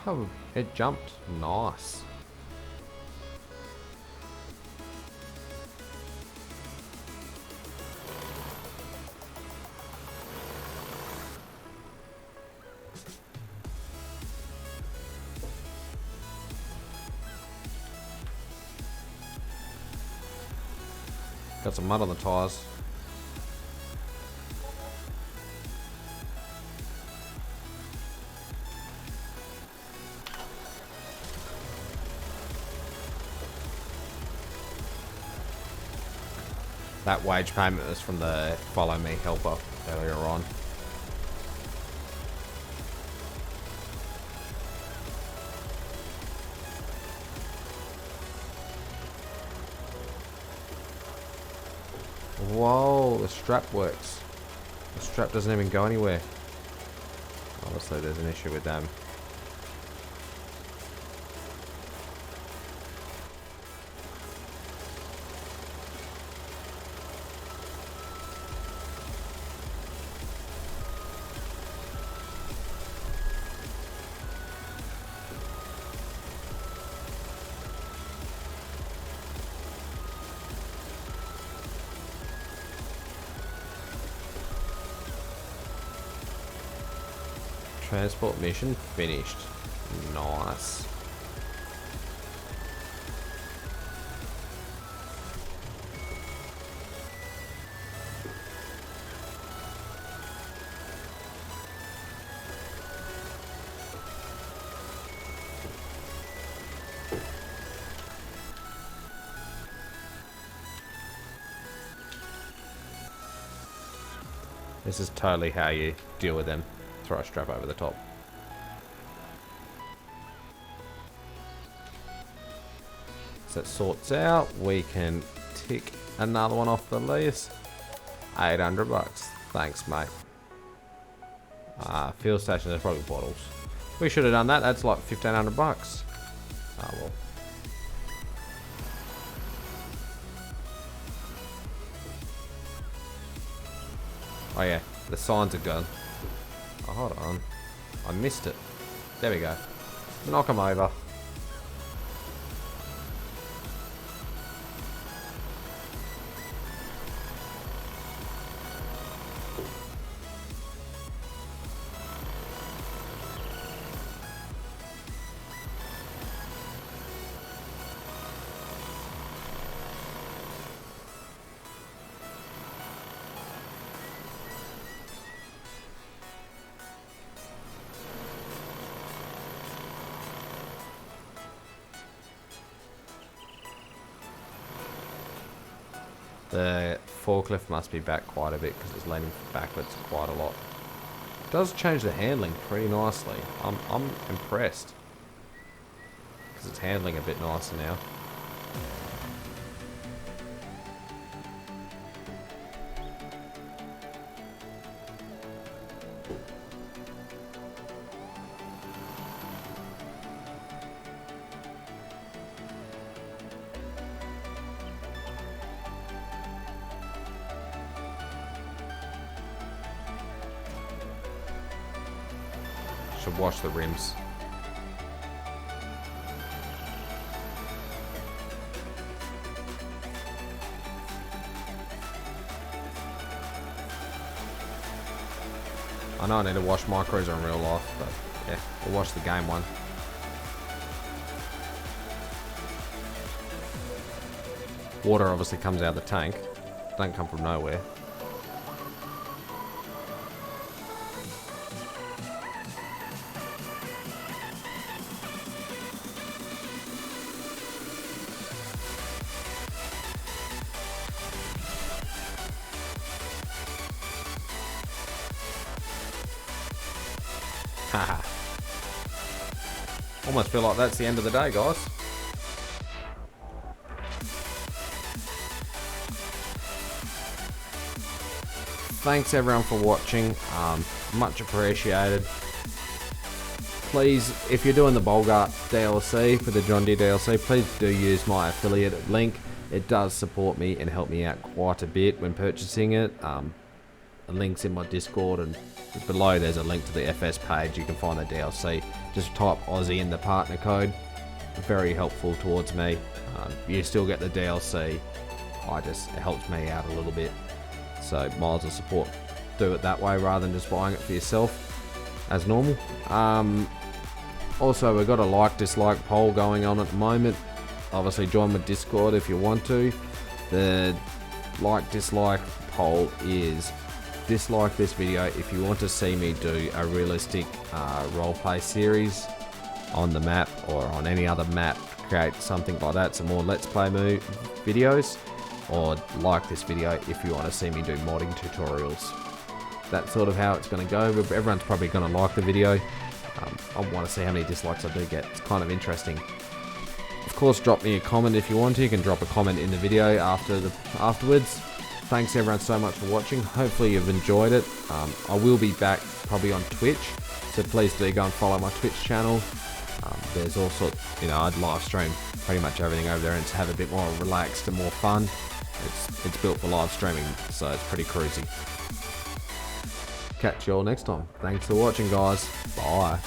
S2: Oh, it jumped. Nice. Got some mud on the tyres. That wage payment was from the follow me helper earlier on. Whoa, the strap works. The strap doesn't even go anywhere. Obviously there's an issue with them. Transport mission finished. Nice. This is totally how you deal with them. Throw a strap over the top. So it sorts out. We can tick another one off the list. 800 bucks. Thanks, mate. Fuel station, there's probably bottles. We should have done that. That's like 1500 bucks. Oh well. Oh yeah, the signs are gone. Oh, hold on. I missed it. There we go. Knock them over. The forklift must be back quite a bit because it's leaning backwards quite a lot. It does change the handling pretty nicely. I'm impressed because it's handling a bit nicer now. Should wash the rims. I know I need to wash my cruiser in real life, but yeah, we'll wash the game one. Water obviously comes out of the tank. Don't come from nowhere. Haha. Almost feel like that's the end of the day, guys. Thanks everyone for watching. Much appreciated. Please, if you're doing the Bulgart DLC for the John Deere DLC, please do use my affiliate link. It does support me and help me out quite a bit when purchasing it. The link's in my Discord, and below there's a link to the FS page. You can find the DLC. Just type Aussie in the partner code. Very helpful towards me. You still get the DLC. It helps me out a little bit. So might as well support, do it that way rather than just buying it for yourself as normal. Also, we've got a like-dislike poll going on at the moment. Obviously join my Discord if you want to. The like-dislike poll is: dislike this video if you want to see me do a realistic roleplay series on the map or on any other map, create something like that, some more Let's Play videos. Or like this video if you want to see me do modding tutorials. That's sort of how it's going to go. Everyone's probably going to like the video. I want to see how many dislikes I do get. It's kind of interesting. Of course, drop me a comment if you want to. You can drop a comment in the video afterwards. Thanks everyone so much for watching. Hopefully you've enjoyed it. I will be back probably on Twitch, so please do go and follow my Twitch channel. There's all sorts, I'd live stream pretty much everything over there and to have a bit more relaxed and more fun. It's built for live streaming, so it's pretty cruisy. Catch you all next time. Thanks for watching, guys. Bye.